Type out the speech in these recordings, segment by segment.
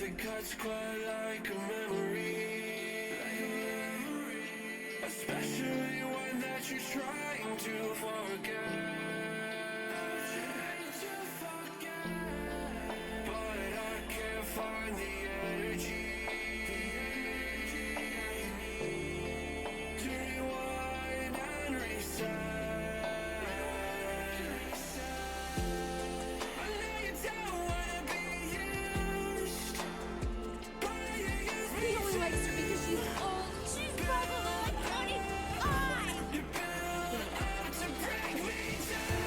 Nothing cuts quite like a memory, especially one that you're trying to forget. But I can't find the energy to rewind and reset. I know you don't wanna be used, but you use me. He only likes her because she's old. She's probably like 25. You build up to break me down.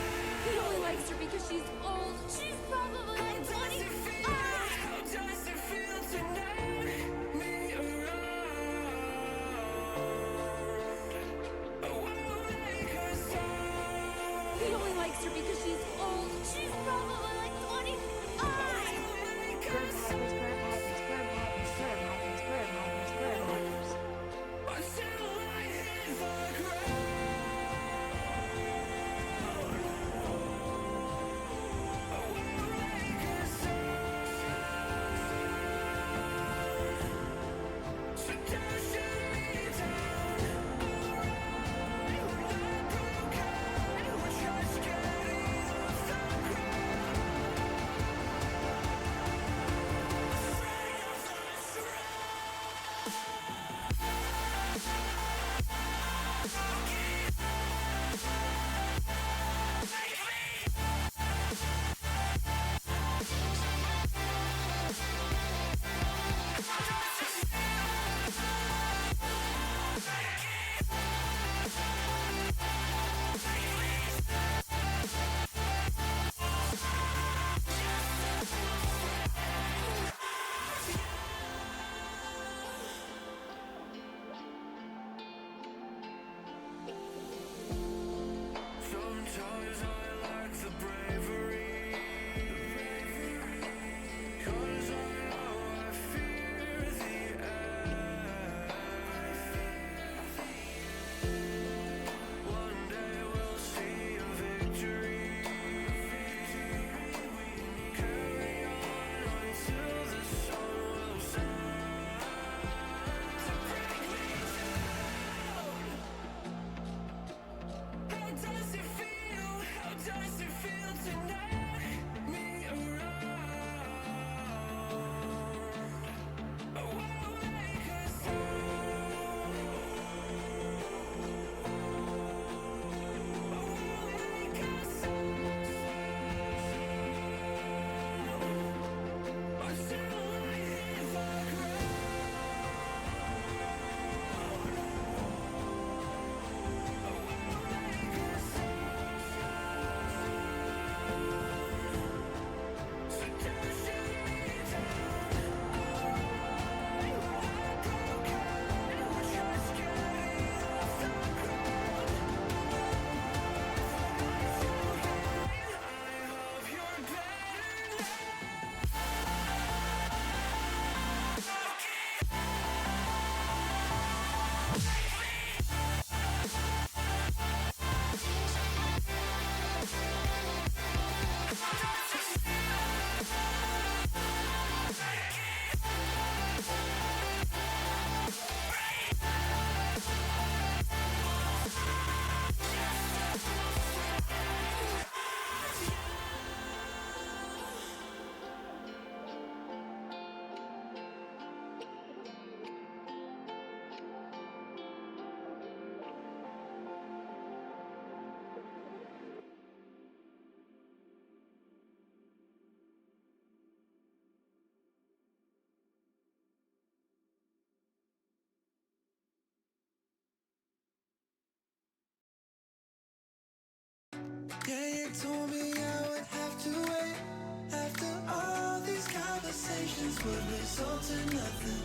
He only likes her because she's old. She's probably like 25. How does it feel to knock me around? I won't make a sound. He only likes her because she's old. She's probably like 25. Until I hit the ground. I won't make a sound. So don't shoot me down. Alright, we're not broken. We're just getting off the ground. Afraid of the Sometimes I lack the bravery, 'cause I know I fear the end. One day we'll see a victory. Carry on until the sun will shine to break me down. How does it feel? How does it feel to knock me around? I won't make a sound. I won't make a sound. Until I hit the Yeah, you told me I would have to wait. After all these conversations would result in nothing.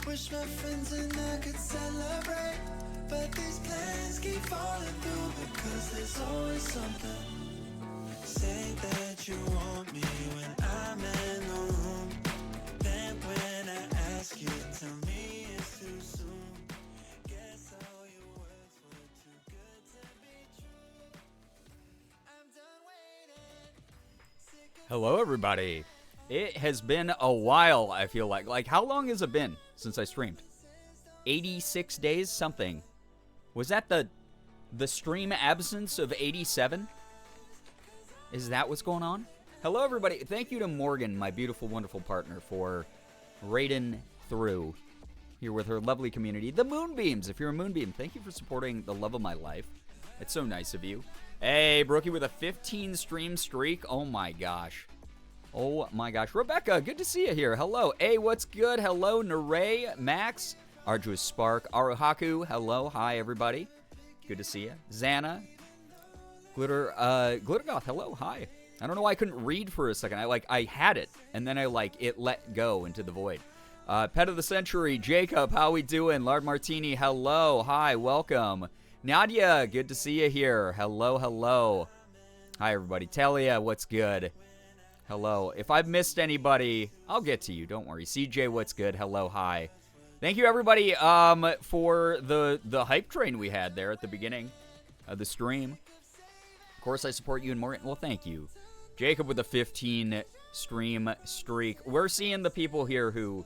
Wish my friends and I could celebrate, but these plans keep falling through because there's always something. Say that you want me when I'm in the room. Then when I ask you, tell me it's too soon. Guess all your words were too good to be true. I'm done waiting. Hello, everybody. It has been a while, I feel like. Like, how long has it been since I streamed? 86 days? Something. Was that the stream absence of 87? Is that what's going on? Hello, everybody. Thank you to Morgan, my beautiful, wonderful partner, for raiding through here with her lovely community. The Moonbeams. If you're a Moonbeam, thank you for supporting the love of my life. It's so nice of you. Hey, Brookie with a 15 stream streak. Oh, my gosh. Oh, my gosh. Rebecca, good to see you here. Hello. Hey, what's good? Hello, Naray, Max, Arduous Spark, Aruhaku. Hello. Hi, everybody. Good to see you. Xana, Glittergoth. Hello. Hi. I don't know why I couldn't read for a second. I had it, and then it let go into the void. Pet of the Century, Jacob, how we doing? Lard Martini, hello. Hi, welcome. Nadia, good to see you here. Hello, hello. Hi, everybody. Talia, what's good? Hello. If I've missed anybody, I'll get to you. Don't worry. CJ, what's good? Hello, hi. Thank you, everybody, for the hype train we had there at the beginning of the stream. Of course, I support you and more. Well, thank you. Jacob with a 15 stream streak. We're seeing the people here who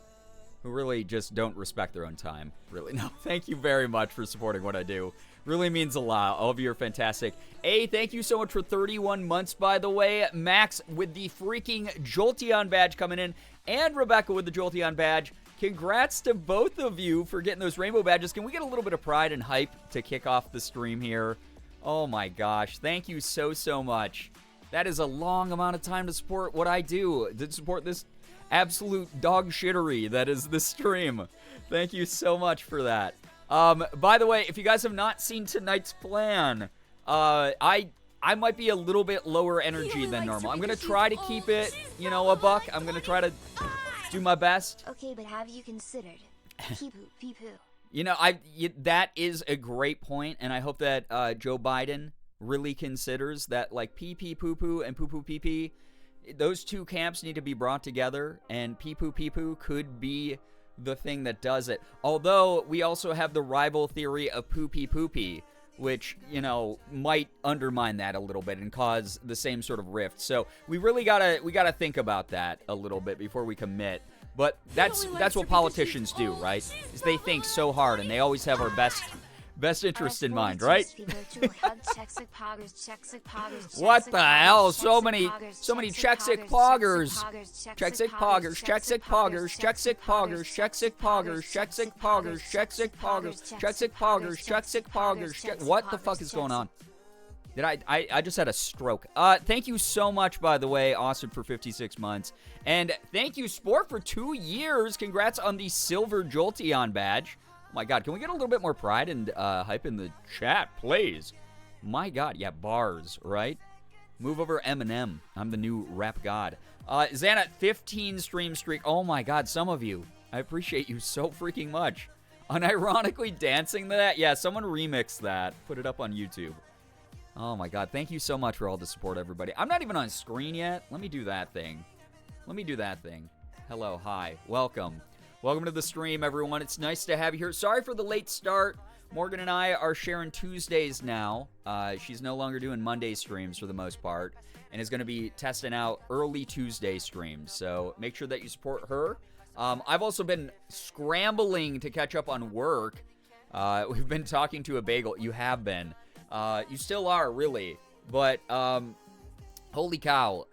really just don't respect their own time. Really, no. Thank you very much for supporting what I do. Really means a lot. All of you are fantastic. Hey, thank you so much for 31 months, by the way. Max with the freaking Jolteon badge coming in, and Rebecca with the Jolteon badge. Congrats to both of you for getting those rainbow badges. Can we get a little bit of pride and hype to kick off the stream here? Oh my gosh. Thank you so, so much. That is a long amount of time to support what I do, to support this absolute dog shittery that is the stream. Thank you so much for that. By the way, if you guys have not seen tonight's plan, I might be a little bit lower energy than normal. I'm going to try to keep it, you know, a buck. I'm going to try to do my best. Okay, but have you considered pee-poo? You know, that is a great point, and I hope that Joe Biden really considers that, like, pee-pee poo-poo and poo-poo pee-pee, those two camps need to be brought together, and pee-poo pee-poo could be the thing that does it. Although, we also have the rival theory of poopy poopy, which, you know, might undermine that a little bit and cause the same sort of rift. So, we really gotta think about that a little bit before we commit. But that's what politicians do, right? Is they think so hard, and they always have our best interest in mind, right? What the hell? So many Chexic poggers. Chexic poggers, Chexic poggers, Chexic poggers, Chexic poggers, Chexic poggers, Chexic poggers, Chexic poggers, Chexic poggers. What the fuck is going on? Did I just had a stroke. Thank you so much, by the way, Austin, for 56 months. And thank you, Sport, for 2 years. Congrats on the silver Jolteon badge. Oh my God, can we get a little bit more pride and hype in the chat, please? My God, yeah, bars, right? Move over Eminem. I'm the new rap god. Xana, 15 stream streak. Oh my God, some of you. I appreciate you so freaking much. Unironically dancing to that? Yeah, someone remixed that. Put it up on YouTube. Oh my God, thank you so much for all the support, everybody. I'm not even on screen yet. Let me do that thing. Hello, hi, welcome. Welcome to the stream, everyone. It's nice to have you here. Sorry for the late start. Morgan and I are sharing Tuesdays now. She's no longer doing Monday streams for the most part, and is going to be testing out early Tuesday streams. So make sure that you support her. I've also been scrambling to catch up on work. We've been talking to a bagel. You have been. You still are, really. But, holy cow.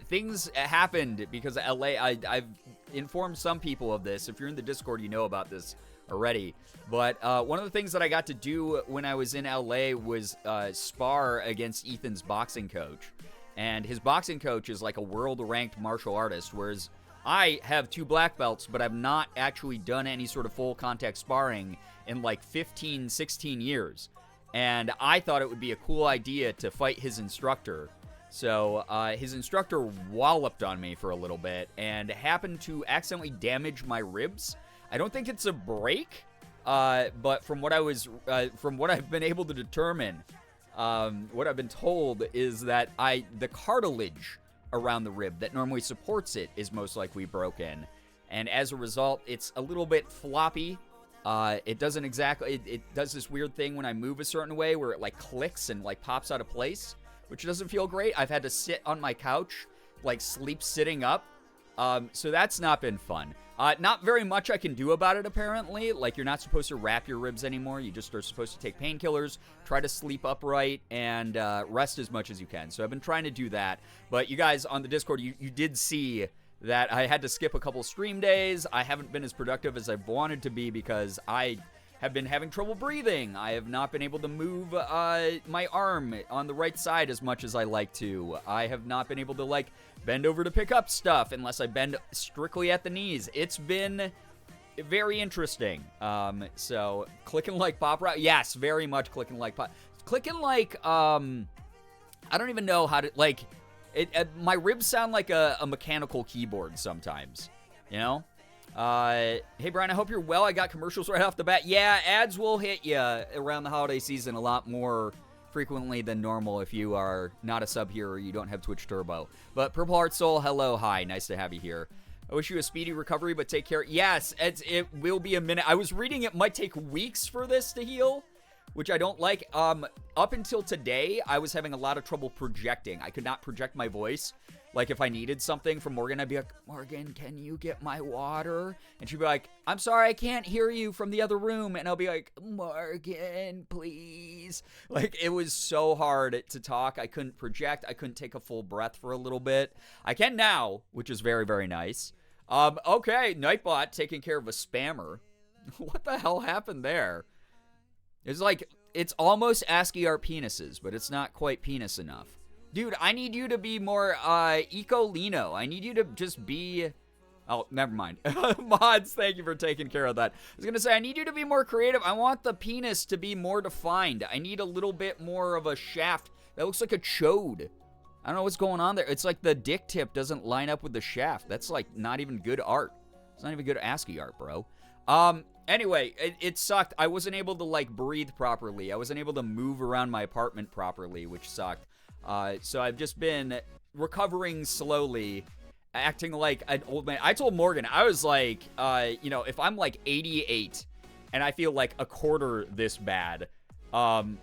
Things happened because of LA. I've informed some people of this. If you're in the Discord, you know about this already. But one of the things that I got to do when I was in LA was spar against Ethan's boxing coach. And his boxing coach is like a world-ranked martial artist, whereas I have 2 black belts, but I've not actually done any sort of full-contact sparring in like 15, 16 years. And I thought it would be a cool idea to fight his instructor. So his instructor walloped on me for a little bit and happened to accidentally damage my ribs. I don't think it's a break, but from what I've been able to determine, what I've been told is that the cartilage around the rib that normally supports it is most likely broken, and as a result, it's a little bit floppy. It doesn't exactly, it does this weird thing when I move a certain way where it like clicks and like pops out of place, which doesn't feel great. I've had to sit on my couch, like sleep sitting up, So that's not been fun. Not very much I can do about it, apparently. Like, you're not supposed to wrap your ribs anymore. You just are supposed to take painkillers, try to sleep upright, and rest as much as you can. So I've been trying to do that. But you guys on the Discord, you did see that I had to skip a couple stream days. I haven't been as productive as I've wanted to be because I have been having trouble breathing. I have not been able to move my arm on the right side as much as I like to. I have not been able to, like, bend over to pick up stuff unless I bend strictly at the knees. It's been very interesting. So, clicking like pop rock. Yes, very much clicking like pop. Clicking like, I don't even know how to, like, my ribs sound like a mechanical keyboard sometimes, you know? Hey, Brian, I hope you're well. I got commercials right off the bat. Yeah, ads will hit you around the holiday season a lot more frequently than normal if you are not a sub here or you don't have Twitch Turbo. But Purple Heart Soul, hello, hi, nice to have you here. I wish you a speedy recovery, but take care. Yes, it will be a minute. I was reading it might take weeks for this to heal, which I don't like. Up until today, I was having a lot of trouble projecting. I could not project my voice. Like, if I needed something from Morgan, I'd be like, Morgan, can you get my water? And she'd be like, I'm sorry, I can't hear you from the other room. And I'll be like, Morgan, please. Like, it was so hard to talk. I couldn't project. I couldn't take a full breath for a little bit. I can now, which is very, very nice. Okay, Nightbot taking care of a spammer. What the hell happened there? It's like, it's almost ASCII art penises, but it's not quite penis enough. Dude, I need you to be more, eco-lino. I need you to just be... Oh, never mind. Mods, thank you for taking care of that. I was gonna say, I need you to be more creative. I want the penis to be more defined. I need a little bit more of a shaft. That looks like a chode. I don't know what's going on there. It's like the dick tip doesn't line up with the shaft. That's, like, not even good art. It's not even good ASCII art, bro. Anyway, it sucked. I wasn't able to, like, breathe properly. I wasn't able to move around my apartment properly, which sucked. So I've just been recovering slowly, acting like an old man. I told Morgan, I was like, you know, if I'm like 88 and I feel like a quarter this bad, I'd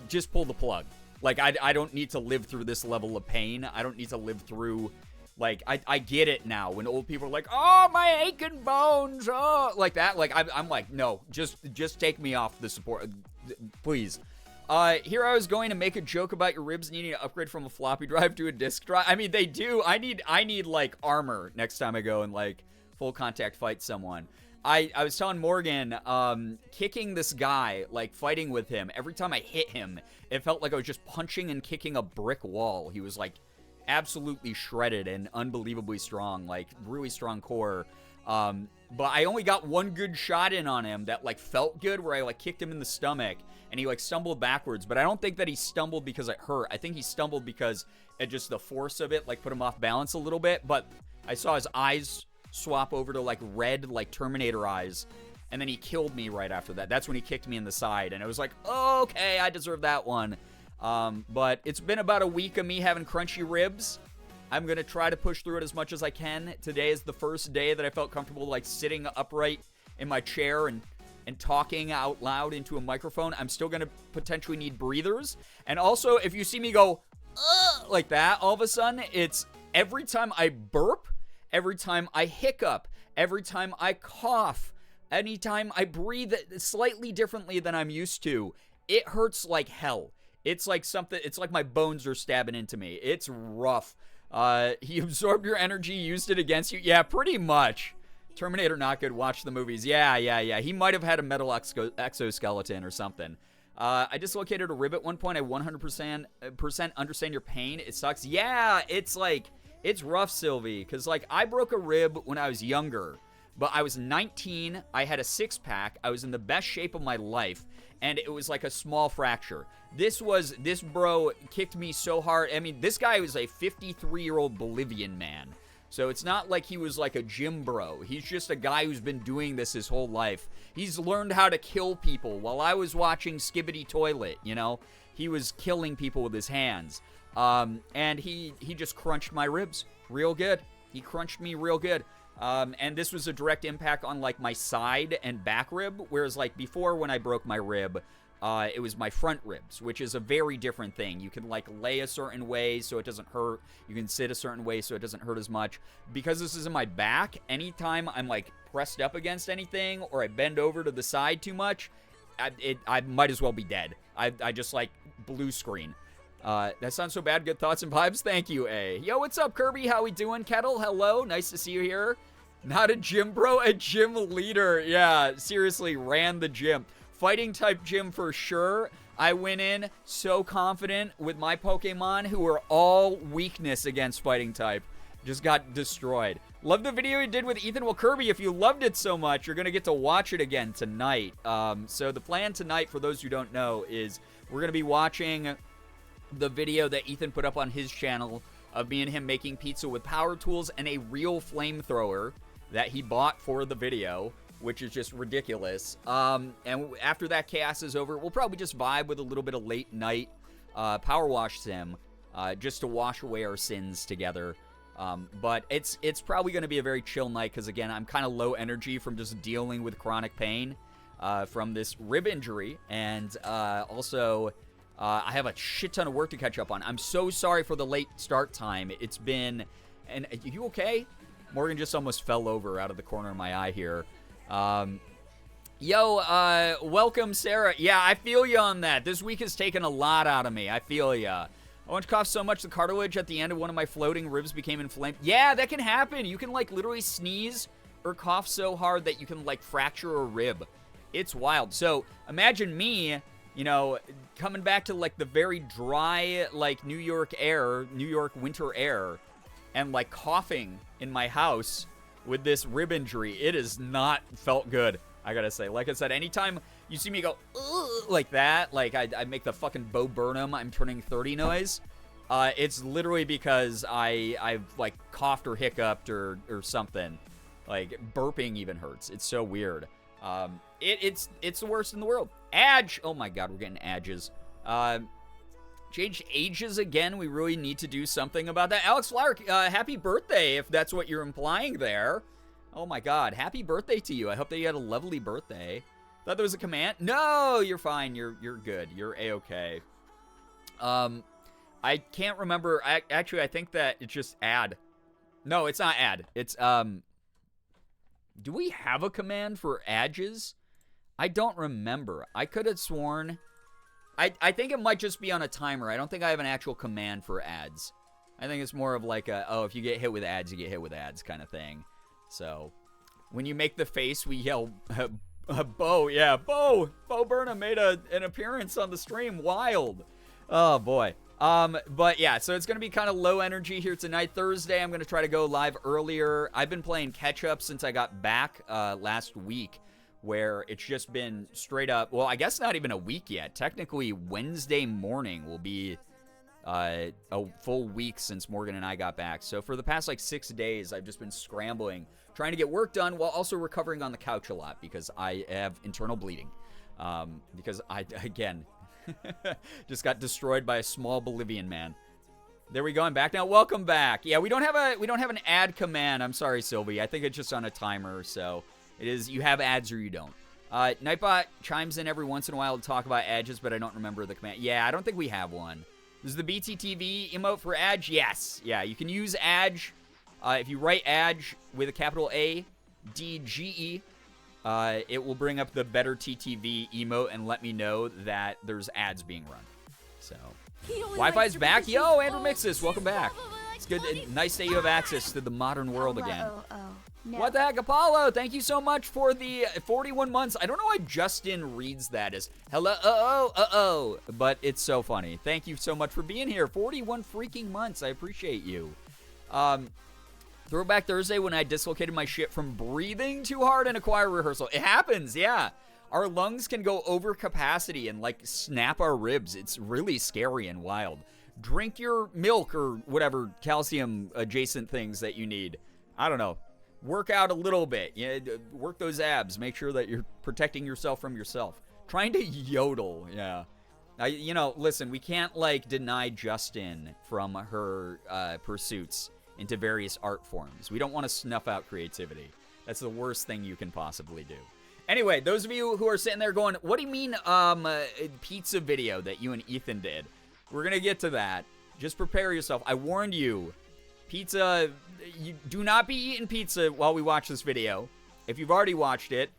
just pull the plug. Like, I don't need to live through this level of pain. I don't need to live through, like, I get it now when old people are like, oh, my aching bones, oh, like that. Like, I'm like, no, just take me off the support, please. Here I was going to make a joke about your ribs needing to upgrade from a floppy drive to a disk drive. I mean, they do. I need like armor next time I go and like full contact fight someone. I was telling Morgan, kicking this guy, like fighting with him, every time I hit him, it felt like I was just punching and kicking a brick wall. He was like absolutely shredded and unbelievably strong, like really strong core. But I only got one good shot in on him that like felt good, where I like kicked him in the stomach and he like stumbled backwards. But I don't think that he stumbled because it hurt. I think he stumbled because it just, the force of it like put him off balance a little bit. But I saw his eyes swap over to like red, like Terminator eyes, and then he killed me right after that. That's when he kicked me in the side, and it was like, oh, okay, I deserve that one. But it's been about a week of me having crunchy ribs. I'm going to try to push through it as much as I can. Today is the first day that I felt comfortable like sitting upright in my chair and talking out loud into a microphone. I'm still going to potentially need breathers. And also, if you see me go, like that, all of a sudden, it's every time I burp, every time I hiccup, every time I cough, anytime I breathe slightly differently than I'm used to, it hurts like hell. It's like something, it's like my bones are stabbing into me. It's rough. He absorbed your energy, used it against you. Yeah, pretty much. Terminator not good. Watch the movies. Yeah. He might have had a metal exoskeleton or something. I dislocated a rib at one point. I 100% understand your pain. It sucks. Yeah, it's like, it's rough, Sylvie, because like I broke a rib when I was younger, but I was 19. I had a six-pack. I was in the best shape of my life, and it was like a small fracture. This bro kicked me so hard. I mean, this guy was a 53-year-old Bolivian man. So it's not like he was like a gym bro. He's just a guy who's been doing this his whole life. He's learned how to kill people. While I was watching Skibbity Toilet, you know, he was killing people with his hands. And he just crunched my ribs real good. He crunched me real good. And this was a direct impact on like my side and back rib. Whereas like before when I broke my rib, it was my front ribs, which is a very different thing. You can like lay a certain way so it doesn't hurt. You can sit a certain way so it doesn't hurt as much. Because this is in my back, anytime I'm like pressed up against anything or I bend over to the side too much, I might as well be dead. I just like blue screen. That sounds so bad. Good thoughts and vibes. Thank you, A. Yo, what's up, Kirby? How we doing? Kettle, hello. Nice to see you here. Not a gym bro, a gym leader. Yeah, seriously, ran the gym. Fighting type gym for sure. I went in so confident with my Pokemon who were all weakness against fighting type. Just got destroyed. Love the video you did with Ethan. Well, Kirby, if you loved it so much, you're going to get to watch it again tonight. So the plan tonight, for those who don't know, is we're going to be watching the video that Ethan put up on his channel of me and him making pizza with power tools and a real flamethrower that he bought for the video, which is just ridiculous. And after that chaos is over, we'll probably just vibe with a little bit of late night power wash sim, just to wash away our sins together. But it's probably going to be a very chill night because, again, I'm kind of low energy from just dealing with chronic pain from this rib injury. And also, I have a shit ton of work to catch up on. I'm so sorry for the late start time. It's been... And you okay? Morgan just almost fell over out of the corner of my eye here. Welcome, Sarah. Yeah, I feel you on that. This week has taken a lot out of me. I feel ya. I once coughed so much the cartilage at the end of one of my floating ribs became inflamed. Yeah, that can happen. You can, like, literally sneeze or cough so hard that you can, like, fracture a rib. It's wild. So, imagine me, you know, coming back to, like, the very dry, like, New York winter air, and, like, coughing in my house with this rib injury. It has not felt good, I gotta say. Like I said, anytime you see me go, ugh, like that, like I make the fucking Bo Burnham, I'm turning 30 noise, it's literally because I've, like, coughed or hiccuped or something. Like, burping even hurts. It's so weird. It's the worst in the world. Adge! Oh my god, we're getting adges. Changed ages again. We really need to do something about that. Alex Flower, happy birthday, if that's what you're implying there. Oh my god, happy birthday to you. I hope that you had a lovely birthday. Thought there was a command. No, you're fine. You're good. You're A-okay. I can't remember. Actually, I think that it's just add. No, it's not add. It's, do we have a command for adges? I don't remember. I could have sworn... I think it might just be on a timer. I don't think I have an actual command for ads. I think it's more of like a, oh, if you get hit with ads, you get hit with ads kind of thing. So, when you make the face, we yell, Bo, yeah, Bo Burnham made an appearance on the stream. Wild. Oh, boy. But yeah, so it's going to be kind of low energy here tonight. Thursday, I'm going to try to go live earlier. I've been playing catch up since I got back last week, where it's just been straight up, well, I guess not even a week yet. Technically, Wednesday morning will be a full week since Morgan and I got back. So for the past, like, 6 days, I've just been scrambling, trying to get work done while also recovering on the couch a lot because I have internal bleeding. Because I, again, just got destroyed by a small Bolivian man. There we go. I'm back now. Welcome back. Yeah, we don't have an ad command. I'm sorry, Sylvie. I think it's just on a timer, so... It is, you have ads or you don't. Nightbot chimes in every once in a while to talk about edges, but I don't remember the command. Yeah, I don't think we have one. Is the BTTV emote for Adge? Yes. Yeah, you can use Adge. If you write Adge with a capital A, D-G-E, it will bring up the Better TTV emote and let me know that there's ads being run. So, Wi-Fi's back. Yo, Andrew Mixus, welcome back. It's good. Nice that you have access to the modern world again. No. What the heck, Apollo? Thank you so much for the 41 months. I don't know why Justin reads that as hello, but it's so funny. Thank you so much for being here. 41 freaking months. I appreciate you. Throwback Thursday when I dislocated my shit from breathing too hard in a choir rehearsal. It happens, yeah. Our lungs can go over capacity and, like, snap our ribs. It's really scary and wild. Drink your milk or whatever calcium adjacent things that you need. I don't know. Work out a little bit. Work those abs. Make sure that you're protecting yourself from yourself. Trying to yodel, yeah. Listen, we can't, like, deny Justin from her pursuits into various art forms. We don't want to snuff out creativity. That's the worst thing you can possibly do. Anyway, those of you who are sitting there going, what do you mean pizza video that you and Ethan did? We're going to get to that. Just prepare yourself. I warned you. Pizza, you do not be eating pizza while we watch this video. If you've already watched it,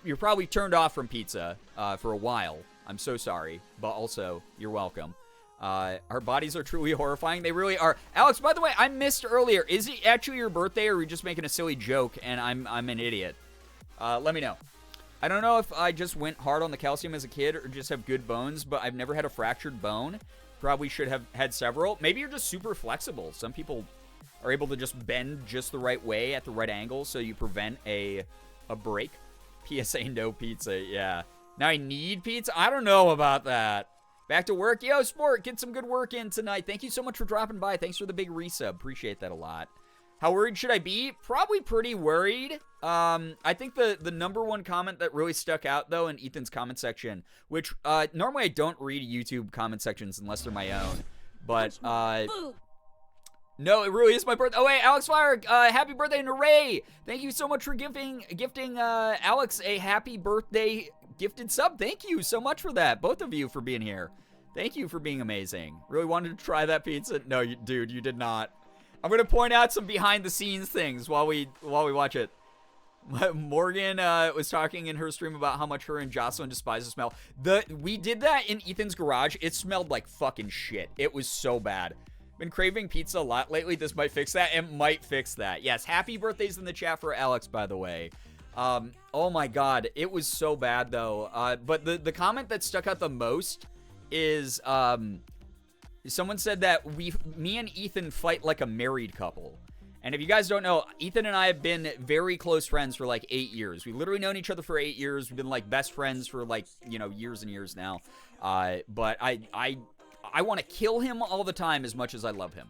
you're probably turned off from pizza for a while. I'm so sorry, but also, you're welcome. Our bodies are truly horrifying. They really are. Alex, by the way, I missed earlier. Is it actually your birthday, or are we just making a silly joke and I'm an idiot? Let me know. I don't know if I just went hard on the calcium as a kid or just have good bones, but I've never had a fractured bone. Probably should have had several. Maybe you're just super flexible. Some people are able to just bend just the right way at the right angle so you prevent a break. PSA no pizza, yeah. Now I need pizza? I don't know about that. Back to work. Yo, Sport, get some good work in tonight. Thank you so much for dropping by. Thanks for the big resub. Appreciate that a lot. How worried should I be? Probably pretty worried. I think the number one comment that really stuck out, though, in Ethan's comment section, which normally I don't read YouTube comment sections unless they're my own, but no, it really is my birthday. Oh, wait, Alex Fire, happy birthday and hooray! Thank you so much for gifting Alex a happy birthday gifted sub. Thank you so much for that, both of you, for being here. Thank you for being amazing. Really wanted to try that pizza? No, dude, you did not. I'm gonna point out some behind-the-scenes things while we watch it. Morgan was talking in her stream about how much her and Jocelyn despise the smell. We did that in Ethan's garage. It smelled like fucking shit. It was so bad. Been craving pizza a lot lately. This might fix that. It might fix that. Yes, happy birthdays in the chat for Alex, by the way. Oh my god, it was so bad though. But the comment that stuck out the most is someone said that me and Ethan fight like a married couple. And if you guys don't know, Ethan and I have been very close friends for like 8 years. We've literally known each other for 8 years. We've been like best friends for like, you know, years and years now. But I want to kill him all the time as much as I love him.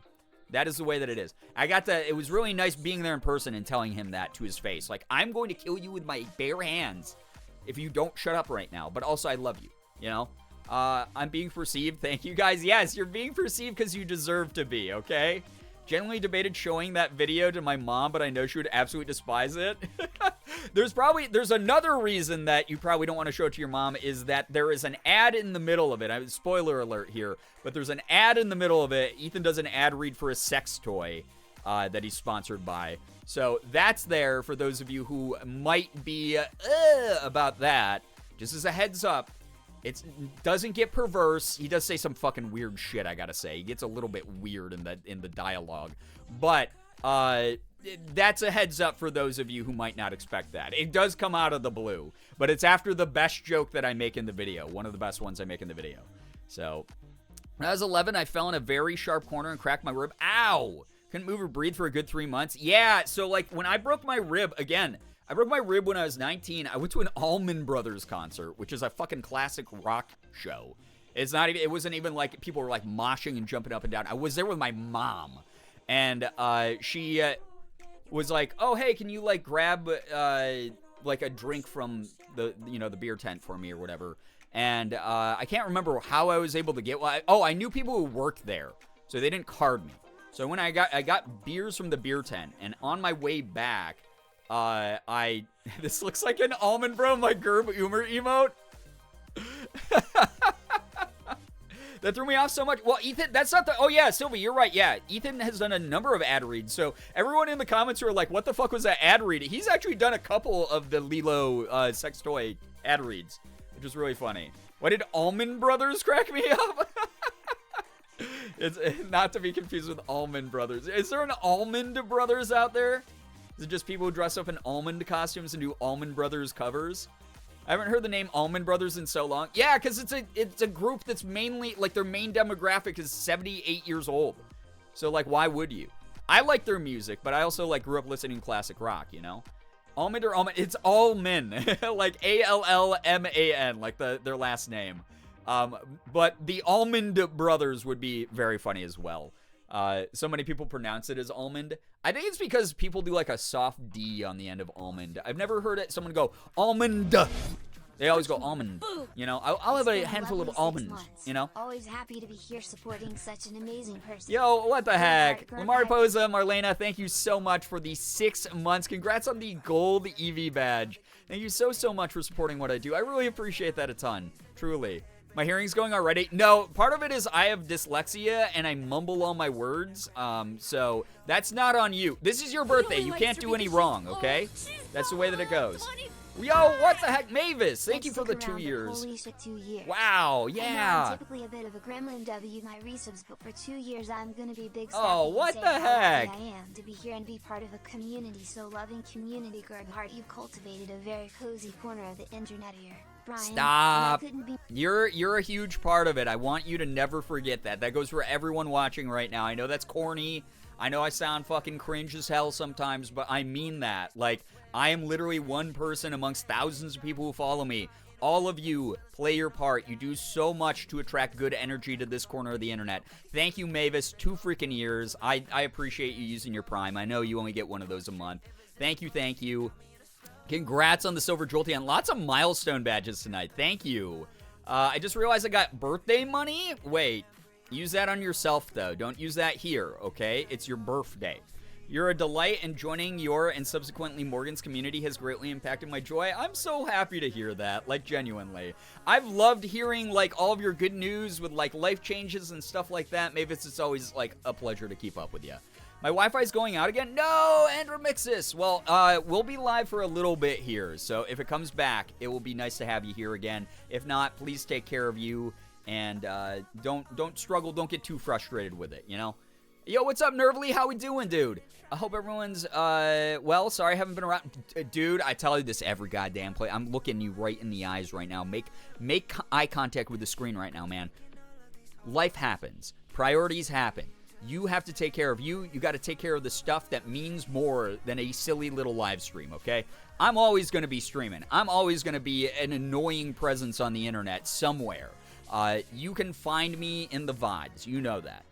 That is the way that it is. It was really nice being there in person and telling him that to his face. Like, I'm going to kill you with my bare hands if you don't shut up right now. But also, I love you, you know? I'm being perceived. Thank you, guys. Yes, you're being perceived because you deserve to be, okay? Genuinely debated showing that video to my mom, but I know she would absolutely despise it. There's another reason that you probably don't want to show it to your mom, is that there is an ad in the middle of it. Spoiler alert here, but there's an ad in the middle of it. Ethan does an ad read for a sex toy that he's sponsored by. So that's there for those of you who might be about that. Just as a heads up. It doesn't get perverse. He does say some fucking weird shit, I gotta say. He gets a little bit weird in the dialogue. But that's a heads up for those of you who might not expect that. It does come out of the blue. But it's after the best joke that I make in the video. One of the best ones I make in the video. So, when I was 11, I fell in a very sharp corner and cracked my rib. Ow! Couldn't move or breathe for a good 3 months. Yeah, so like when I broke my rib, again... I broke my rib when I was 19. I went to an Allman Brothers concert, which is a fucking classic rock show. It wasn't even like people were like moshing and jumping up and down. I was there with my mom, and she was like, "Oh, hey, can you like grab like a drink from the beer tent for me or whatever?" And I can't remember how I was able to get one. I knew people who worked there, so they didn't card me. So when I got beers from the beer tent, and on my way back. This looks like an almond bro, my Gerb Umer emote. That threw me off so much. Well, Ethan, that's not the, oh yeah, Sylvie, you're right, yeah. Ethan has done a number of ad reads, so everyone in the comments who are like, what the fuck was that ad read? He's actually done a couple of the Lilo, sex toy ad reads, which is really funny. Why did Allman Brothers crack me up? It's not to be confused with Allman Brothers. Is there an Almond Brothers out there? Is it just people who dress up in almond costumes and do Allman Brothers covers? I haven't heard the name Allman Brothers in so long. Yeah, because it's a group that's mainly, like, their main demographic is 78 years old. So, like, why would you? I like their music, but I also, like, grew up listening to classic rock, you know? Almond or Almond, it's Allman. Like, Allman, like their last name. But the Almond Brothers would be very funny as well. So many people pronounce it as almond. I think it's because people do like a soft D on the end of almond. I've never heard someone go almond. They always go almond. You know, I'll have a It's been handful of lovely 6 almonds. months. You know. Always happy to be here supporting such an amazing person. Yo, what the heck? Girbeagly. Mariposa, Marlena, thank you so much for the 6 months. Congrats on the gold EV badge. Thank you so much for supporting what I do. I really appreciate that a ton. Truly. My hearing's going already. No, part of it is I have dyslexia and I mumble all my words. So that's not on you. This is your birthday. You can't do any wrong, okay? That's the way that it goes. Yo, what the heck, Mavis? Thank you for the 2 years. Holy shit, 2 years. Wow, I know yeah. I'm typically a bit of a gremlin W my resubs, but for 2 years I'm gonna be big. Oh, Sappy what and the say how happy heck? I am to be here and be part of a community so loving community. Gerbeagly, you've cultivated a very cozy corner of the internet here. Brian, Stop. and I couldn't be You're a huge part of it. I want you to never forget that. That goes for everyone watching right now. I know that's corny. I know I sound fucking cringe as hell sometimes, but I mean that. Like, I am literally one person amongst thousands of people who follow me. All of you play your part. You do so much to attract good energy to this corner of the internet. Thank you, Mavis. 2 freaking years. I appreciate you using your Prime. I know you only get one of those a month. Thank you, thank you. Congrats on the Silver Jolteon. Lots of milestone badges tonight. Thank you. I just realized I got birthday money. Wait, use that on yourself, though. Don't use that here, okay? It's your birthday. You're a delight, and joining your and subsequently Morgan's community has greatly impacted my joy. I'm so happy to hear that, like, genuinely. I've loved hearing, like, all of your good news with, like, life changes and stuff like that. Mavis, it's always, like, a pleasure to keep up with you. My Wi-Fi's going out again? No, Andromixis. Well, we'll be live for a little bit here, so if it comes back, it will be nice to have you here again. If not, please take care of you, and don't struggle, don't get too frustrated with it, you know? Yo, what's up, Nervly? How we doing, dude? I hope everyone's, well, sorry I haven't been around. Dude, I tell you this every goddamn play. I'm looking you right in the eyes right now. Make eye contact with the screen right now, man. Life happens. Priorities happen. You have to take care of you. You got to take care of the stuff that means more than a silly little live stream, okay? I'm always going to be streaming. I'm always going to be an annoying presence on the internet somewhere. You can find me in the VODs. You know that.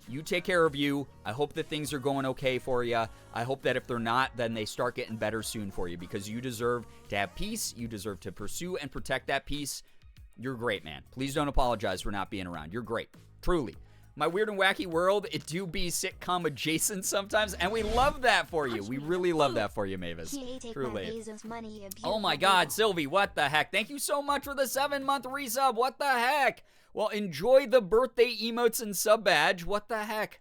You take care of you. I hope that things are going okay for you. I hope that if they're not, then they start getting better soon for you, because you deserve to have peace. You deserve to pursue and protect that peace. You're great, man. Please don't apologize for not being around. You're great. Truly. My weird and wacky world, it do be sitcom adjacent sometimes, and we love that for you. We really love that for you, Mavis. Truly. Oh my god, Sylvie, what the heck? Thank you so much for the 7-month resub. What the heck? Well, enjoy the birthday emotes and sub badge. What the heck?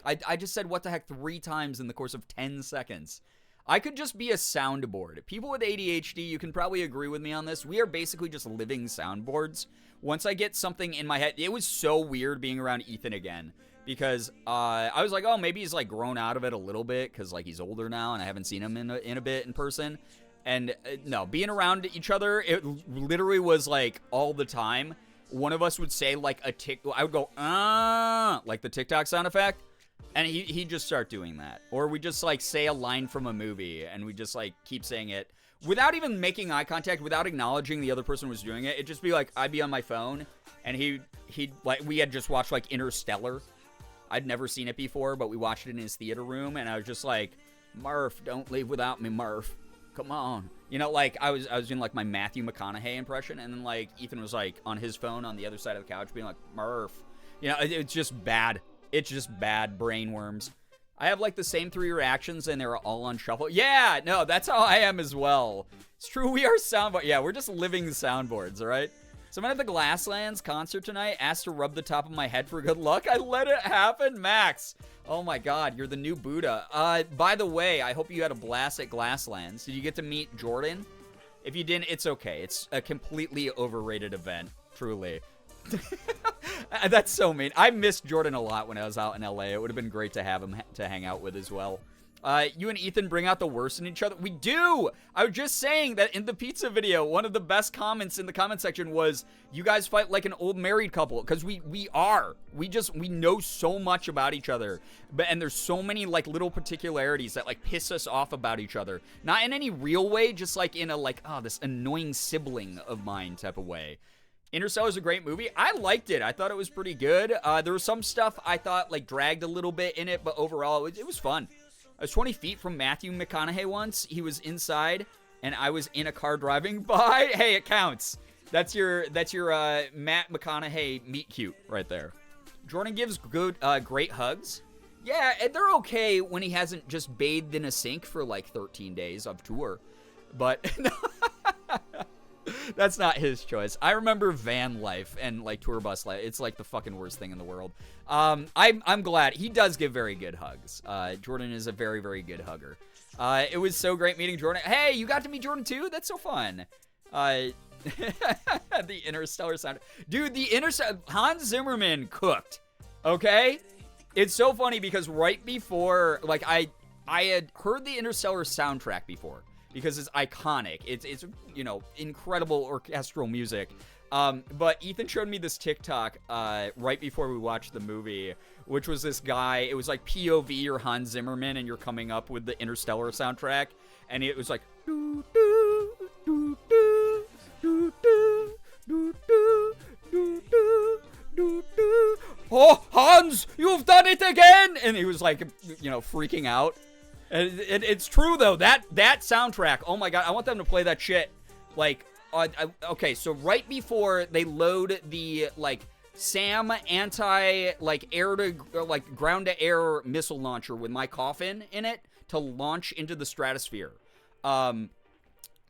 I just said what the heck 3 times in the course of 10 seconds. I could just be a soundboard. People with ADHD, you can probably agree with me on this. We are basically just living soundboards. Once I get something in my head, it was so weird being around Ethan again, because I was like, oh, maybe he's like grown out of it a little bit, because like he's older now and I haven't seen him in a bit in person. And no, being around each other, it literally was like all the time. One of us would say like a tick, I would go, like the TikTok sound effect. And he'd just start doing that. Or we just, like, say a line from a movie, and we just, like, keep saying it. Without even making eye contact, without acknowledging the other person was doing it, it'd just be, like, I'd be on my phone, and he'd like, we had just watched, like, Interstellar. I'd never seen it before, but we watched it in his theater room, and I was just like, Murph, don't leave without me, Murph. Come on. You know, like, I was doing, like, my Matthew McConaughey impression, and then, like, Ethan was, like, on his phone on the other side of the couch being like, Murph. You know, it's just bad. It's just bad brain worms. I have like the same 3 reactions and they're all on shuffle. Yeah, no, that's how I am as well. It's true, we are soundboard. Yeah, we're just living soundboards, all right? Someone at the Glasslands concert tonight asked to rub the top of my head for good luck. I let it happen, Max. Oh my god, you're the new Buddha. By the way, I hope you had a blast at Glasslands. Did you get to meet Jordan? If you didn't, it's okay. It's a completely overrated event, truly. That's so mean. I missed Jordan a lot when I was out in LA. It would have been great to have him to hang out with as well. You and Ethan bring out the worst in each other. We do! I was just saying that in the pizza video, one of the best comments in the comment section was, you guys fight like an old married couple. Because we are. We know so much about each other. And there's so many like little particularities that like piss us off about each other. Not in any real way, just like in a like, oh, this annoying sibling of mine type of way. Interstellar is a great movie. I liked it. I thought it was pretty good. There was some stuff I thought like dragged a little bit in it, but overall it was fun. I was 20 feet from Matthew McConaughey once. He was inside, and I was in a car driving by. Hey, it counts. That's your Matt McConaughey meet cute right there. Jordan gives great hugs. Yeah, and they're okay when he hasn't just bathed in a sink for like 13 days of tour. But that's not his choice. I remember van life and like tour bus life. It's like the fucking worst thing in the world. I'm glad he does give very good hugs. Jordan is a very, very good hugger. It was so great meeting Jordan. Hey, you got to meet Jordan too? That's so fun. The Interstellar sound. Dude, Hans Zimmerman cooked. Okay? It's so funny because right before, like, I had heard the Interstellar soundtrack before because it's iconic. It's you know, incredible orchestral music. But Ethan showed me this TikTok right before we watched the movie, which was this guy. It was like POV or Hans Zimmerman, and you're coming up with the Interstellar soundtrack, and it was like doo doo doo doo doo doo doo doo doo doo doo doo. Oh, Hans, you've done it again! And he was like, you know, freaking out. And it's true though. That soundtrack. Oh my god, I want them to play that shit. Like, okay, so right before they load the like SAM anti like air to like ground to air missile launcher with my coffin in it to launch into the stratosphere.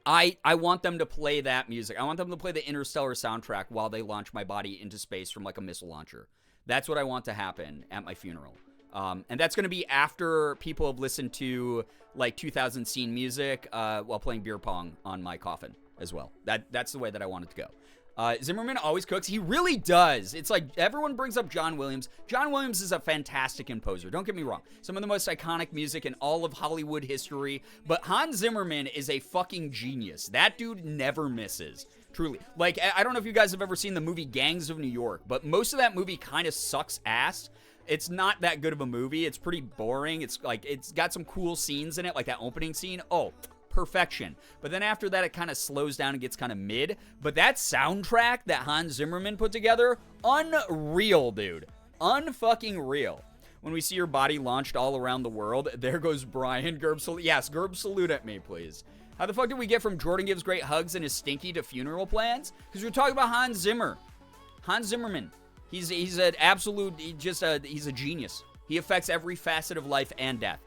I want them to play that music. I want them to play the Interstellar soundtrack while they launch my body into space from like a missile launcher. That's what I want to happen at my funeral. And that's going to be after people have listened to like 2000 scene music while playing beer pong on my coffin as well. That's the way that I want it to go. Zimmerman always cooks. He really does. It's like everyone brings up John Williams. John Williams is a fantastic composer. Don't get me wrong. Some of the most iconic music in all of Hollywood history. But Hans Zimmerman is a fucking genius. That dude never misses. Truly. Like, I don't know if you guys have ever seen the movie Gangs of New York, but most of that movie kind of sucks ass. It's not that good of a movie. It's pretty boring. It's like, it's got some cool scenes in it, like that opening scene. Oh, perfection. But then after that, it kind of slows down and gets kind of mid. But that soundtrack that Hans Zimmerman put together, unreal, dude. Unfucking real. When we see your body launched all around the world, there goes Brian. Gerb salute. Yes, Gerb salute at me, please. How the fuck did we get from Jordan gives great hugs and his stinky to funeral plans? Because we're talking about Hans Zimmerman. He's an absolute, he's a genius. He affects every facet of life and death.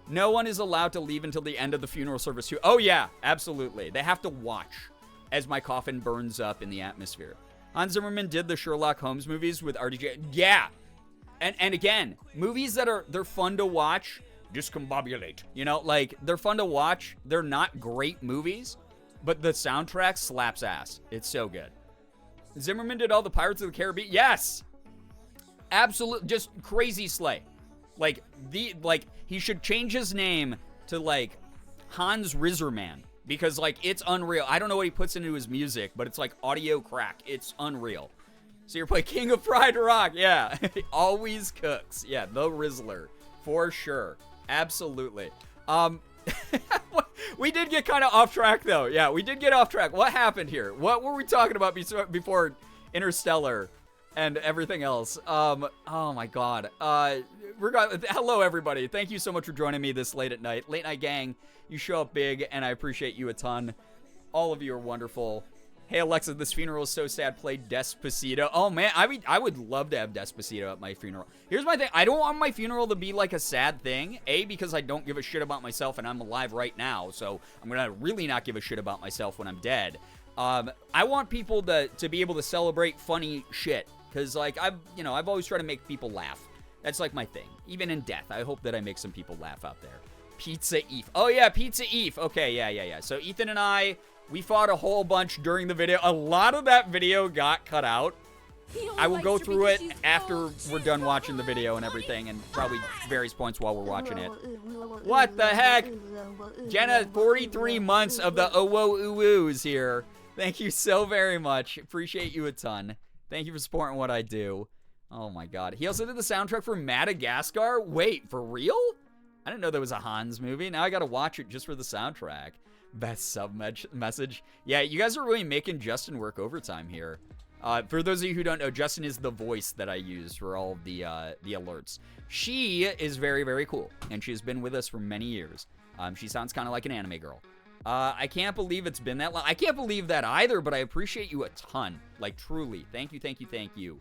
No one is allowed to leave until the end of the funeral service too. Oh yeah, absolutely. They have to watch as my coffin burns up in the atmosphere. Hans Zimmerman did the Sherlock Holmes movies with RDJ. Yeah. And again, movies that they're fun to watch, discombobulate. You know, like, they're fun to watch. They're not great movies, but the soundtrack slaps ass. It's so good. Zimmerman did all the Pirates of the Caribbean. Yes. Absolute, just crazy slay. Like, he should change his name to, like, Hans Rizerman. Because, like, it's unreal. I don't know what he puts into his music, but it's like audio crack. It's unreal. So you're playing King of Pride Rock. Yeah. Always cooks. Yeah, the Rizzler. For sure. Absolutely. We did get kind of off track, though. Yeah, we did get off track. What happened here? What were we talking about before Interstellar and everything else? Oh, my God. Hello, everybody. Thank you so much for joining me this late at night. Late Night Gang, you show up big, and I appreciate you a ton. All of you are wonderful. Hey, Alexa, this funeral is so sad. Play Despacito. Oh, man, I would love to have Despacito at my funeral. Here's my thing. I don't want my funeral to be like a sad thing. A, because I don't give a shit about myself, and I'm alive right now, so I'm going to really not give a shit about myself when I'm dead. I want people to be able to celebrate funny shit, because, like, I've always tried to make people laugh. That's, like, my thing. Even in death, I hope that I make some people laugh out there. Pizza Eve. Oh, yeah, Pizza Eve. Okay, yeah. So Ethan and I... we fought a whole bunch during the video. A lot of that video got cut out. I will go through it after we're done watching the video and everything, and probably various points while we're watching it. What the heck? Jenna, 43 months of the oh-whoa-oo-woos here. Thank you so very much. Appreciate you a ton. Thank you for supporting what I do. Oh my god. He also did the soundtrack for Madagascar? Wait, for real? I didn't know there was a Hans movie. Now I gotta watch it just for the soundtrack. Best sub-message. Yeah, you guys are really making Justin work overtime here. For those of you who don't know, Justin is the voice that I use for all of the alerts. She is very, very cool, and she's been with us for many years. She sounds kind of like an anime girl. I can't believe it's been that long. I can't believe that either, but I appreciate you a ton. Like, truly. Thank you, thank you, thank you.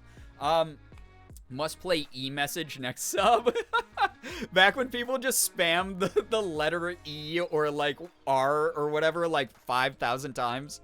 Must play e-message next sub. Back when people just spammed the letter E or, like, R or whatever, like, 5,000 times.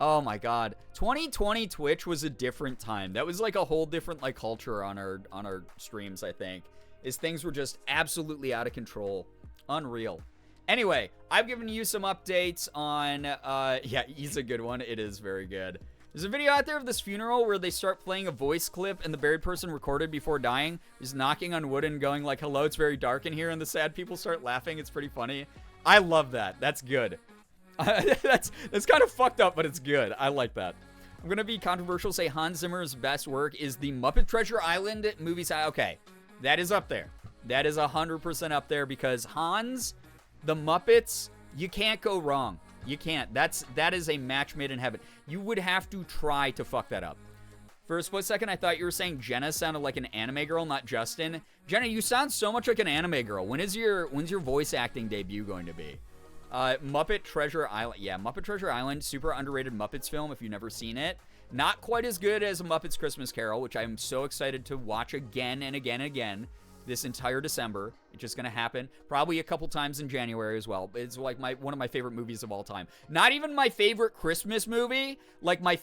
Oh, my God. 2020 Twitch was a different time. That was, like, a whole different, like, culture on our streams, I think. Is things were just absolutely out of control. Unreal. Anyway, I've given you some updates on, yeah, he's a good one. It is very good. There's a video out there of this funeral where they start playing a voice clip and the buried person recorded before dying. He's knocking on wood and going like, hello, it's very dark in here. And the sad people start laughing. It's pretty funny. I love that. That's good. That's kind of fucked up, but it's good. I like that. I'm going to be controversial, say Hans Zimmer's best work is the Muppet Treasure Island movie. Okay, that is up there. That is 100% up there because Hans... The Muppets, you can't go wrong. You can't. That is a match made in heaven. You would have to try to fuck that up. For a split second, I thought you were saying Jenna sounded like an anime girl, not Justin. Jenna, you sound so much like an anime girl. When's your voice acting debut going to be? Muppet Treasure Island. Yeah, Muppet Treasure Island, super underrated Muppets film if you've never seen it. Not quite as good as a Muppets Christmas Carol, which I'm so excited to watch again and again and again. This entire December. It's just gonna happen. Probably a couple times in January as well. It's like one of my favorite movies of all time. Not even my favorite Christmas movie. Like my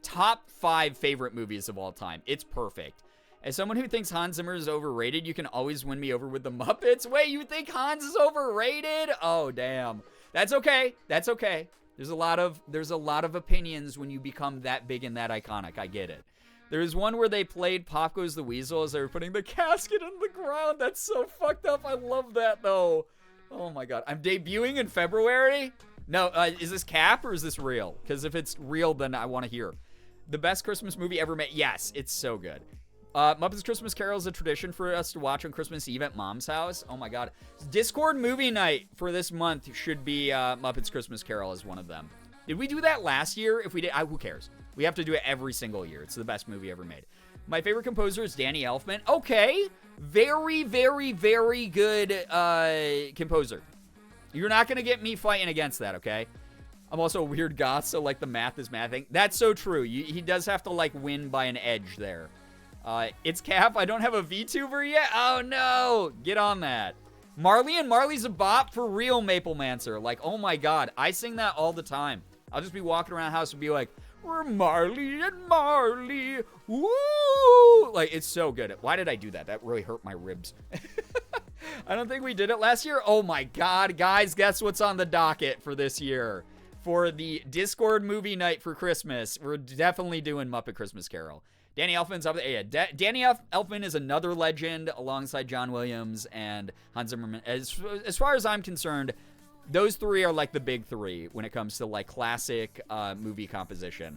top 5 favorite movies of all time. It's perfect. As someone who thinks Hans Zimmer is overrated, you can always win me over with the Muppets. Wait, you think Hans is overrated? Oh damn. That's okay. That's okay. There's a lot of opinions when you become that big and that iconic. I get it. There was one where they played Pop Goes the Weasel as they were putting the casket in the ground. That's so fucked up. I love that, though. Oh, my God. I'm debuting in February? No, is this cap or is this real? Because if it's real, then I want to hear. The best Christmas movie ever made. Yes, it's so good. Muppets Christmas Carol is a tradition for us to watch on Christmas Eve at Mom's house. Oh, my God. Discord movie night for this month should be Muppets Christmas Carol as one of them. Did we do that last year? If we did, who cares? We have to do it every single year. It's the best movie ever made. My favorite composer is Danny Elfman. Okay. Very, very, very good composer. You're not going to get me fighting against that, okay? I'm also a weird goth, so, like, the math is mathing. That's so true. He does have to, like, win by an edge there. It's Cap. I don't have a VTuber yet. Oh, no. Get on that. Marley and Marley's a bop for real, Maple Mancer. Like, oh, my God. I sing that all the time. I'll just be walking around the house and be like... We're Marley and Marley. Woo! Like, it's so good. Why did I do that? That really hurt my ribs. I don't think we did it last year. Oh, my God. Guys, guess what's on the docket for this year? For the Discord movie night for Christmas, we're definitely doing Muppet Christmas Carol. Danny Elfman's up there. Yeah, Danny Elfman is another legend alongside John Williams and Hans Zimmerman. As far as I'm concerned... Those three are like the big three when it comes to like classic movie composition.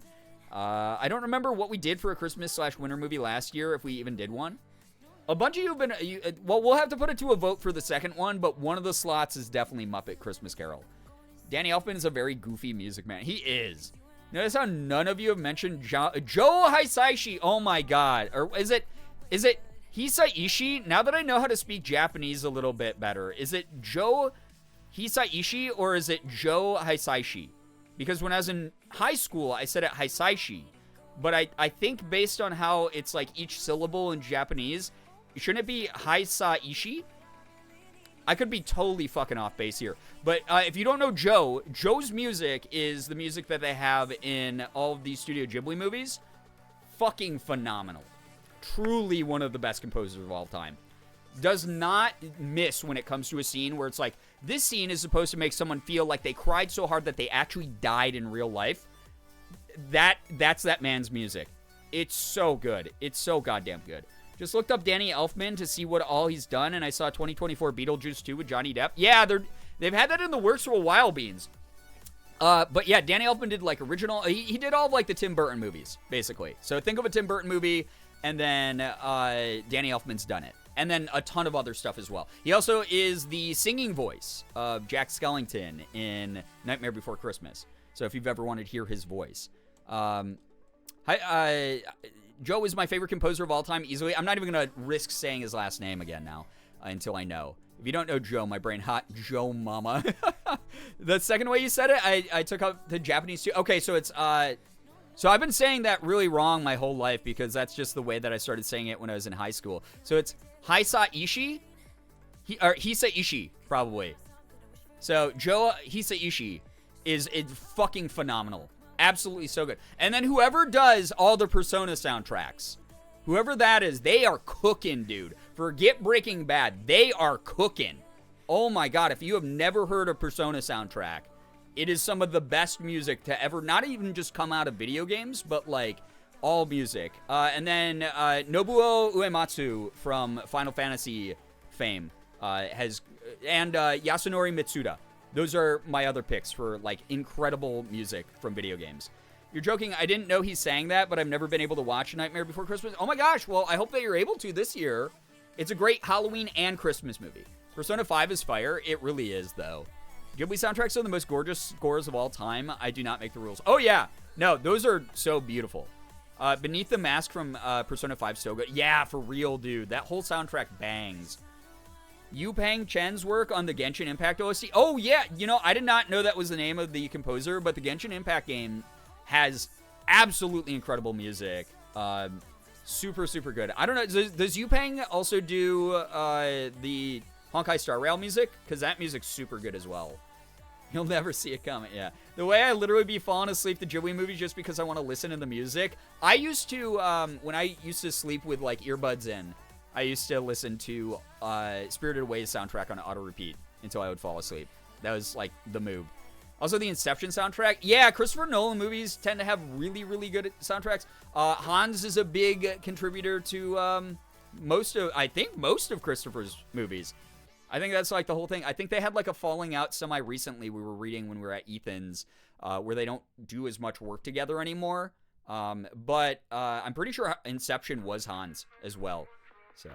I don't remember what we did for a Christmas/winter movie last year, if we even did one. A bunch of you have been... well, we'll have to put it to a vote for the second one, but one of the slots is definitely Muppet Christmas Carol. Danny Elfman is a very goofy music man. He is. Notice how none of you have mentioned Joe Hisaishi. Oh my God. Or is it Hisaishi? Now that I know how to speak Japanese a little bit better, is it Joe... Hisaishi or is it Joe Hisaishi? Because when I was in high school, I said it Hisaishi. But I think based on how it's like each syllable in Japanese, shouldn't it be Hisaishi? I could be totally fucking off base here. But if you don't know Joe's music is the music that they have in all of these Studio Ghibli movies. Fucking phenomenal. Truly one of the best composers of all time. Does not miss when it comes to a scene where it's like, this scene is supposed to make someone feel like they cried so hard that they actually died in real life. That's that man's music. It's so good. It's so goddamn good. Just looked up Danny Elfman to see what all he's done, and I saw 2024 Beetlejuice 2 with Johnny Depp. Yeah, they've had that in the works for a while, Beans. But yeah, Danny Elfman did like original... He did all of like the Tim Burton movies, basically. So think of a Tim Burton movie, and then Danny Elfman's done it. And then a ton of other stuff as well. He also is the singing voice of Jack Skellington in Nightmare Before Christmas. So if you've ever wanted to hear his voice. Joe is my favorite composer of all time, easily. I'm not even going to risk saying his last name again now until I know. If you don't know Joe, my brain hot Joe Mama. The second way you said it, I took up the Japanese too. Okay, so it's so I've been saying that really wrong my whole life because that's just the way that I started saying it when I was in high school. So it's Hisa Ishii, or Hisa Ishii, probably. So Joe Hisaishi is fucking phenomenal. Absolutely so good. And then whoever does all the Persona soundtracks, whoever that is, they are cooking, dude. Forget Breaking Bad. They are cooking. Oh my god, if you have never heard a Persona soundtrack, it is some of the best music to ever, not even just come out of video games, but like all music. And then Nobuo Uematsu from Final Fantasy fame has, and Yasunori Mitsuda. Those are my other picks for like incredible music from video games. You're joking, I didn't know he sang that, but I've never been able to watch Nightmare Before Christmas. Oh my gosh, well, I hope that you're able to this year. It's a great Halloween and Christmas movie. Persona 5 is fire. It really is, though. Ghibli soundtracks are the most gorgeous scores of all time. I do not make the rules. Oh, yeah. No, those are so beautiful. Beneath the Mask from Persona 5 so good. Yeah, for real, dude. That whole soundtrack bangs. Yu Pang Chen's work on the Genshin Impact OST. Oh, yeah. You know, I did not know that was the name of the composer, but the Genshin Impact game has absolutely incredible music. Super, super good. I don't know. Does Yu Pang also do the Honkai Star Rail music? Because that music's super good as well. You'll never see it coming. Yeah. The way I literally be falling asleep to Ghibli movies just because I want to listen to the music. I used to, when I used to sleep with like earbuds in, I used to listen to Spirited Away's soundtrack on auto repeat until I would fall asleep. That was like the move. Also, the Inception soundtrack. Yeah, Christopher Nolan movies tend to have really, really good soundtracks. Hans is a big contributor to most of Christopher's movies. I think that's like the whole thing. I think they had like a falling out semi-recently we were reading when we were at Ethan's where they don't do as much work together anymore. But I'm pretty sure Inception was Hans as well. So,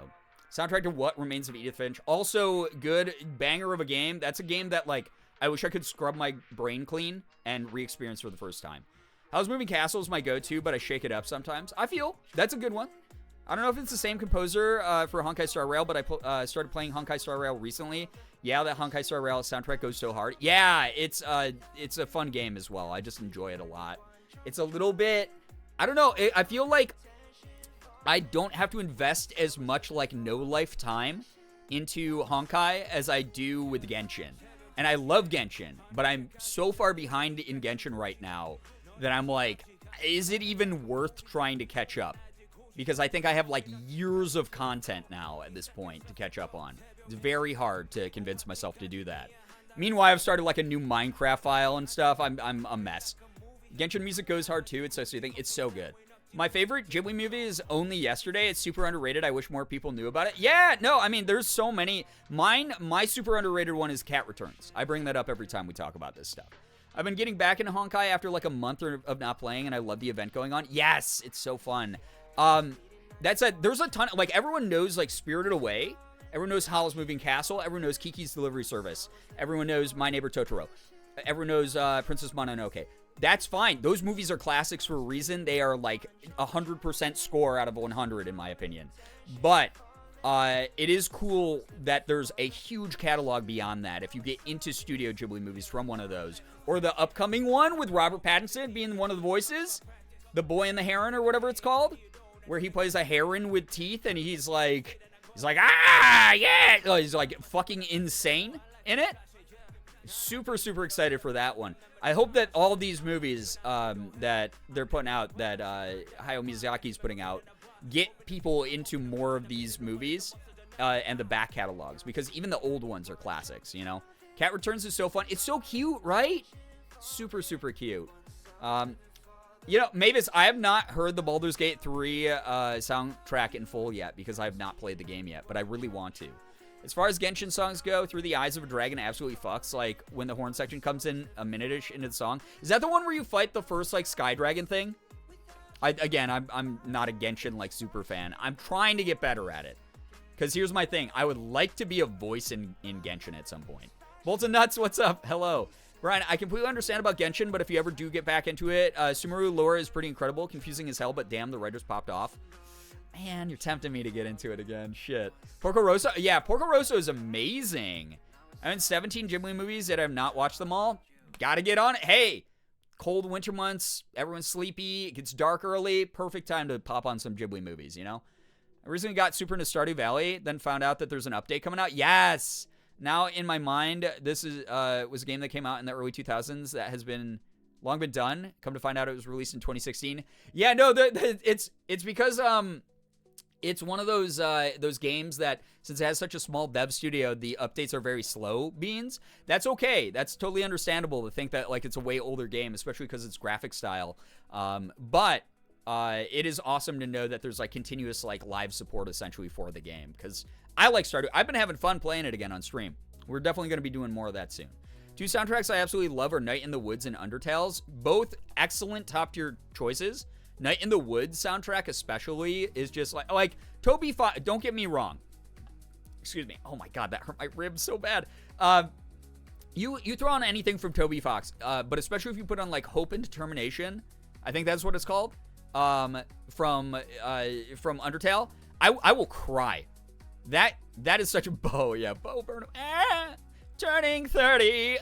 soundtrack to What Remains of Edith Finch. Also good, banger of a game. That's a game that like I wish I could scrub my brain clean and re-experience for the first time. How's Moving Castle is my go-to, but I shake it up sometimes. I feel that's a good one. I don't know if it's the same composer for Honkai Star Rail, but I started playing Honkai Star Rail recently. Yeah, that Honkai Star Rail soundtrack goes so hard. Yeah, it's a fun game as well. I just enjoy it a lot. It's a little bit, I don't know. I feel like I don't have to invest as much like no life time into Honkai as I do with Genshin. And I love Genshin, but I'm so far behind in Genshin right now that I'm like, is it even worth trying to catch up? Because I think I have like years of content now at this point to catch up on. It's very hard to convince myself to do that. Meanwhile, I've started like a new Minecraft file and stuff. I'm a mess. Genshin music goes hard too. It's so soothing. It's so good. My favorite Ghibli movie is Only Yesterday. It's super underrated. I wish more people knew about it. Yeah, no, I mean, there's so many. My super underrated one is Cat Returns. I bring that up every time we talk about this stuff. I've been getting back into Honkai after like a month of not playing, and I love the event going on. Yes, it's so fun. There's a ton of, like, everyone knows like Spirited Away. Everyone knows Howl's Moving Castle. Everyone knows Kiki's Delivery Service. Everyone knows My Neighbor Totoro. Everyone knows Princess Mononoke. That's fine. Those movies are classics for a reason. They are like 100% score out of 100 in my opinion. But it is cool that there's a huge catalog beyond that. If you get into Studio Ghibli movies from one of those, or the upcoming one with Robert Pattinson being one of the voices, The Boy and the Heron or whatever it's called, where he plays a heron with teeth and he's like, ah, yeah. Oh, he's like fucking insane in it. Super, super excited for that one. I hope that all these movies that they're putting out, that Hayao Miyazaki's putting out, get people into more of these movies and the back catalogs, because even the old ones are classics, you know? Cat Returns is so fun. It's so cute, right? Super, super cute. You know, Mavis, I have not heard the Baldur's Gate 3 soundtrack in full yet because I have not played the game yet, but I really want to. As far as Genshin songs go, Through the Eyes of a Dragon absolutely fucks, like, when the horn section comes in a minute-ish into the song. Is that the one where you fight the first, like, Sky Dragon thing? I'm not a Genshin, like, super fan. I'm trying to get better at it. Because here's my thing. I would like to be a voice in Genshin at some point. Bolton Nuts, what's up? Hello. Brian, I completely understand about Genshin, but if you ever do get back into it, Sumeru lore is pretty incredible. Confusing as hell, but damn, the writers popped off. Man, you're tempting me to get into it again. Shit. Porco Rosso? Yeah, Porco Rosso is amazing. I'm in 17 Ghibli movies that I've not watched them all. Gotta get on it. Hey, cold winter months, everyone's sleepy, it gets dark early, perfect time to pop on some Ghibli movies, you know? I recently got super into Stardew Valley, then found out that there's an update coming out. Yes! Now, in my mind, this is was a game that came out in the early 2000s that has been long been done. Come to find out it was released in 2016. Yeah, no, it's because it's one of those games that, since it has such a small dev studio, the updates are very slow beans. That's okay. That's totally understandable to think that like it's a way older game, especially because it's graphic style. But it is awesome to know that there's like continuous like live support essentially for the game, because I like Stardew. I've been having fun playing it again on stream. We're definitely going to be doing more of that soon. 2 soundtracks I absolutely love are Night in the Woods and Undertales. Both excellent top tier choices. Night in the Woods soundtrack especially is just like Toby Fox. Don't get me wrong. Excuse me. Oh my god, that hurt my ribs so bad. You throw on anything from Toby Fox, but especially if you put on like Hope and Determination. I think that's what it's called. From Undertale, I will cry. That is such a Bo Burnham. Turning 30.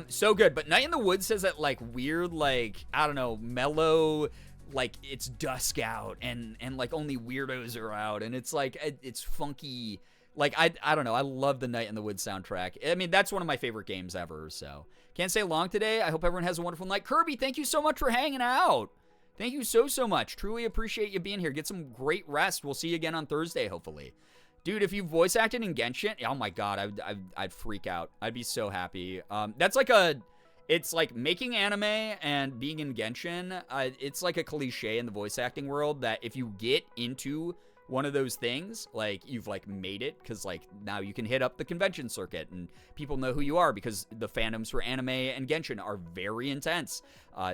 So good. But Night in the Woods says that like weird, like, I don't know, mellow, like it's dusk out and like only weirdos are out, and it's like it's funky. Like I don't know. I love the Night in the Woods soundtrack. I mean, that's one of my favorite games ever. So can't stay long today. I hope everyone has a wonderful night. Kirby, thank you so much for hanging out. Thank you so much. Truly appreciate you being here. Get some great rest. We'll see you again on Thursday, hopefully. Dude, if you voice acted in Genshin, oh my god, I'd freak out. I'd be so happy. That's like it's like making anime and being in Genshin. It's like a cliche in the voice acting world that if you get into one of those things, like you've like made it, because like now you can hit up the convention circuit and people know who you are because the fandoms for anime and Genshin are very intense.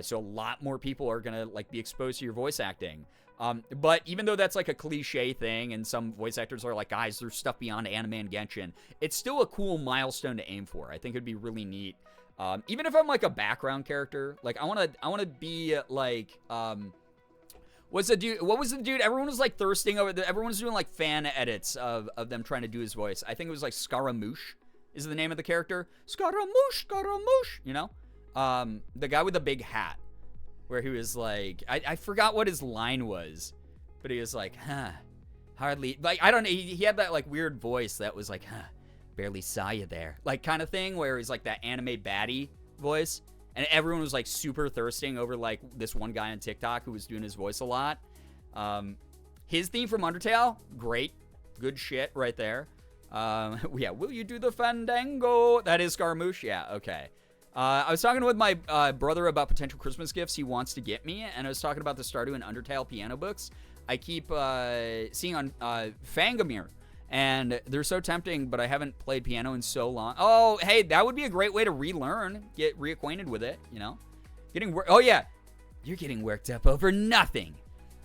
So a lot more people are gonna like be exposed to your voice acting. But even though that's like a cliche thing and some voice actors are like, guys, there's stuff beyond anime and Genshin, it's still a cool milestone to aim for. I think it'd be really neat. Even if I'm like a background character, like I want to be like, what was the dude? Everyone was like thirsting over everyone was doing like fan edits of them trying to do his voice. I think it was like Scaramouche is the name of the character. Scaramouche, you know? The guy with the big hat. Where he was like, I forgot what his line was, but he was like, hardly, like, I don't know, he had that, like, weird voice that was like, barely saw you there, like, kind of thing, where he's like that anime baddie voice, and everyone was, like, super thirsting over, like, this one guy on TikTok who was doing his voice a lot. His theme from Undertale, great, good shit right there. Yeah, will you do the fandango? That is Scaramouche, yeah, okay. I was talking with my brother about potential Christmas gifts he wants to get me, and I was talking about the Stardew and Undertale piano books I keep seeing on Fangamir, and they're so tempting, but I haven't played piano in so long. Oh, hey, that would be a great way to relearn, get reacquainted with it, you know? Oh, yeah, you're getting worked up over nothing.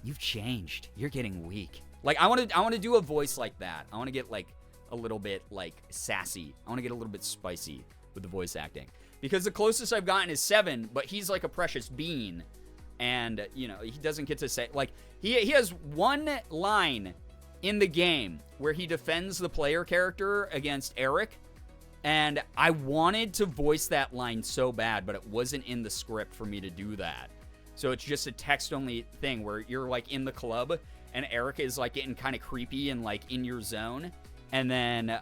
You've changed. You're getting weak. Like, I want to do a voice like that. I want to get, like, a little bit, like, sassy. I want to get a little bit spicy with the voice acting. Because the closest I've gotten is 7, but he's like a precious bean. And, you know, he doesn't get to say, like, he has one line in the game where he defends the player character against Eric. And I wanted to voice that line so bad, but it wasn't in the script for me to do that. So it's just a text-only thing where you're, like, in the club, and Eric is, like, getting kind of creepy and, like, in your zone. And then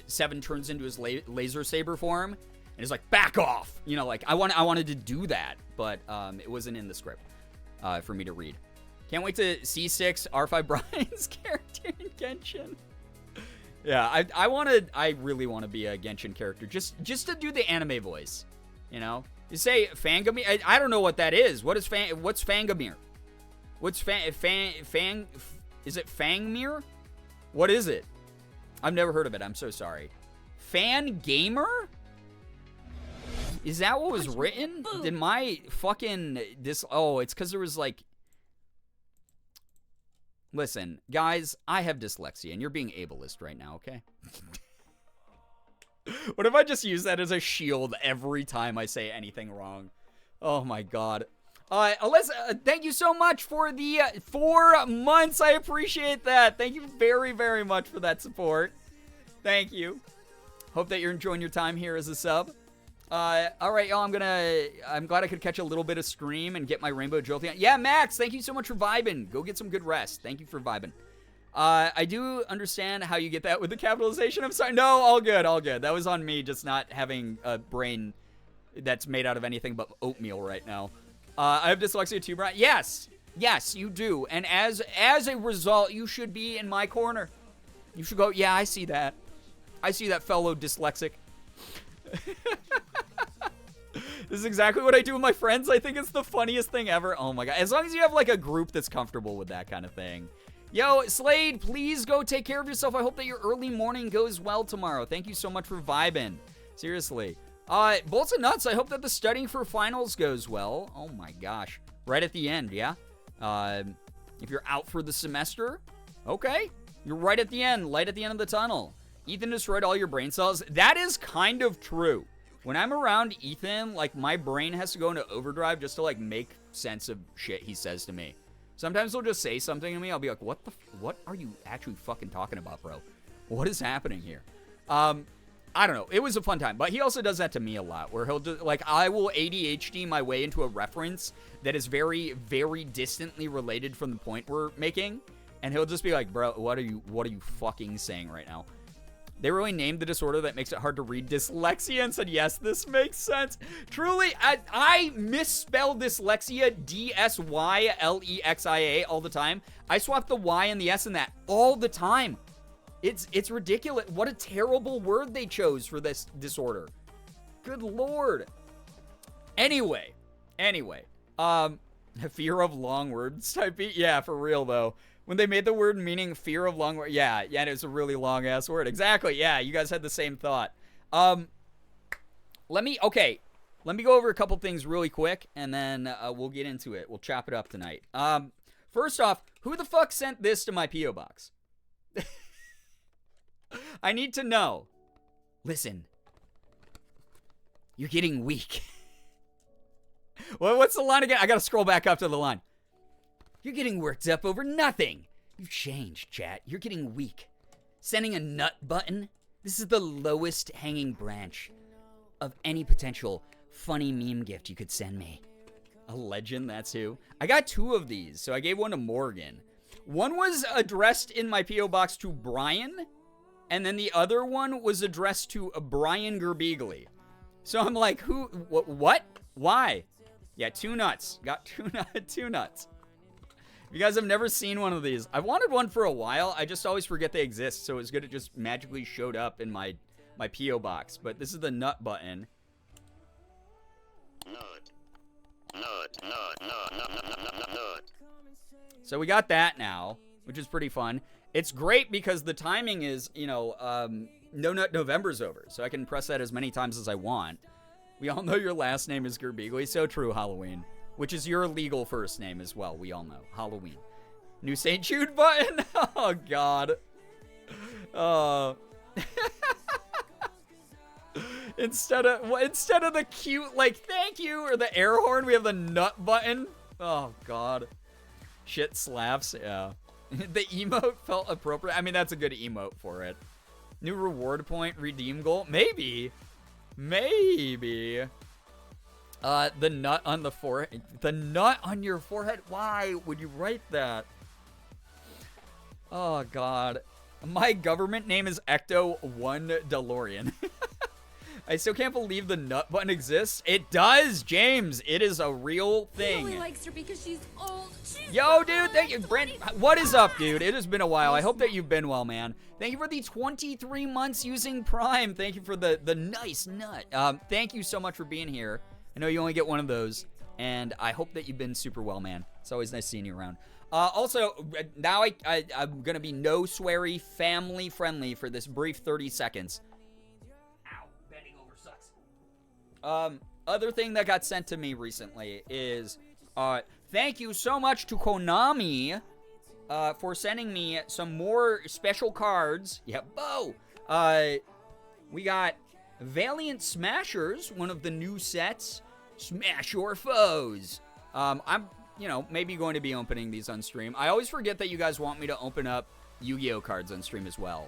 7 turns into his laser saber form and is like, back off. You know, like, I wanted to do that, but it wasn't in the script for me to read. Can't wait to see R5 Brian's character in Genshin. Yeah, I really want to be a Genshin character just to do the anime voice, you know? You say Fangamir, I don't know what that is. What's Fangamir? What's is it Fangmir? What is it? I've never heard of it. I'm so sorry. Fan Gamer? Is that what was written? Did my fucking oh, it's because there was like, listen, guys, I have dyslexia and you're being ableist right now, okay? What if I just use that as a shield every time I say anything wrong? Oh my god. Alyssa, thank you so much for the 4 months. I appreciate that. Thank you very, very much for that support. Thank you. Hope that you're enjoying your time here as a sub. All right, y'all, I'm glad I could catch a little bit of stream and get my Rainbow Jolty on. Yeah, Max, thank you so much for vibing. Go get some good rest. Thank you for vibing. I do understand how you get that with the capitalization. I'm sorry. No, all good, all good. That was on me just not having a brain that's made out of anything but oatmeal right now. I have dyslexia too, Brian. Yes, you do. And as a result, you should be in my corner. You should go, yeah, I see that. I see that, fellow dyslexic. This is exactly what I do with my friends. I think it's the funniest thing ever. Oh my god. As long as you have like a group that's comfortable with that kind of thing. Yo, Slade, please go take care of yourself. I hope that your early morning goes well tomorrow. Thank you so much for vibing. Seriously. Bolts and Nuts, I hope that the studying for finals goes well. Oh my gosh. Right at the end, yeah? If you're out for the semester, okay. You're right at the end, light at the end of the tunnel. Ethan destroyed all your brain cells. That is kind of true. When I'm around Ethan, like, my brain has to go into overdrive just to, like, make sense of shit he says to me. Sometimes he'll just say something to me. I'll be like, what are you actually fucking talking about, bro? What is happening here? I don't know. It was a fun time. But he also does that to me a lot, where he'll just, like, I will ADHD my way into a reference that is very, very distantly related from the point we're making. And he'll just be like, bro, what are you fucking saying right now? They really named the disorder that makes it hard to read dyslexia and said, yes, this makes sense. Truly, I misspell dyslexia, D-S-Y-L-E-X-I-A, all the time. I swap the Y and the S in that all the time. It's ridiculous. What a terrible word they chose for this disorder. Good Lord. Anyway. Fear of long words type beat. Yeah, for real, though. When they made the word meaning fear of long word. Yeah, and it's a really long-ass word. Exactly, yeah, you guys had the same thought. Let me go over a couple things really quick, and then we'll get into it. We'll chop it up tonight. First off, who the fuck sent this to my P.O. Box? I need to know. Listen. You're getting weak. Well, what's the line again? I gotta scroll back up to the line. You're getting worked up over nothing. You've changed, chat. You're getting weak. Sending a nut button? This is the lowest hanging branch of any potential funny meme gift you could send me. A legend, that's who. I got 2 of these, so I gave one to Morgan. One was addressed in my P.O. Box to Brian, and then the other one was addressed to Brian Girbeagly. So I'm like, who, what? Why? Yeah, 2 nuts. Got 2 nuts. If you guys have never seen one of these, I've wanted one for a while. I just always forget they exist, so it's good it just magically showed up in my P.O. Box. But this is the nut button. Nut. So we got that now, which is pretty fun. It's great because the timing is, No Nut November's over, so I can press that as many times as I want. We all know your last name is Girbeagly. So true, Halloween. Which is your legal first name as well. We all know. Halloween. New St. Jude button. Oh, God. Instead of the cute, like, thank you, or the air horn, we have the nut button. Oh, God. Shit slaps. Yeah. The emote felt appropriate. I mean, that's a good emote for it. New reward point, redeem goal. Maybe. The nut on the forehead. The nut on your forehead? Why would you write that? Oh, God. My government name is Ecto-1 DeLorean. I still can't believe the nut button exists. It does, James. It is a real thing. He only likes her because she's old. Yo, dude, thank you. Brent, what is up, dude? It has been a while. I hope that you've been well, man. Thank you for the 23 months using Prime. Thank you for the nice nut. Thank you so much for being here. I know you only get one of those, and I hope that you've been super well, man. It's always nice seeing you around. Also, now I'm going to be no sweary, family friendly for this brief 30 seconds. Ow, bending over sucks. Other thing that got sent to me recently is, thank you so much to Konami, for sending me some more special cards. Yeah, Bo! We got Valiant Smashers, one of the new sets. Smash your foes. I'm, maybe going to be opening these on stream. I always forget that you guys want me to open up Yu-Gi-Oh cards on stream as well.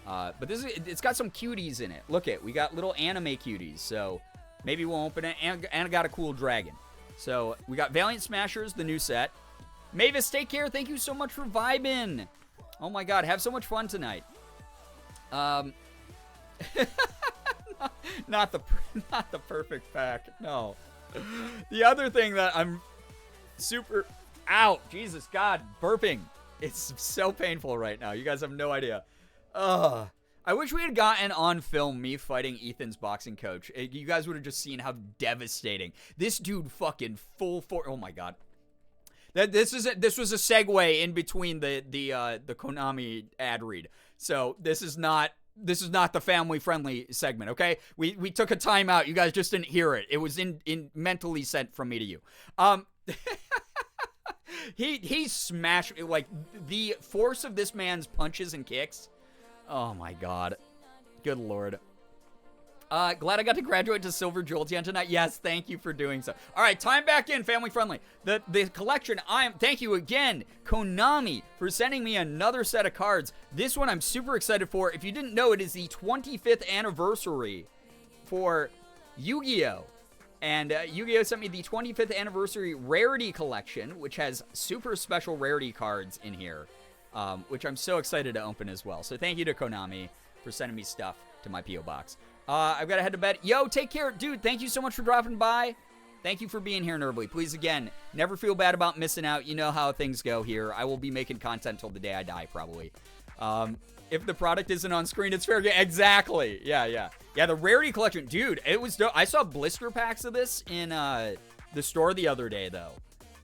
But it's got some cuties in it. Look we got little anime cuties. So maybe we'll open it. And it got a cool dragon. So we got Valiant Smashers, the new set. Mavis, take care. Thank you so much for vibing. Oh my God, have so much fun tonight. Not the perfect pack. No. The other thing that I'm super out. Jesus God, burping. It's so painful right now. You guys have no idea. Ugh. I wish we had gotten on film me fighting Ethan's boxing coach. You guys would have just seen how devastating. This dude fucking full for. Oh my God. This was a segue in between the Konami ad read. So this is not the family friendly segment, okay? We took a timeout. You guys just didn't hear it. It was in mentally sent from me to you. He smashed, like, the force of this man's punches and kicks. Oh my God. Good Lord. Glad I got to graduate to Silver Jolteon tonight. Yes, thank you for doing so. All right, time back in, family friendly. The collection, thank you again, Konami, for sending me another set of cards. This one I'm super excited for. If you didn't know, it is the 25th anniversary for Yu-Gi-Oh! And Yu-Gi-Oh! Sent me the 25th anniversary rarity collection, which has super special rarity cards in here, which I'm so excited to open as well. So thank you to Konami for sending me stuff to my P.O. box. I've got to head to bed. Yo, take care. Dude, thank you so much for dropping by. Thank you for being here, Nervly. Please, again, never feel bad about missing out. You know how things go here. I will be making content till the day I die, probably. If the product isn't on screen, it's fair game. Exactly. Yeah, the rarity collection. Dude, it was dope. I saw blister packs of this in the store the other day, though.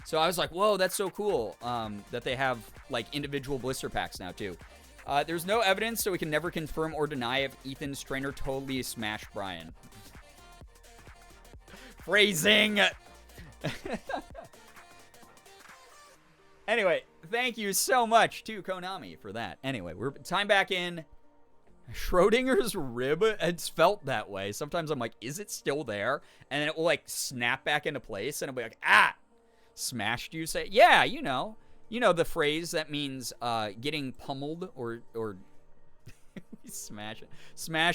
So I was like, whoa, that's so cool that they have, like, individual blister packs now, too. There's no evidence, so we can never confirm or deny if Ethan's trainer totally smashed Brian. Phrasing! Anyway, thank you so much to Konami for that. Anyway, we're time back in. Schrodinger's rib, it's felt that way. Sometimes I'm like, is it still there? And then it will, like, snap back into place, and I'll be like, ah! Smashed, you say? Yeah, you know. You know the phrase that means getting pummeled or smash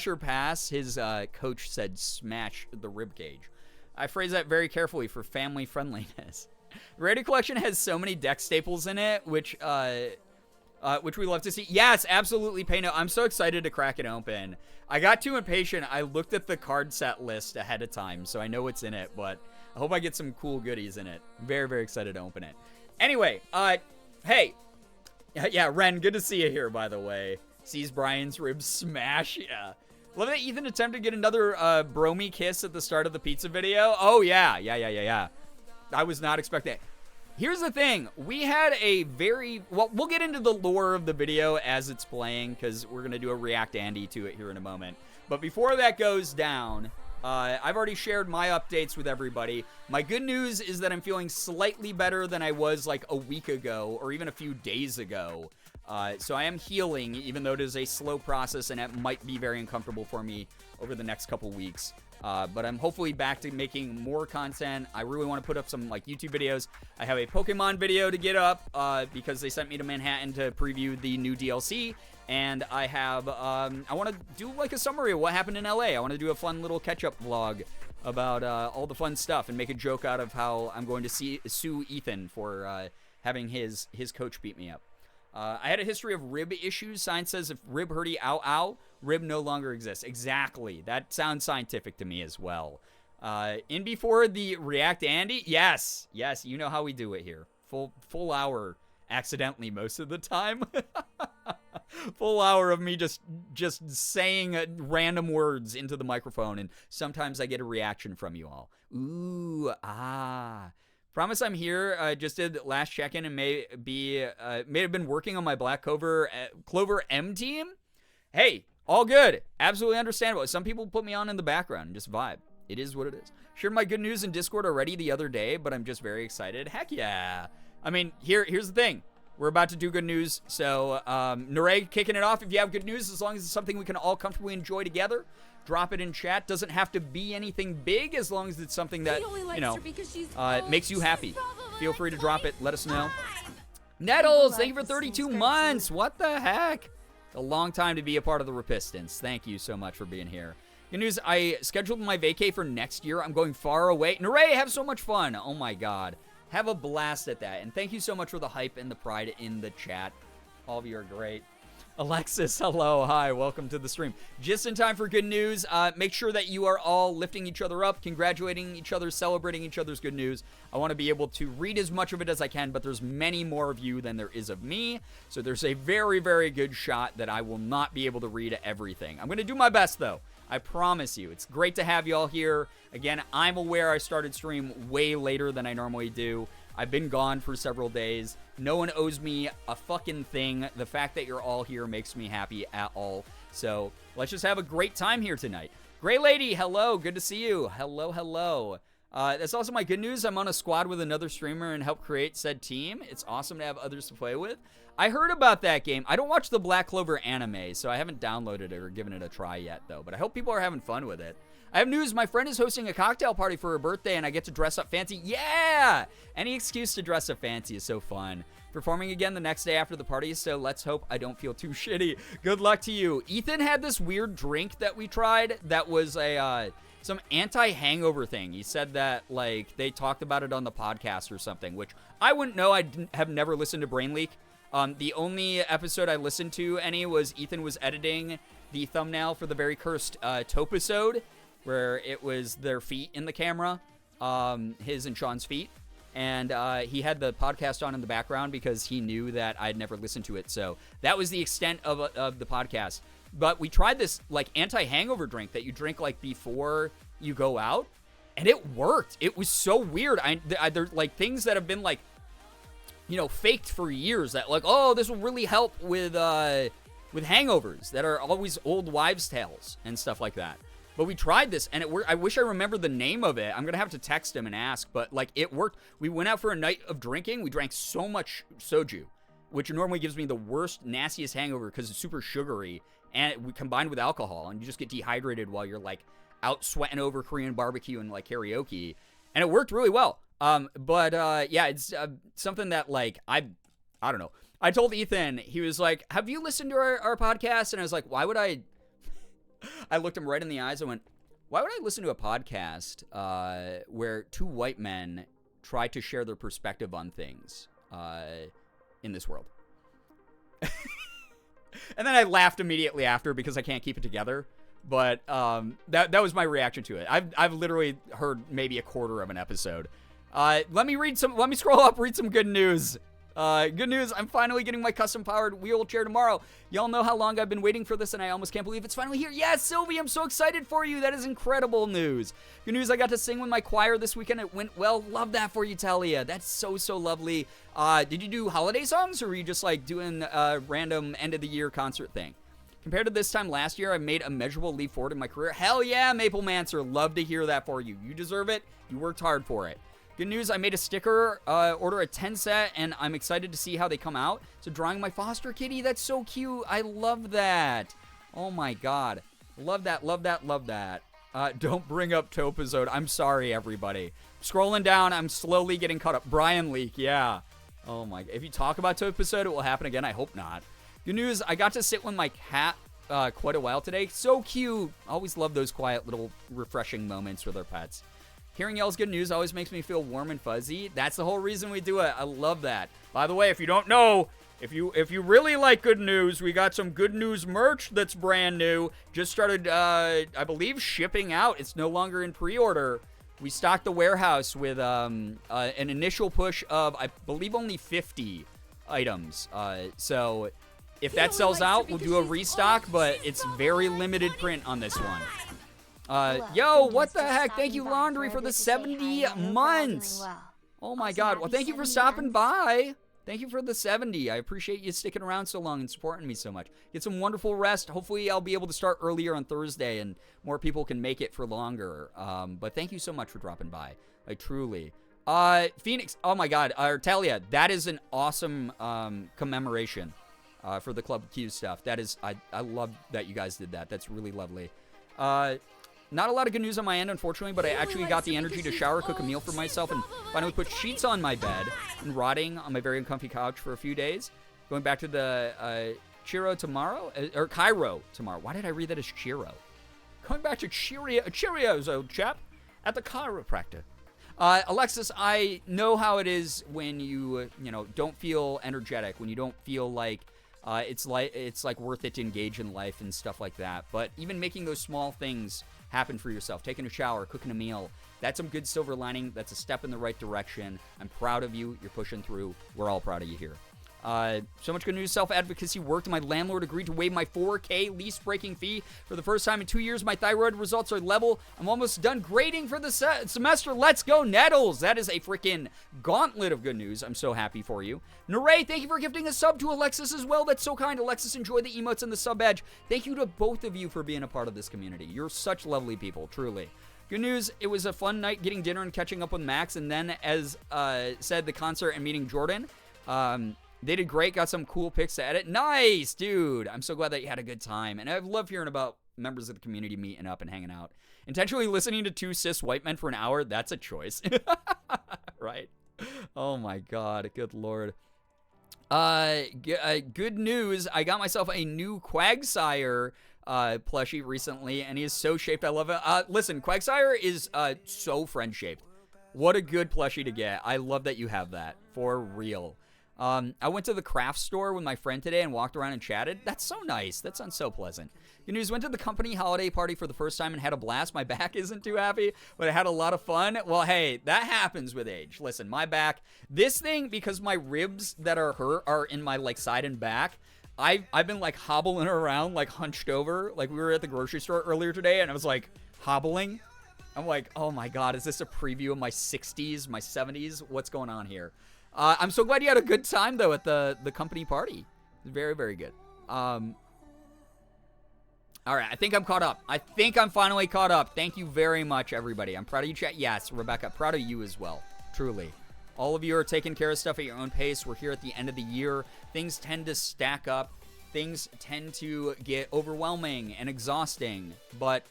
or pass. His coach said smash the rib cage. I phrase that very carefully for family friendliness. The Rarity Collection has so many deck staples in it, which we love to see. Yes, absolutely, Payno. I'm so excited to crack it open. I got too impatient. I looked at the card set list ahead of time, so I know what's in it, but I hope I get some cool goodies in it. Very, very excited to open it. Anyway, hey. Yeah, Ren, good to see you here, by the way. Sees Brian's ribs smash. Yeah. Love that Ethan attempted to get another bromy kiss at the start of the pizza video. Oh, yeah. I was not expecting it. Here's the thing. We had a very... Well, we'll get into the lore of the video as it's playing, because we're going to do a React Andy to it here in a moment. But before that goes down... I've already shared my updates with everybody. My good news is that I'm feeling slightly better than I was like a week ago or even a few days ago. So I am healing, even though it is a slow process and it might be very uncomfortable for me over the next couple weeks. But I'm hopefully back to making more content. I really want to put up some like YouTube videos. I have a Pokemon video to get up because they sent me to Manhattan to preview the new DLC. And I have, I want to do like a summary of what happened in LA. I want to do a fun little catch-up vlog about all the fun stuff and make a joke out of how I'm going to sue Ethan for having his coach beat me up. I had a history of rib issues. Science says if rib hurty, ow, ow, rib no longer exists. Exactly. That sounds scientific to me as well. In before the React Andy? Yes, you know how we do it here. Full hour accidentally most of the time. Full hour of me just saying random words into the microphone, and sometimes I get a reaction from you all. Ooh, ah. Promise I'm here. Just did last check-in and may have been working on my Black Clover M team. Hey, all good. Absolutely understandable. Some people put me on in the background and just vibe. It is what it is. Shared my good news in Discord already the other day, but I'm just very excited. Heck yeah. I mean, here's the thing. We're about to do good news, so Nureg kicking it off. If you have good news, as long as it's something we can all comfortably enjoy together, drop it in chat. Doesn't have to be anything big, as long as it's something that, you know, makes you happy. Feel free to drop it. Let us know. Nettles, thank you for 32 months. What the heck? A long time to be a part of the Repistance. Thank you so much for being here. Good news, I scheduled my vacay for next year. I'm going far away. Naray, have so much fun. Oh my god. Have a blast at that. And thank you so much for the hype and the pride in the chat. All of you are great. Alexis, hello. Hi, welcome to the stream. Just in time for good news. Make sure that you are all lifting each other up, congratulating each other, celebrating each other's good news. I want to be able to read as much of it as I can, but there's many more of you than there is of me. So there's a very, very good shot that I will not be able to read everything. I'm going to do my best, though. I promise you. It's great to have you all here. Again, I'm aware I started stream way later than I normally do. I've been gone for several days. No one owes me a fucking thing. The fact that you're all here makes me happy at all. So let's just have a great time here tonight. Gray Lady, hello. Good to see you. Hello, hello. That's also my good news. I'm on a squad with another streamer and help create said team. It's awesome to have others to play with. I heard about that game. I don't watch the Black Clover anime, so I haven't downloaded it or given it a try yet, though. But I hope people are having fun with it. I have news. My friend is hosting a cocktail party for her birthday, and I get to dress up fancy. Yeah! Any excuse to dress up fancy is so fun. Performing again the next day after the party, so let's hope I don't feel too shitty. Good luck to you. Ethan had this weird drink that we tried that was a some anti-hangover thing. He said that, like, they talked about it on the podcast or something, which I wouldn't know. I have never listened to Brain Leak. The only episode I listened to was Ethan was editing the thumbnail for the Very Cursed Topisode, where it was their feet in the camera, his and Sean's feet. And he had the podcast on in the background because he knew that I'd never listened to it. So that was the extent of the podcast. But we tried this, like, anti-hangover drink that you drink, like, before you go out. And it worked. It was so weird. There's, like, things that have been, like, you know, faked for years that, like, oh, this will really help with hangovers that are always old wives' tales and stuff like that. But we tried this, and it worked. I wish I remembered the name of it. I'm going to have to text him and ask, but, like, it worked. We went out for a night of drinking. We drank so much soju, which normally gives me the worst, nastiest hangover because it's super sugary, and we combined with alcohol, and you just get dehydrated while you're, like, out sweating over Korean barbecue and, like, karaoke, and it worked really well. Yeah, it's something that, like, I don't know. I told Ethan, he was like, have you listened to our podcast? And I was like, why would I looked him right in the eyes. I went, why would I listen to a podcast where two white men try to share their perspective on things in this world? And then I laughed immediately after because I can't keep it together. But that was my reaction to it. I've literally heard maybe a quarter of an episode. Let me scroll up, read some good news. Good news, I'm finally getting my custom-powered wheelchair tomorrow. Y'all know how long I've been waiting for this, and I almost can't believe it's finally here. Yes, Sylvie, I'm so excited for you. That is incredible news. Good news, I got to sing with my choir this weekend. It went well. Love that for you, Talia. That's so, so lovely. Did you do holiday songs, or were you just, like, doing a random end-of-the-year concert thing? Compared to this time last year, I made a measurable leap forward in my career. Hell yeah, Maple Mancer. Love to hear that for you. You deserve it. You worked hard for it. Good news, I made a sticker, order a 10 set, and I'm excited to see how they come out. So drawing my foster kitty, that's so cute. I love that. Oh my god. Love that, love that, love that. Don't bring up Topazode. I'm sorry, everybody. Scrolling down, I'm slowly getting caught up. Brian Leak, yeah. Oh my, if you talk about Topazode, it will happen again. I hope not. Good news, I got to sit with my cat quite a while today. So cute. Always love those quiet little refreshing moments with our pets. Hearing y'all's good news always makes me feel warm and fuzzy. That's the whole reason we do it. I love that. By the way, if you don't know, if you really like good news, we got some good news merch that's brand new. Just started, I believe, shipping out. It's no longer in pre-order. We stocked the warehouse with an initial push of, I believe, only 50 items. So if that sells out, we'll do a restock, but it's very limited print on this one. Yo, what the heck? Thank you, Laundry, for the 70 months. Oh my god. Well, thank you for stopping by. Thank you for the 70. I appreciate you sticking around so long and supporting me so much. Get some wonderful rest. Hopefully, I'll be able to start earlier on Thursday and more people can make it for longer. But thank you so much for dropping by. Like, truly. Phoenix, oh my god. Talia, that is an awesome commemoration for the Club Q stuff. That is, I love that you guys did that. That's really lovely. Not a lot of good news on my end, unfortunately, but I actually got the energy to shower, cook a meal for myself, and finally put sheets on my bed and rotting on my very uncomfy couch for a few days. Going back to the Chiro tomorrow? Or Cairo tomorrow. Why did I read that as Chiro? Going back to Cheerios, old chap, at the chiropractor. Alexis, I know how it is when you don't feel energetic, when you don't feel like it's like worth it to engage in life and stuff like that. But even making those small things happen for yourself, taking a shower, cooking a meal, that's some good silver lining. That's a step in the right direction. I'm proud of you. You're pushing through. We're all proud of you here. So much good news. Self-advocacy worked. My landlord agreed to waive my $4,000 lease-breaking fee. For the first time in 2 years, my thyroid results are level. I'm almost done grading for the semester. Let's go, Nettles. That is a freaking gauntlet of good news. I'm so happy for you. Naray, thank you for gifting a sub to Alexis as well. That's so kind. Alexis, enjoy the emotes and the sub badge. Thank you to both of you for being a part of this community. You're such lovely people, truly. Good news, it was a fun night getting dinner and catching up with Max. And then, as said, the concert and meeting Jordan. They did great. Got some cool pics to edit. Nice, dude. I'm so glad that you had a good time. And I love hearing about members of the community meeting up and hanging out. Intentionally listening to two cis white men for an hour, that's a choice. Right? Oh, my God. Good Lord. Good news. I got myself a new Quagsire plushie recently, and he is so shaped. I love it. Listen, Quagsire is so friend-shaped. What a good plushie to get. I love that you have that. For real. I went to the craft store with my friend today and walked around and chatted. That's so nice. That sounds so pleasant. Good news, went to the company holiday party for the first time and had a blast. My back isn't too happy, but I had a lot of fun. Well, hey, that happens with age. Listen, my back, this thing, because my ribs that are hurt are in my, like, side and back, I've been, like, hobbling around, like, hunched over. Like, we were at the grocery store earlier today, and I was, like, hobbling. I'm like, oh, my God, is this a preview of my 60s, my 70s? What's going on here? I'm so glad you had a good time, though, at the company party. Very, very good. All right, I think I'm caught up. I think I'm finally caught up. Thank you very much, everybody. I'm proud of you, chat. Yes, Rebecca, proud of you as well. Truly. All of you are taking care of stuff at your own pace. We're here at the end of the year. Things tend to stack up. Things tend to get overwhelming and exhausting. But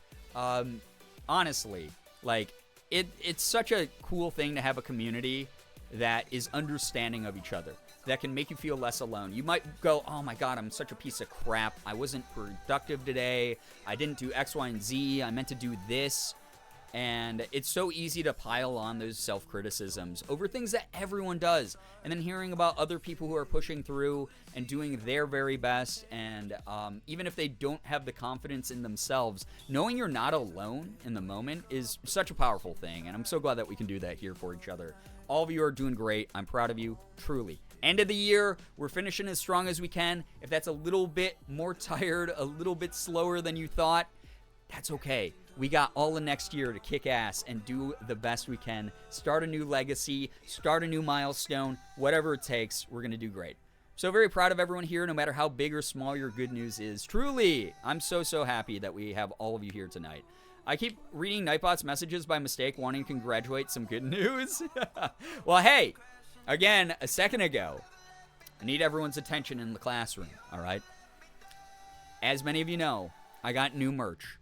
honestly, like, it's such a cool thing to have a community that is understanding of each other, that can make you feel less alone. You might go, oh my God, I'm such a piece of crap. I wasn't productive today. I didn't do X, Y, and Z. I meant to do this. And it's so easy to pile on those self-criticisms over things that everyone does. And then hearing about other people who are pushing through and doing their very best. And even if they don't have the confidence in themselves, knowing you're not alone in the moment is such a powerful thing. And I'm so glad that we can do that here for each other. All of you are doing great. I'm proud of you, truly. End of the year, we're finishing as strong as we can. If that's a little bit more tired, a little bit slower than you thought, that's okay. We got all of next year to kick ass and do the best we can. Start a new legacy, start a new milestone, whatever it takes, we're going to do great. So very proud of everyone here, no matter how big or small your good news is. Truly, I'm so, so happy that we have all of you here tonight. I keep reading Nightbot's messages by mistake, wanting to congratulate some good news. Well, hey, again, a second ago, I need everyone's attention in the classroom, all right? As many of you know, I got new merch.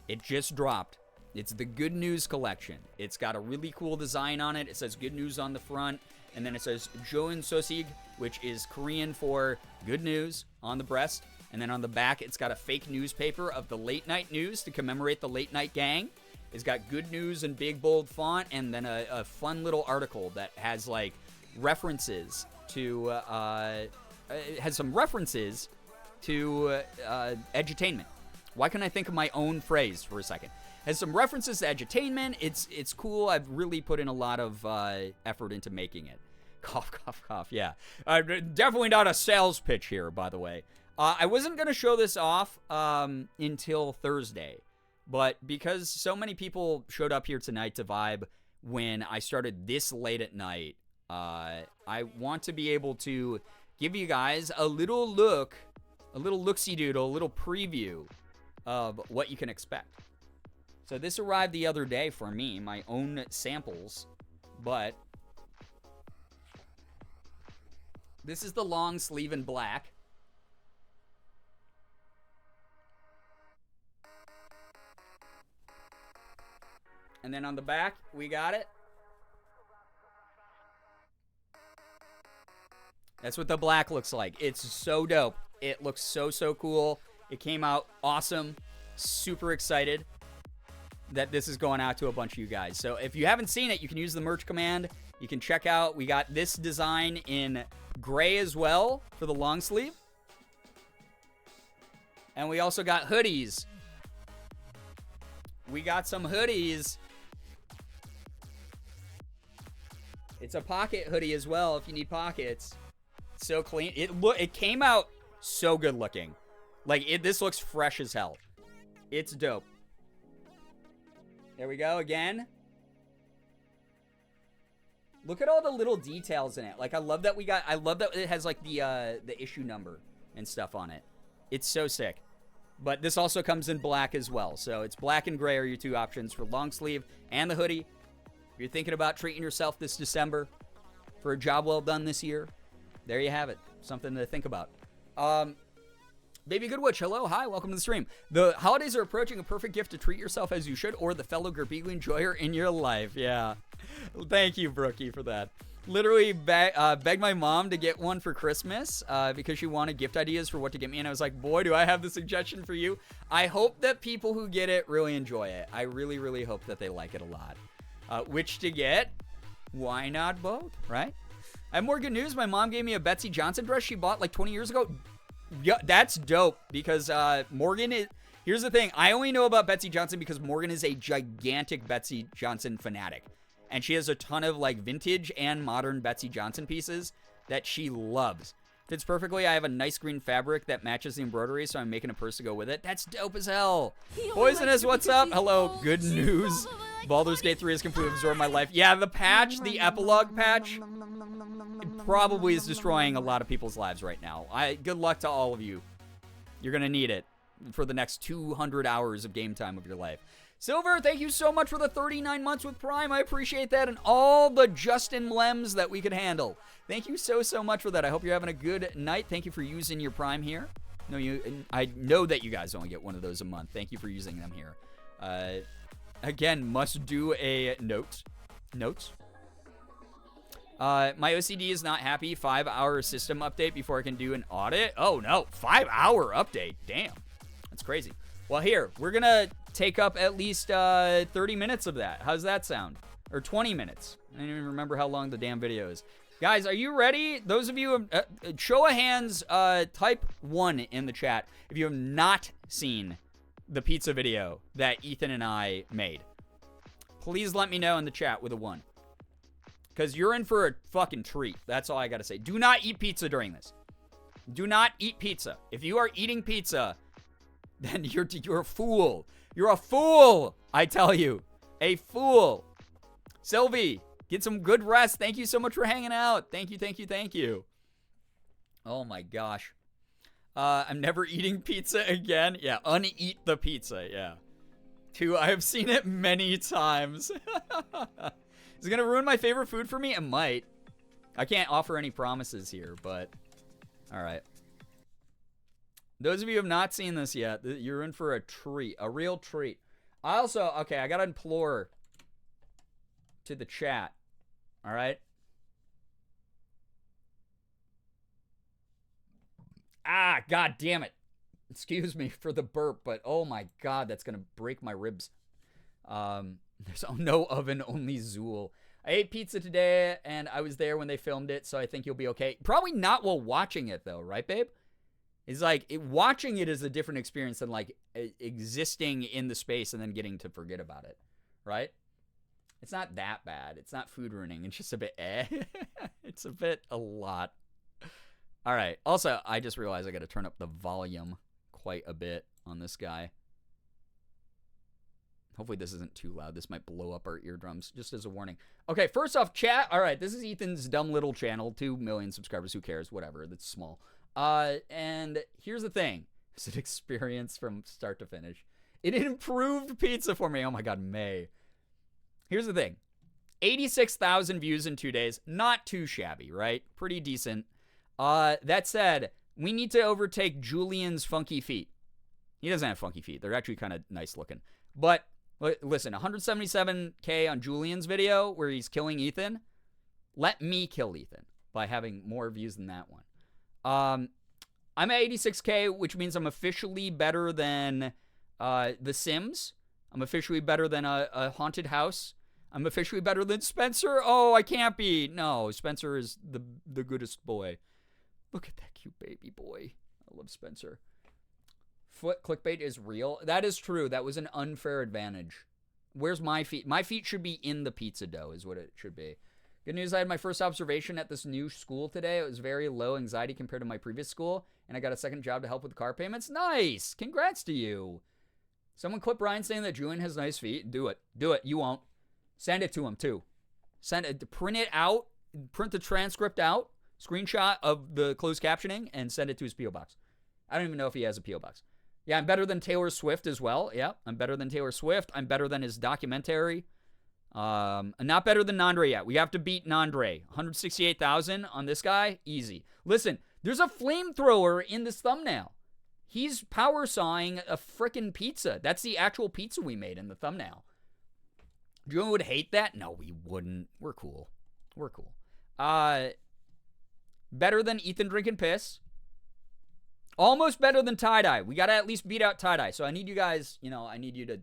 It just dropped. It's the Good News collection. It's got a really cool design on it. It says Good News on the front, and then it says Joen Sosig, which is Korean for good news, on the breast. And then on the back, it's got a fake newspaper of the late night news to commemorate the late night gang. It's got good news in big, bold font, and then a fun little article that has, like, references to, it has some references to edutainment. Why can't I think of my own phrase for a second? Has some references to edutainment. It's cool. I've really put in a lot of effort into making it. Cough, cough, cough. Yeah. Definitely not a sales pitch here, by the way. I wasn't going to show this off until Thursday, but because so many people showed up here tonight to vibe when I started this late at night, I want to be able to give you guys a little look, a little look-see-doodle, a little preview of what you can expect. So this arrived the other day for me, my own samples, but this is the long sleeve in black. And then on the back, we got it. That's what the black looks like. It's so dope. It looks so, so cool. It came out awesome. Super excited that this is going out to a bunch of you guys. So if you haven't seen it, you can use the merch command. You can check out. We got this design in gray as well for the long sleeve. And we also got hoodies. We got some hoodies. It's a pocket hoodie as well if you need pockets. So clean. It came out so good looking. Like, this looks fresh as hell. It's dope. There we go again. Look at all the little details in it. Like, I love that it has like the issue number and stuff on it. It's so sick. But this also comes in black as well. So it's black and gray are your two options for long sleeve and the hoodie. If you're thinking about treating yourself this December for a job well done this year, there you have it. Something to think about. Baby Goodwitch, hello, hi, welcome to the stream. The holidays are approaching, a perfect gift to treat yourself as you should, or the fellow Girbeagly enjoyer in your life. Yeah. Thank you, Brookie, for that. Literally begged my mom to get one for Christmas because she wanted gift ideas for what to get me, and I was like, boy, do I have the suggestion for you. I hope that people who get it really enjoy it. I really, really hope that they like it a lot. Which to get? Why not both, right? I have more good news. My mom gave me a Betsy Johnson dress she bought like 20 years ago. Yeah, that's dope because Morgan is... Here's the thing. I only know about Betsy Johnson because Morgan is a gigantic Betsy Johnson fanatic. And she has a ton of like vintage and modern Betsy Johnson pieces that she loves. Fits perfectly. I have a nice green fabric that matches the embroidery, so I'm making a purse to go with it. That's dope as hell. Poisonous, what's up? Hello, good news. Baldur's Gate 3 has completely absorbed my life. Yeah, the patch, the epilogue patch, probably is destroying a lot of people's lives right now. Good luck to all of you. You're going to need it for the next 200 hours of game time of your life. Silver, thank you so much for the 39 months with Prime. I appreciate that, and all the Justin Lems that we could handle. Thank you so, so much for that. I hope you're having a good night. Thank you for using your Prime here. I know that you guys only get one of those a month. Thank you for using them here. Again, must do a notes. My OCD is not happy. 5-hour system update before I can do an audit. Oh, no. 5-hour update. Damn. That's crazy. Well, here, we're going to take up at least 30 minutes of that. How's that sound? Or 20 minutes. I don't even remember how long the damn video is. Guys, are you ready? Those of you, show of hands, type 1 in the chat if you have not seen the pizza video that Ethan and I made. Please let me know in the chat with a 1. Because you're in for a fucking treat. That's all I gotta say. Do not eat pizza during this. Do not eat pizza. If you are eating pizza, then you're a fool. You're a fool, I tell you. A fool. Sylvie, get some good rest. Thank you so much for hanging out. Thank you. Oh my gosh. I'm never eating pizza again. Yeah, uneat the pizza, yeah. 2, I have seen it many times. Is it going to ruin my favorite food for me? It might. I can't offer any promises here, but... Alright. Those of you who have not seen this yet, you're in for a treat. A real treat. I also... Okay, I got to implore to the chat. Alright? Ah, god damn it. Excuse me for the burp, but oh my god, that's going to break my ribs. There's no oven, only Zool. I ate pizza today, and I was there when they filmed it, so I think you'll be okay. Probably not while watching it, though, right, babe? It's like, watching it is a different experience than, like, existing in the space and then getting to forget about it, right? It's not that bad. It's not food ruining. It's just a bit, It's a lot. All right. Also, I just realized I got to turn up the volume quite a bit on this guy. Hopefully this isn't too loud. This might blow up our eardrums, just as a warning. Okay, first off, chat. All right, this is Ethan's dumb little channel. 2 million subscribers. Who cares? Whatever. That's small. And here's the thing. It's an experience from start to finish. It improved pizza for me. Oh, my God, May. Here's the thing. 86,000 views in 2 days. Not too shabby, right? Pretty decent. That said, we need to overtake Julian's funky feet. He doesn't have funky feet. They're actually kind of nice looking. But... listen, 177K on Julian's video where he's killing Ethan. Let me kill Ethan by having more views than that one. I'm at 86K, which means I'm officially better than The Sims. I'm officially better than a haunted house. I'm officially better than Spencer. Oh, I can't be. No, Spencer is the goodest boy. Look at that cute baby boy. I love Spencer. Foot clickbait is real. That is true. That was an unfair advantage. Where's my feet? My feet should be in the pizza dough is what it should be. Good news, I had my first observation at this new school today. It was very low anxiety compared to my previous school, and I got a second job to help with car payments. Nice. Congrats to you. Someone clip Brian saying that Julian has nice feet. Do it. Do it. You won't. Send it to him, too. Send it. Print it out. Print the transcript out. Screenshot of the closed captioning and send it to his P.O. box. I don't even know if he has a P.O. box. Yeah, I'm better than Taylor Swift as well. Yeah, I'm better than Taylor Swift. I'm better than his documentary. Not better than Nandre yet. We have to beat Nandre. 168,000 on this guy. Easy. Listen, there's a flamethrower in this thumbnail. He's power sawing a frickin' pizza. That's the actual pizza we made in the thumbnail. Julian would hate that? No, we wouldn't. We're cool. We're cool. Better than Ethan drinking piss. Almost better than tie-dye. We got to at least beat out tie-dye. So I need you guys, I need you to,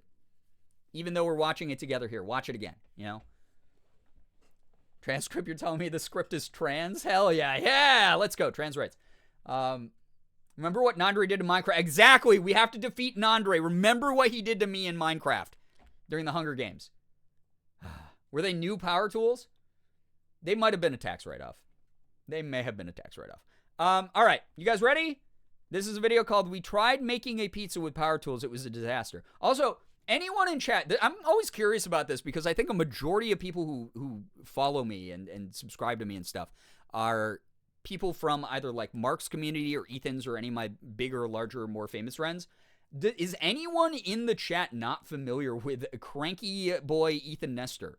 even though we're watching it together here, watch it again, Transcript, you're telling me the script is trans? Hell yeah. Yeah, let's go. Trans rights. Remember what Nandre did to Minecraft? Exactly. We have to defeat Nandre. Remember what he did to me in Minecraft during the Hunger Games. Were they new power tools? They might have been a tax write-off. They may have been a tax write-off. All right. You guys ready? This is a video called We Tried Making a Pizza with Power Tools. It was a disaster. Also, anyone in chat, I'm always curious about this because I think a majority of people who follow me and subscribe to me and stuff are people from either like Mark's community or Ethan's or any of my bigger, larger, more famous friends. Is anyone in the chat not familiar with cranky boy Ethan Nestor?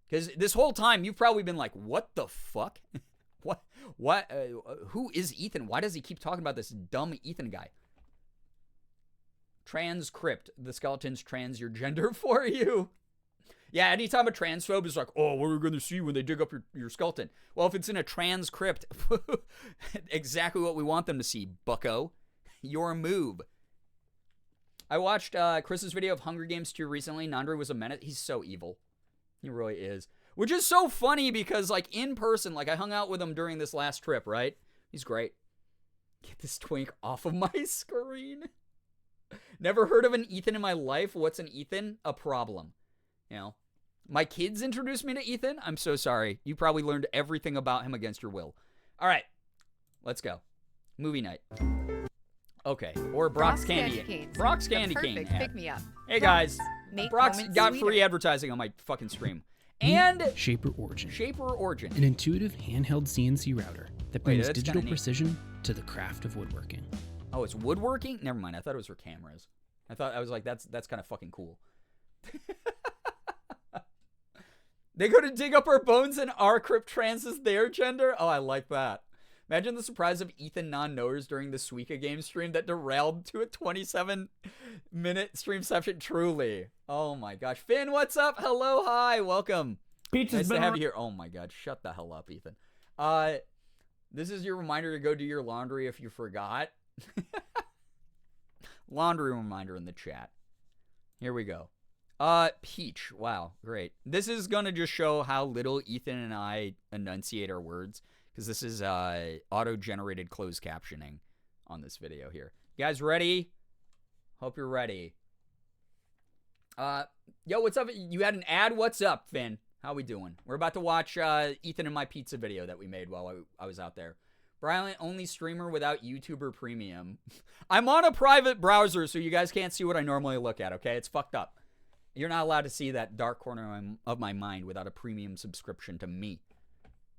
Because this whole time you've probably been like, what the fuck? What? Who is Ethan? Why does he keep talking about this dumb Ethan guy? Transcript. The skeleton's trans your gender for you. Yeah, anytime a transphobe is like, oh, what are we going to see when they dig up your skeleton? Well, if it's in a transcript, exactly what we want them to see, bucko. Your move. I watched Chris's video of Hunger Games 2 recently. Nandre was a menace. He's so evil. He really is. Which is so funny because, like, in person, like, I hung out with him during this last trip, right? He's great. Get this twink off of my screen. Never heard of an Ethan in my life. What's an Ethan? A problem. My kids introduced me to Ethan. I'm so sorry. You probably learned everything about him against your will. All right. Let's go. Movie night. Okay. Or Brock's Candy Cane. Brock's Candy Cane. Pick me up. Hey, guys. Make Brock's moments got sweeter. free advertising on my fucking stream. And Shaper Origin. An An intuitive handheld CNC router that brings that's digital kinda neat. precision to the craft of woodworking. Oh, it's woodworking? Never mind. I thought it was for cameras. I was like, that's kind of fucking cool. They go to dig up our bones and our crypt trans is their gender? Oh, I like that. Imagine the surprise of Ethan non-knowers during the Suika game stream that derailed to a 27-minute stream session. Truly. Oh my gosh. Finn, what's up? Hello, hi, welcome. Nice to have you here. Oh my god, shut the hell up, Ethan. This is your reminder to go do your laundry if you forgot. Laundry reminder in the chat. Here we go. Peach. Wow, great. This is gonna just show how little Ethan and I enunciate our words, because this is auto-generated closed captioning on this video here. You guys ready? Hope you're ready. Yo, what's up? You had an ad? What's up, Finn? How we doing? We're about to watch Ethan and my pizza video that we made while I was out there. Brian, only streamer without YouTuber Premium. I'm on a private browser, so you guys can't see what I normally look at, okay? It's fucked up. You're not allowed to see that dark corner of my mind without a premium subscription to me.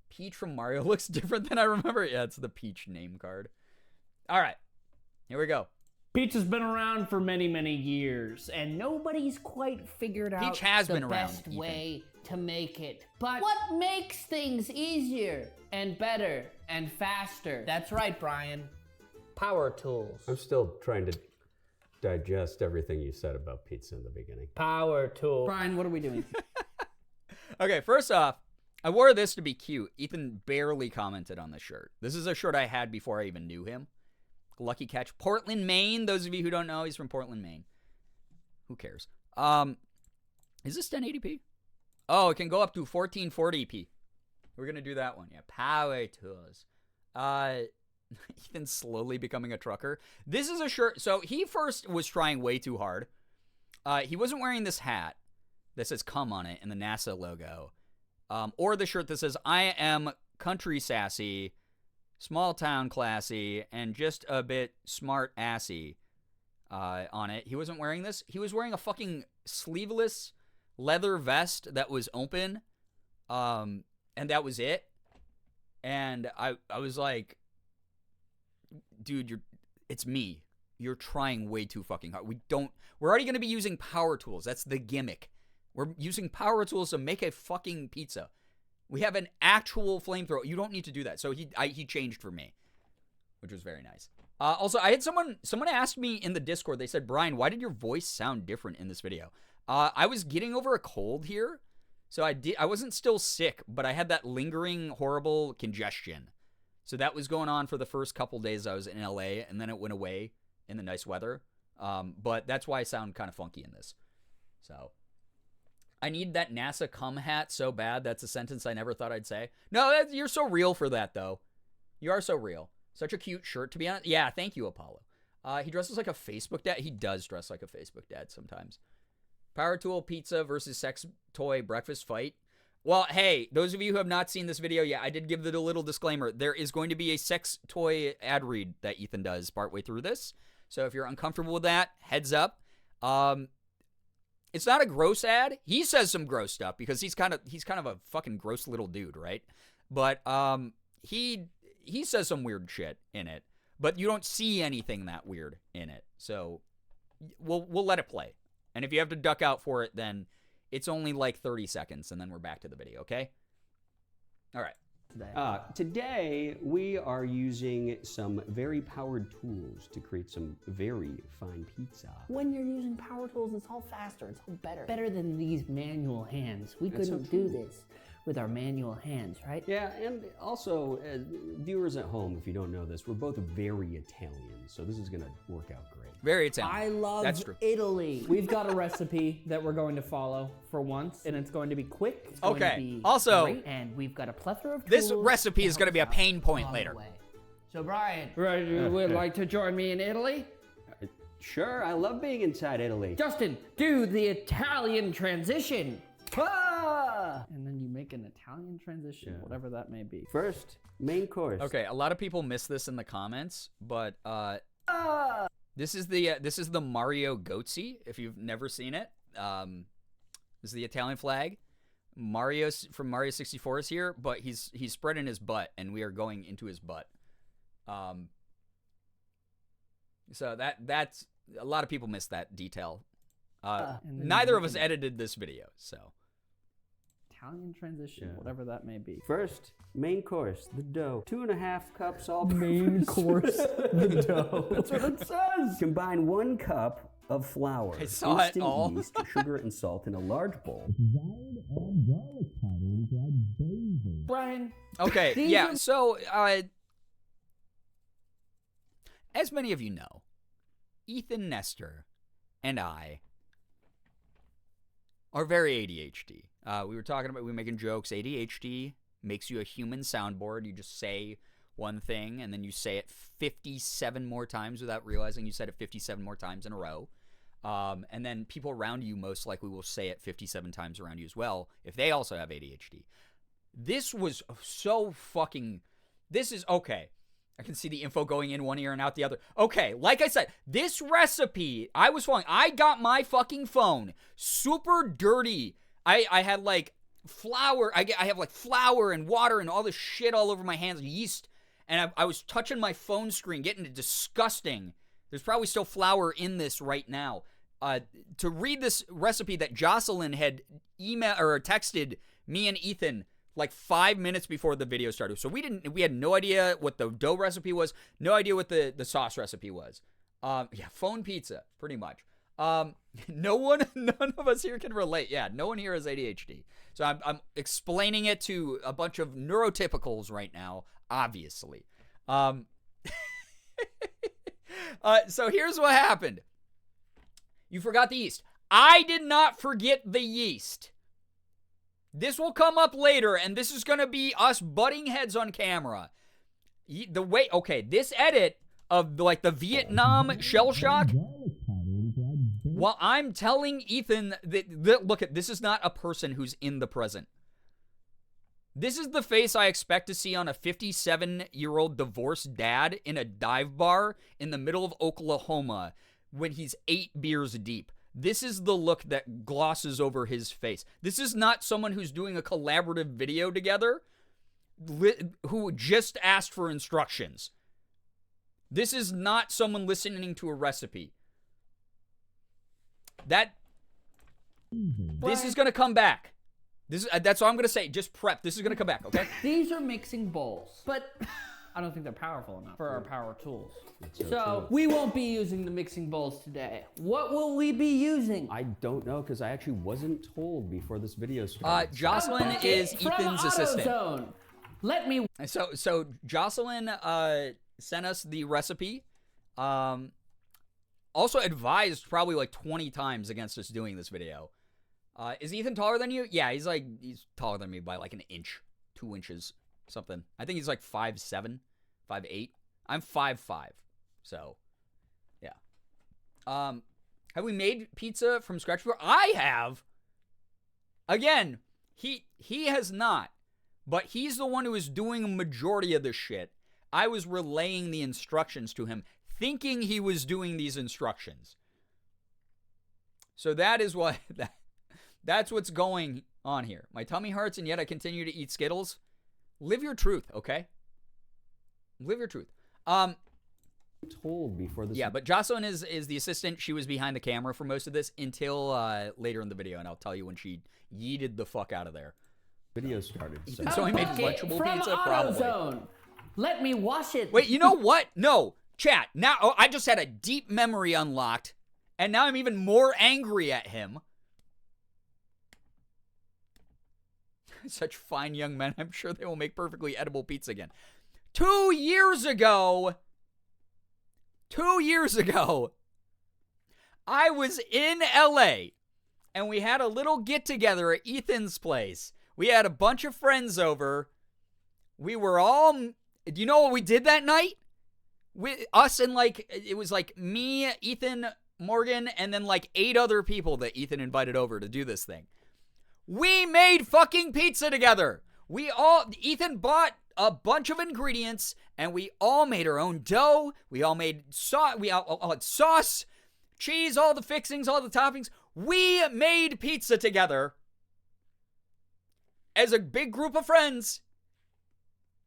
Peach from Mario looks different than I remember. Yeah, it's the Peach name card. All right, here we go. Pizza's been around for many, many years, and nobody's quite figured out Peach has the been around, best Ethan. way to make it. But what makes things easier and better and faster? That's right, Brian. Power tools. I'm still trying to digest everything you said about pizza in the beginning. Power tools. Brian, what are we doing? Okay, first off, I wore this to be cute. Ethan barely commented on this shirt. This is a shirt I had before I even knew him. Lucky catch. Portland, Maine. Those of you who don't know, he's from Portland, Maine. Who cares? Is this 1080p? Oh, it can go up to 1440p. We're going to do that one. Yeah, power tools. Ethan's slowly becoming a trucker. This is a shirt. So he first was trying way too hard. He wasn't wearing this hat that says "come" on it and the NASA logo, or the shirt that says "I am country sassy, small town classy, and just a bit smart assy" on it. He wasn't wearing this. He was wearing a fucking sleeveless leather vest that was open, and that was it. And I was like, dude, it's me. You're trying way too fucking hard. We're already going to be using power tools. That's the gimmick. We're using power tools to make a fucking pizza. We have an actual flamethrower. You don't need to do that. So he changed for me, which was very nice. Also, I had someone asked me in the Discord. They said, Brian, why did your voice sound different in this video? I was getting over a cold here. So I wasn't still sick, but I had that lingering horrible congestion. So that was going on for the first couple days I was in LA, and then it went away in the nice weather. But that's why I sound kind of funky in this. So I need that NASA cum hat so bad. That's a sentence I never thought I'd say. No, you're so real for that, though. You are so real. Such a cute shirt, to be honest. Yeah, thank you, Apollo. He dresses like a Facebook dad. He does dress like a Facebook dad sometimes. Power tool pizza versus sex toy breakfast fight. Well, hey, those of you who have not seen this video yet, I did give it a little disclaimer. There is going to be a sex toy ad read that Ethan does partway through this. So if you're uncomfortable with that, heads up. It's not a gross ad. He says some gross stuff because he's kind of a fucking gross little dude, right? But he says some weird shit in it, but you don't see anything that weird in it. So we'll let it play. And if you have to duck out for it, then it's only like 30 seconds, and then we're back to the video, okay? All right. Today, we are using some very powered tools to create some very fine pizza. When you're using power tools, it's all faster, it's all better. Better than these manual hands. We That's couldn't so true. do this with our manual hands, right? Yeah, and also, viewers at home, if you don't know this, we're both very Italian, so this is going to work out great. Very Italian. I love That's true. Italy. We've got a recipe that we're going to follow for once, and it's going to be quick. It's going Okay. to be Also, great, and we've got a plethora of This tools recipe is going to be a help us pain point along the later. way. So Brian, you would like to join me in Italy? Sure, I love being inside Italy. Justin, do the Italian transition. Ah! And then you make an Italian transition, whatever that may be. First, main course. Okay, a lot of people miss this in the comments, but this is the Mario Goatsy. If you've never seen it, this is the Italian flag. Mario from Mario 64 is here, but he's spreading his butt, and we are going into his butt. So that's a lot of people miss that detail. Neither of us edited this video, so. Italian transition, whatever that may be. First, main course, the dough. 2.5 cups all Main course, the dough. That's what it says. Combine 1 cup of flour, I saw it instant all. yeast, sugar, and salt in a large bowl. Brian. Okay, These yeah. are- So, as many of you know, Ethan Nestor and I are very ADHD. We were making jokes. ADHD makes you a human soundboard. You just say one thing, and then you say it 57 more times without realizing you said it 57 more times in a row. And then people around you most likely will say it 57 times around you as well if they also have ADHD. This was so fucking... This is... Okay. I can see the info going in one ear and out the other. Okay, like I said, this recipe, I was following. I got my fucking phone super dirty. I had like flour. I have like flour and water and all this shit all over my hands, yeast. And I was touching my phone screen, getting it disgusting. There's probably still flour in this right now. To read this recipe that Jocelyn had emailed or texted me and Ethan like 5 minutes before the video started. So we had no idea what the dough recipe was, no idea what the sauce recipe was. Yeah, phone pizza, pretty much. None of us here can relate. Yeah, no one here has ADHD. So I'm explaining it to a bunch of neurotypicals right now, obviously. So here's what happened. You forgot the yeast. I did not forget the yeast. This will come up later, and this is going to be us butting heads on camera. This edit of like the Vietnam shell shock. Well, I'm telling Ethan that look at this is not a person who's in the present. This is the face I expect to see on a 57-year-old divorced dad in a dive bar in the middle of Oklahoma when he's 8 beers deep. This is the look that glosses over his face. This is not someone who's doing a collaborative video together who just asked for instructions. This is not someone listening to a recipe. This is going to come back. That's all I'm going to say. Just prep. This is going to come back, okay? These are mixing bowls, but I don't think they're powerful enough for our power tools. So we won't be using the mixing bowls today. What will we be using? I don't know because I actually wasn't told before this video started. Jocelyn is Ethan's assistant. AutoZone. Let me. So Jocelyn sent us the recipe. Also advised probably like 20 times against us doing this video. Is Ethan taller than you? Yeah, he's taller than me by like an inch, 2 inches, something. I think he's like 5'7", 5'8". I'm 5'5", so yeah. Have we made pizza from scratch before? I have. Again, he has not, but he's the one who is doing a majority of this shit. I was relaying the instructions to him, thinking he was doing these instructions. So that is what that's what's going on here. My tummy hurts and yet I continue to eat Skittles. Live your truth, okay? Live your truth. Told before this. Yeah, but Jocelyn is the assistant. She was behind the camera for most of this until later in the video, and I'll tell you when she yeeted the fuck out of there. Video started. So he made lunchable pizza, probably. AutoZone. Let me wash it. Wait, you know what? No, chat. Now I just had a deep memory unlocked, and now I'm even more angry at him. Such fine young men. I'm sure they will make perfectly edible pizza again. 2 years ago, I was in LA, and we had a little get-together at Ethan's place. We had a bunch of friends over. We were all... Do you know what we did that night? Us and it was like me, Ethan, Morgan, and then like 8 other people that Ethan invited over to do this thing. We made fucking pizza together. Ethan bought a bunch of ingredients, and we all made our own dough. We all made sauce. We all had sauce, cheese, all the fixings, all the toppings. We made pizza together as a big group of friends.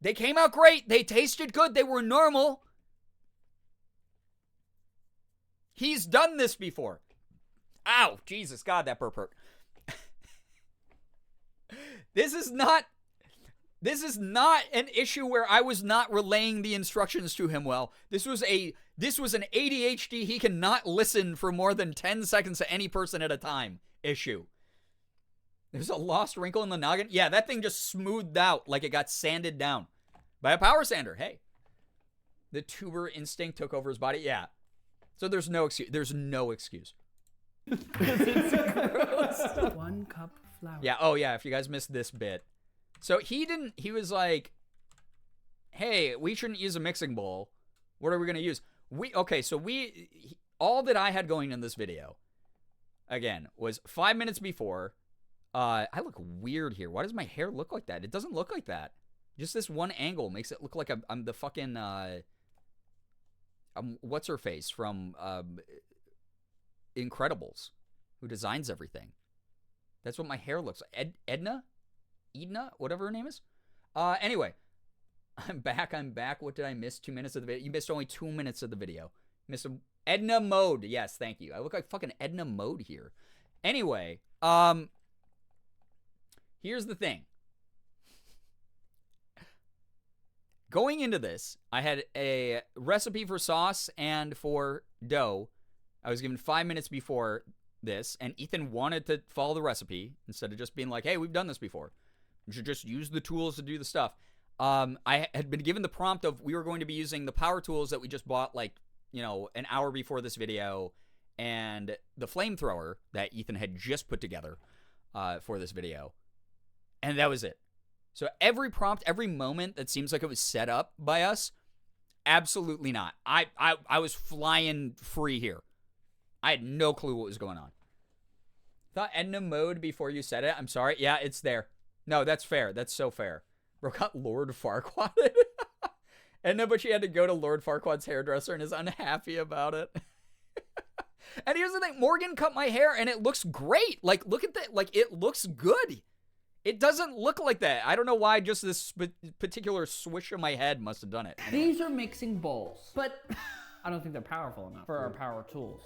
They came out great. They tasted good. They were normal. He's done this before. Ow, Jesus, God, that burp hurt. This is not an issue where I was not relaying the instructions to him well. This was an ADHD he cannot listen for more than 10 seconds to any person at a time issue. There's a lost wrinkle in the noggin. Yeah, that thing just smoothed out like it got sanded down by a power sander. Hey, the tuber instinct took over his body. Yeah. So there's no excuse. There's no excuse. It's gross. 1 cup flour. Yeah. Oh, yeah. If you guys missed this bit. So he was like, hey, we shouldn't use a mixing bowl. What are we going to use? All that I had going in this video, again, was 5 minutes before. I look weird here. Why does my hair look like that? It doesn't look like that. Just this one angle makes it look like I'm the fucking, what's her face from Incredibles, who designs everything. That's what my hair looks like. Edna, whatever her name is. Anyway, I'm back. What did I miss? 2 minutes of the video. You missed only 2 minutes of the video. Missed Edna Mode. Yes, thank you. I look like fucking Edna Mode here. Anyway, here's the thing. Going into this, I had a recipe for sauce and for dough I was given 5 minutes before this, and Ethan wanted to follow the recipe instead of just being like, hey, we've done this before. You should just use the tools to do the stuff. I had been given the prompt of we were going to be using the power tools that we just bought like, an hour before this video, and the flamethrower that Ethan had just put together for this video. And that was it. So every prompt, every moment that seems like it was set up by us, absolutely not. I was flying free here. I had no clue what was going on. Thought Edna mode before you said it. I'm sorry. Yeah, it's there. No, that's fair. That's so fair. Bro got Lord Farquaaded. Edna, but she had to go to Lord Farquaad's hairdresser and is unhappy about it. And here's the thing. Morgan cut my hair and it looks great. Like, look at that. Like, it looks good. It doesn't look like that. I don't know why just this particular swish of my head must have done it. These are mixing bowls, but I don't think they're powerful enough for our power tools.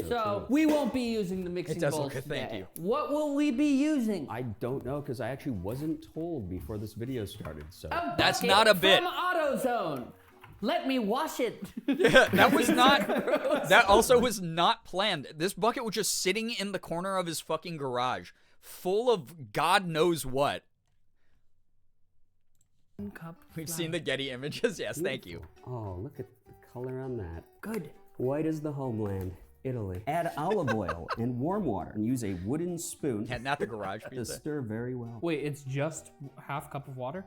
So we won't be using the mixing bowls today. Thank you. What will we be using? I don't know, because I actually wasn't told before this video started, so. That's not a bit. From AutoZone. Let me wash it. Yeah, that was not, that also was not planned. This bucket was just sitting in the corner of his fucking garage, full of God knows what. We've seen the Getty images. Yes, thank you. Oh, look at the color on that. Good. White as the homeland, Italy. Add olive oil and warm water and use a wooden spoon Yeah, not the garage to pizza. stir very well. Wait, it's just half cup of water?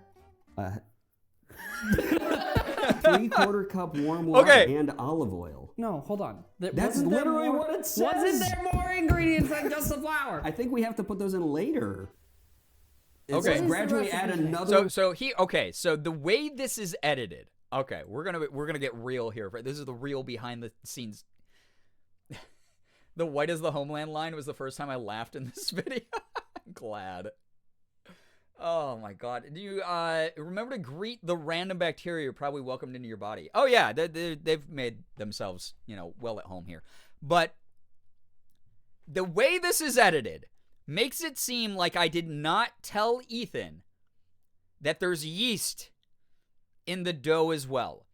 3/4 cup warm water Okay. and olive oil. No, hold on. That's literally what it says. Wasn't there more ingredients than just the flour? I think we have to put those in later. It Okay. says gradually add another. So the way this is edited. Okay, we're gonna get real here. This is the real behind the scenes. The white as the homeland line was the first time I laughed in this video. I'm glad. Oh my god. Do you remember to greet the random bacteria you're probably welcomed into your body? Oh yeah, they've made themselves, well at home here. But the way this is edited makes it seem like I did not tell Ethan that there's yeast in the dough as well.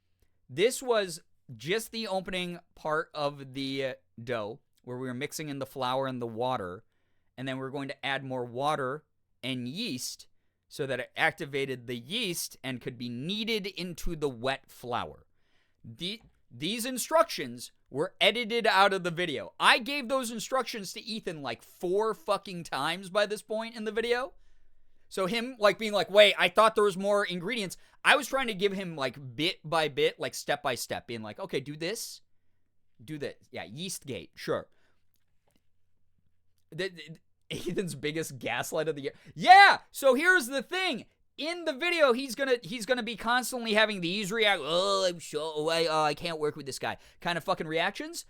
This was just the opening part of the dough where we were mixing in the flour and the water, and then we're going to add more water and yeast so that it activated the yeast and could be kneaded into the wet flour. These instructions were edited out of the video. I gave those instructions to Ethan like 4 fucking times by this point in the video. So him like being like, wait, I thought there was more ingredients. I was trying to give him like bit by bit, like step by step, being like, okay, do this, do that. Yeah, yeast gate, sure. Ethan's biggest gaslight of the year. Yeah, so here's the thing. In the video, he's gonna be constantly having these I can't work with this guy kind of fucking reactions.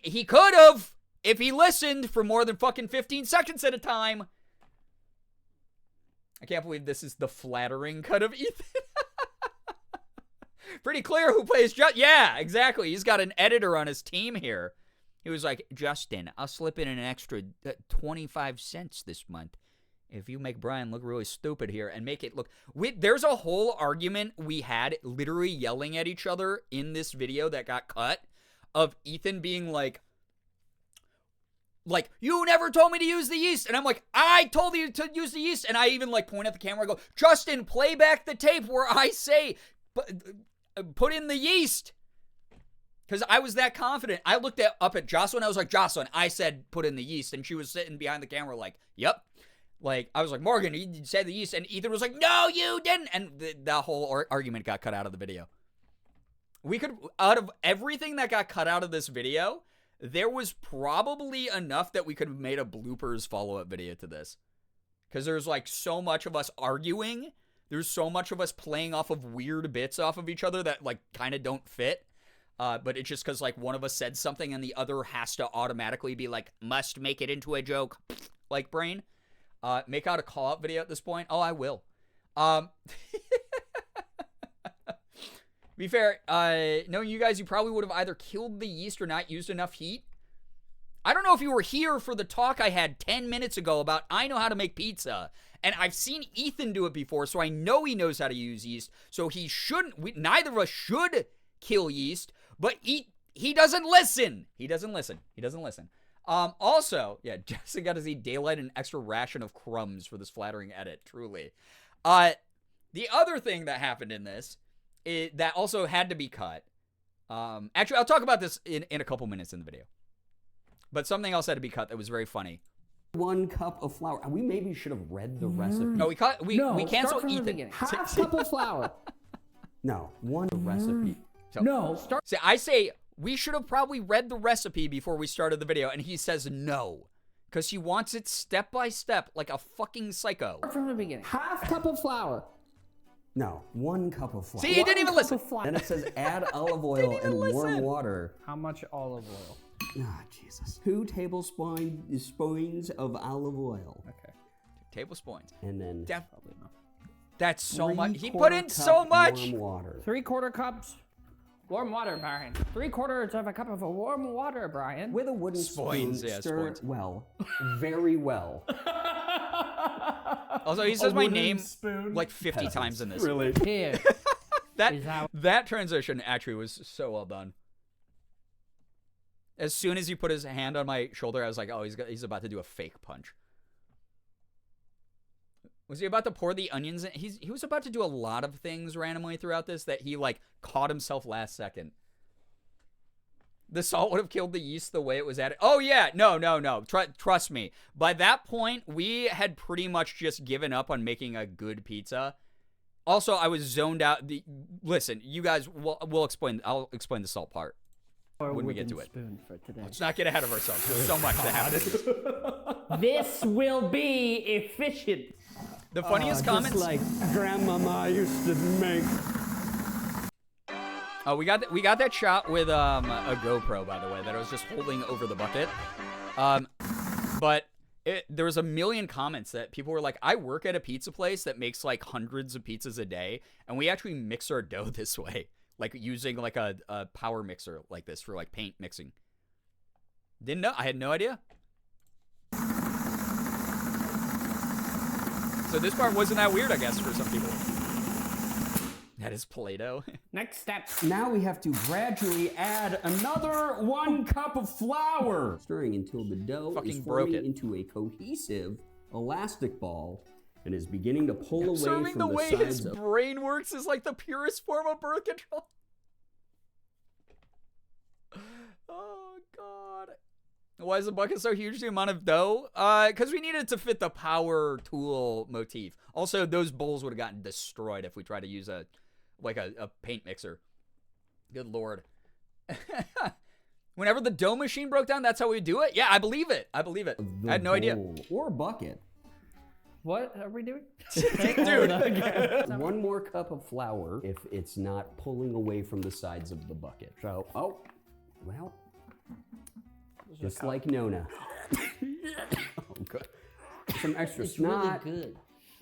He could have if he listened for more than fucking 15 seconds at a time. I can't believe this is the flattering cut of Ethan. Pretty clear who plays yeah, exactly. He's got an editor on his team here. He was like, Justin, I'll slip in an extra 25 cents this month if you make Brian look really stupid here and make it look... There's a whole argument we had literally yelling at each other in this video that got cut of Ethan being like, you never told me to use the yeast. And I'm like, I told you to use the yeast. And I even like point at the camera and go, Justin, play back the tape where I say, put in the yeast. Because I was that confident. I looked up at Jocelyn. I was like, Jocelyn, I said put in the yeast. And she was sitting behind the camera like, yep. Like, I was like, Morgan, you said the yeast. And Ethan was like, no, you didn't. And the whole argument got cut out of the video. Out of everything that got cut out of this video, there was probably enough that we could have made a bloopers follow-up video to this. Because there's like so much of us arguing. There's so much of us playing off of weird bits off of each other that like kind of don't fit. But it's just because, like, one of us said something and the other has to automatically be like, must make it into a joke, like brain. Make out a call-out video at this point. Oh, I will. Be fair, knowing you guys, you probably would have either killed the yeast or not used enough heat. I don't know if you were here for the talk I had 10 minutes ago about I know how to make pizza. And I've seen Ethan do it before, so I know he knows how to use yeast. So he shouldn't, neither of us should kill yeast. But he doesn't listen. He doesn't listen. He doesn't listen. Also, yeah, Jessica got to see daylight and an extra ration of crumbs for this flattering edit, truly. The other thing that happened in this, that also had to be cut. Actually, I'll talk about this in a couple minutes in the video. But something else had to be cut that was very funny. 1 cup of flour. We maybe should have read the recipe. No, we No, canceled start from the Ethan. beginning. Half cup of flour. No, 1 recipe. So, No, start. See, I say we should have probably read the recipe before we started the video, and he says no. Because he wants it step by step like a fucking psycho. Start from the beginning. Half cup of flour. No, 1 cup of flour. See, he didn't even listen. Then it says add olive oil and warm water. How much olive oil? Ah, Jesus. 2 tablespoons of olive oil. Okay. Tablespoons. And then Probably not. That's so much. He 3/4 put in so cup much. warm water. 3/4 cups. Warm water, Brian. 3/4 of a cup of warm water, Brian. With a wooden Spoons, spoon, yeah, stir spoons. well, very well. Also, he says my wooden name spoon. like 50 times in this. Really? Here. Is how- That transition actually was so well done. As soon as he put his hand on my shoulder, I was like, oh, he's about to do a fake punch. Was he about to pour the onions in? He was about to do a lot of things randomly throughout this that he, like, caught himself last second. The salt would have killed the yeast the way it was added. Oh, yeah. No. Trust me. By that point, we had pretty much just given up on making a good pizza. Also, I was zoned out. Listen, you guys, we'll explain. I'll explain the salt part when we get to it. Spoon for today. Let's not get ahead of ourselves. There's so much that happens. This will be efficient. The funniest comments. Just like Grandmama used to make. Oh, we got that shot with a GoPro, by the way, that I was just holding over the bucket. But there was a million comments that people were like, I work at a pizza place that makes like hundreds of pizzas a day, and we actually mix our dough this way, like using like a power mixer like this for like paint mixing. Didn't know. I had no idea. So this part wasn't that weird, I guess, for some people. That is Play-Doh. Next step. Now we have to gradually add another 1 cup of flour, stirring until the dough Fucking is broke forming it. into a cohesive elastic ball and is beginning to pull away Observing from the the way sides his of. brain works is like the purest form of birth control. Oh, God. Why is the bucket so huge, the amount of dough? Because we needed to fit the power tool motif. Also, those bowls would have gotten destroyed if we tried to use a paint mixer. Good Lord. Whenever the dough machine broke down, that's how we do it? Yeah, I believe it. I had no idea. Or bucket. What are we doing? Dude. 1 more cup of flour if it's not pulling away from the sides of the bucket. So, just like Nona. Oh, good. Some extra It's really snot. good.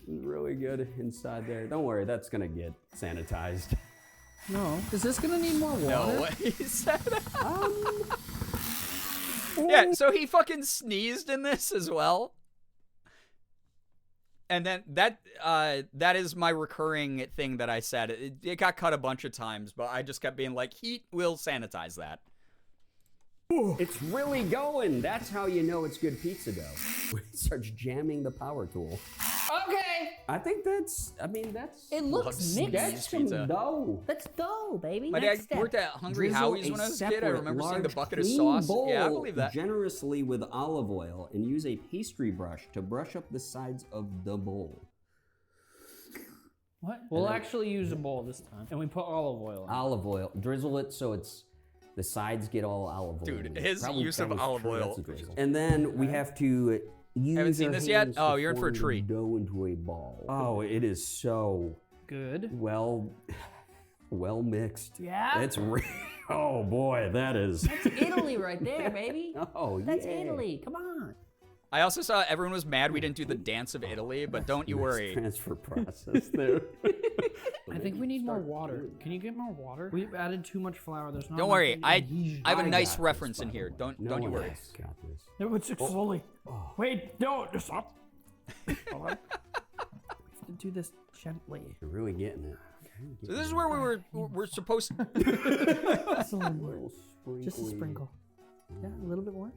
Really good inside there. Don't worry, that's gonna get sanitized. No. Is this gonna need more water? No, what he said. Yeah, so he fucking sneezed in this as well. And then that is my recurring thing that I said. It got cut a bunch of times, but I just kept being like, heat will sanitize that. It's really going. That's how you know it's good pizza dough. When it starts jamming the power tool. Okay. I think that's. It looks Loves mixed. That's some pizza. dough. Let's go, baby. My Next dad step. worked at Hungry Drizzle Howie's when I was a kid. I separate remember seeing the large, bucket of clean sauce. bowl Yeah, I believe that. generously with olive oil and use a pastry brush to brush up the sides of the bowl. What? We'll actually use a bowl this time, and we put olive oil in. Olive oil. Drizzle it so it's the sides get all olive oil. Dude, in it. his use of that was olive true. oil. That's a drizzle. And then we have to use Haven't seen our this yet? hands Oh, to you're in for a form the treat. Dough into a ball. Oh, it is so Good. well mixed. Yeah? It's oh boy, that is. Italy right there, baby. Oh, That's yeah. Italy. Come on. I also saw everyone was mad we didn't do the dance of Italy, but don't you Nice worry. transfer process there. I think we need more water. Can you get more water? We've added too much flour. There's not. Don't enough worry. I adhesion. have a I nice got this, reference by in the here. way. Don't No you one worry. else got this. No, it's slowly. Wait, no, stop. We have to do this gently. You're really getting it. So this is where we're supposed to... Just a little more. Just a sprinkly. sprinkle. Yeah, a little bit more.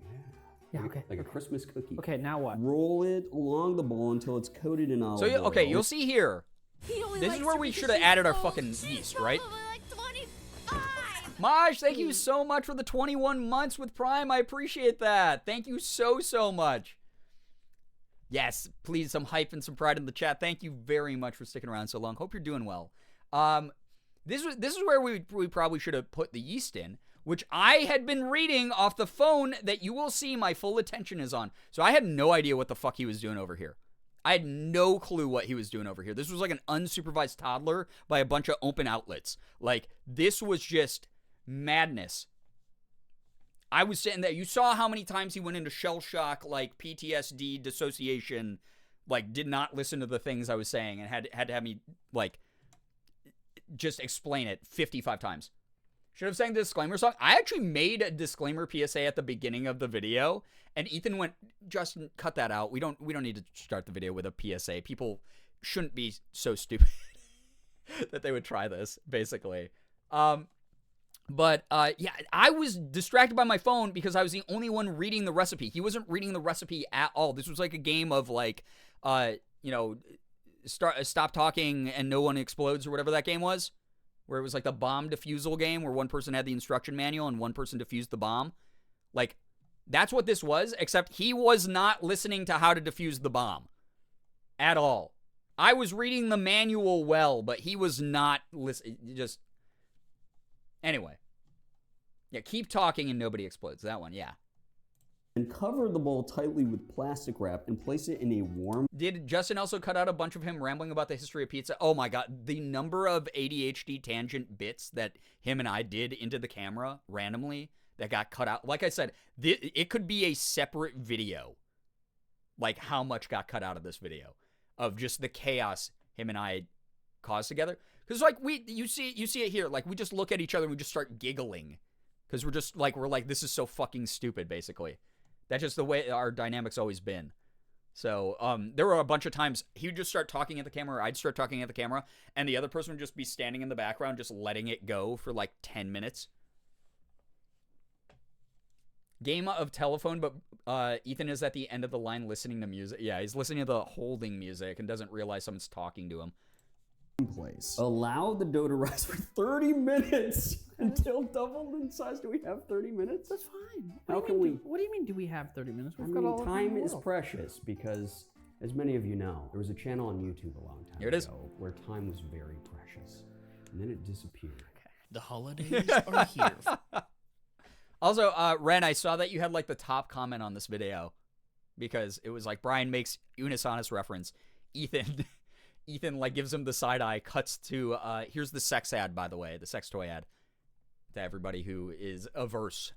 Yeah, okay. Like a Christmas cookie. Okay, now what? Roll it along the bowl until it's coated in olive oil. Okay, you'll see here. He only This is likes where her we because should have she's added our old. fucking She's yeast, right? probably like 25. Maj, thank you so much for the 21 months with Prime. I appreciate that. Thank you so much. Yes, please, some hype and some pride in the chat. Thank you very much for sticking around so long. Hope you're doing well. This is where we probably should have put the yeast in, which I had been reading off the phone that you will see my full attention is on. So I had no idea what the fuck he was doing over here. I had no clue what he was doing over here. This was like an unsupervised toddler by a bunch of open outlets. Like, this was just madness. I was sitting there. You saw how many times he went into shell shock, like PTSD, dissociation, like did not listen to the things I was saying and had to have me, like, just explain it 55 times. Should have sang the disclaimer song. I actually made a disclaimer PSA at the beginning of the video, and Ethan went, "Justin, cut that out. We don't need to start the video with a PSA. People shouldn't be so stupid that they would try this, basically." But yeah, I was distracted by my phone because I was the only one reading the recipe. He wasn't reading the recipe at all. This was like a game of like, stop talking and no one explodes or whatever that game was. Where it was like the bomb defusal game where one person had the instruction manual and one person defused the bomb. Like, that's what this was, except he was not listening to how to defuse the bomb at all. I was reading the manual well, but he was not listening. Just, anyway. Yeah, keep talking and nobody explodes. That one, yeah. And cover the bowl tightly with plastic wrap and place it in a warm... Did Justin also cut out a bunch of him rambling about the history of pizza? Oh my god, the number of ADHD tangent bits that him and I did into the camera randomly that got cut out. Like I said, it could be a separate video. Like how much got cut out of this video of just the chaos him and I caused together. Because like you see it here. Like we just look at each other and we just start giggling because we're like this is so fucking stupid. Basically, that's just the way our dynamic's always been. So there were a bunch of times he would just start talking at the camera, or I'd start talking at the camera, and the other person would just be standing in the background, just letting it go for like 10 minutes. Game of telephone, but Ethan is at the end of the line listening to music. Yeah, he's listening to the holding music and doesn't realize someone's talking to him. place. Allow the dough to rise for 30 minutes until doubled in size. Do we have 30 minutes? That's fine. How can we? What do you mean? Do we have 30 minutes? I We've got all mean, the time in the is world. precious because, as many of you know, there was a channel on YouTube a long time Here it is. ago where time was very precious, and then it disappeared. The holidays are here. Also, Ren, I saw that you had like the top comment on this video because it was like Brian makes Unisonus reference. Ethan like gives him the side eye, cuts to here's the sex ad, by the way, the sex toy ad to everybody who is averse.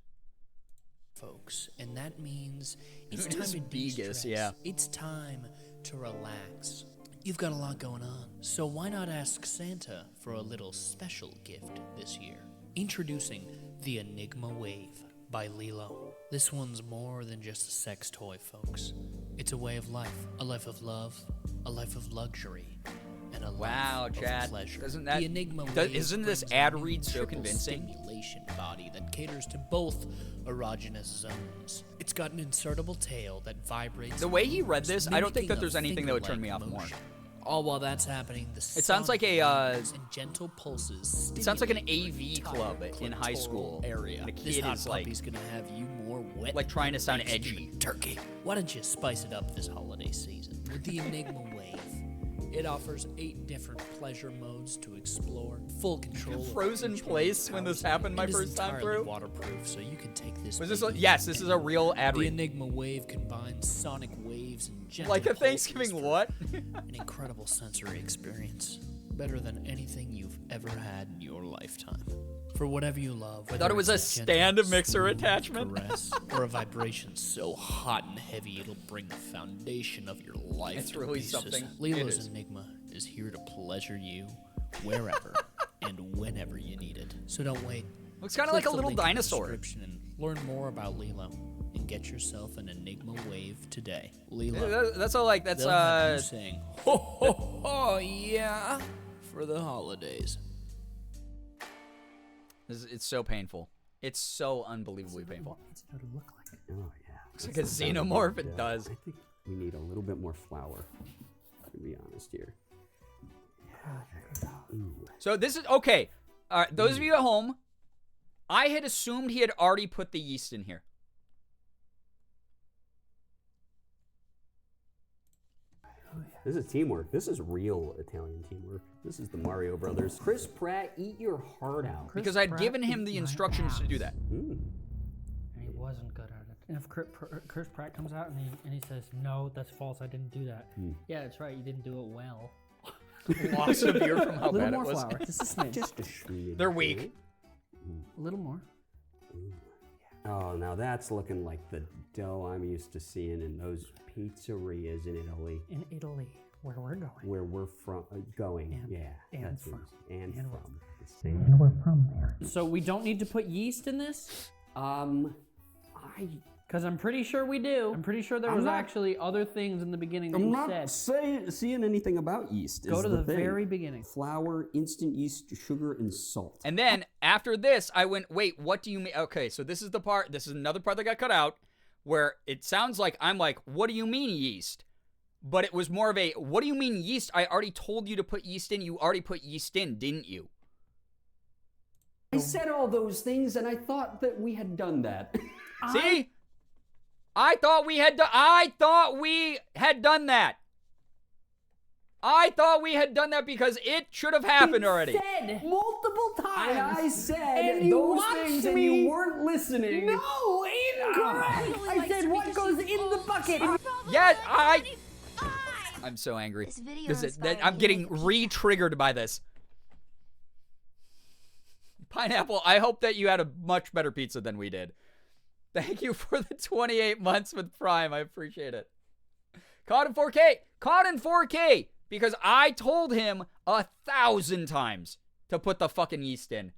Folks, and that means it's It time is to Vegas, de-stress. yeah. It's time to relax. You've got a lot going on, so why not ask Santa for a little special gift this year? Introducing the Enigma Wave by Lilo. This one's more than just a sex toy, folks. It's a way of life, a life of love, a life of luxury, and a Wow, life Chad. of pleasure. Doesn't that- the Enigma does- Wave isn't this brings ad a new read so triple convincing? Stimulation body that caters to both erogenous zones. It's got an insertable tail that vibrates. The way he read this, I don't think mimicking that a there's anything that would turn me finger-like off more. motion. All while that's happening, the It sounds like a, sonic and gentle pulses. It sounds like an stimulate AV your club entire in high clitoral school. area. The This kid hot is like, puppy's gonna have you more wet, like trying to sound than edgy. turkey. Why don't you spice it up this holiday season with the Enigma Wave? It offers 8 different pleasure modes to explore, full control. of Frozen each place one's when this housing, happened my and is first time entirely through. waterproof, so you can take this. Was this? baby Yes, this is a real ad The read. Enigma Wave combines sonic waves and gentle Like a pulses Thanksgiving for what? an incredible sensory experience, better than anything you've ever had in your lifetime. For whatever you love, thought it was a stand mixer attachment. caress, or a vibration so hot and heavy it'll bring the foundation of your life It's to really pieces. something. It Lilo's is. Enigma is here to pleasure you wherever and whenever you need it. So don't wait. Looks kind of Click like a the little link in the dinosaur. description and learn more about Lilo and get yourself an Enigma Wave today. Lilo. That's all like that's They'll have you saying, ho ho ho, yeah, for the holidays. It's so painful. It's so unbelievably painful. It's to look like. Oh yeah. It's like a xenomorph. It does. I think we need a little bit more flour. To be honest here. Ooh. So this is okay. All right, those of you at home, I had assumed he had already put the yeast in here. This is teamwork. This is real Italian teamwork. This is the Mario Brothers. Chris Pratt, eat your heart out. Because I'd given him the instructions to do that. And he wasn't good at it. And if Chris Pratt comes out and he says, no, that's false, I didn't do that. Yeah, that's right, you didn't do it well. Lost a beer from how A little bad it more was. flour, just a smidge. Just a shmee. They're weak. A little more. Oh, now that's looking like the dough I'm used to seeing in those pizzerias in Italy. In Italy, where we're going. Where we're from, going. And- yeah. and that's from. what it is. And And from. The same. And we're from there. So we don't need to put yeast in this? Because I'm pretty sure we do. I'm pretty sure there was actually other things in the beginning that I'm you not said. seeing anything about yeast. Go is to the thing. very beginning. Flour, instant yeast, sugar, and salt. And then after this, I went, wait, what do you mean? Okay, so this is the part, this is another part that got cut out where it sounds like I'm like, what do you mean yeast? But it was more of a, what do you mean yeast? I already told you to put yeast in. You already put yeast in, didn't you? I said all those things, and I thought that we had done that. See? I thought we had done that. I thought we had done that because it should have happened already. Said multiple times. And I said And you those watched things, and me- you weren't listening. No, incorrect. I said what goes in the bucket. Yes, I'm so angry. This video This is- inspired I'm me getting to make a re-triggered by this. Pineapple, I hope that you had a much better pizza than we did. Thank you for the 28 months with Prime. I appreciate it. Caught in 4K. Caught in 4K. Because I told him 1,000 times to put the fucking yeast in.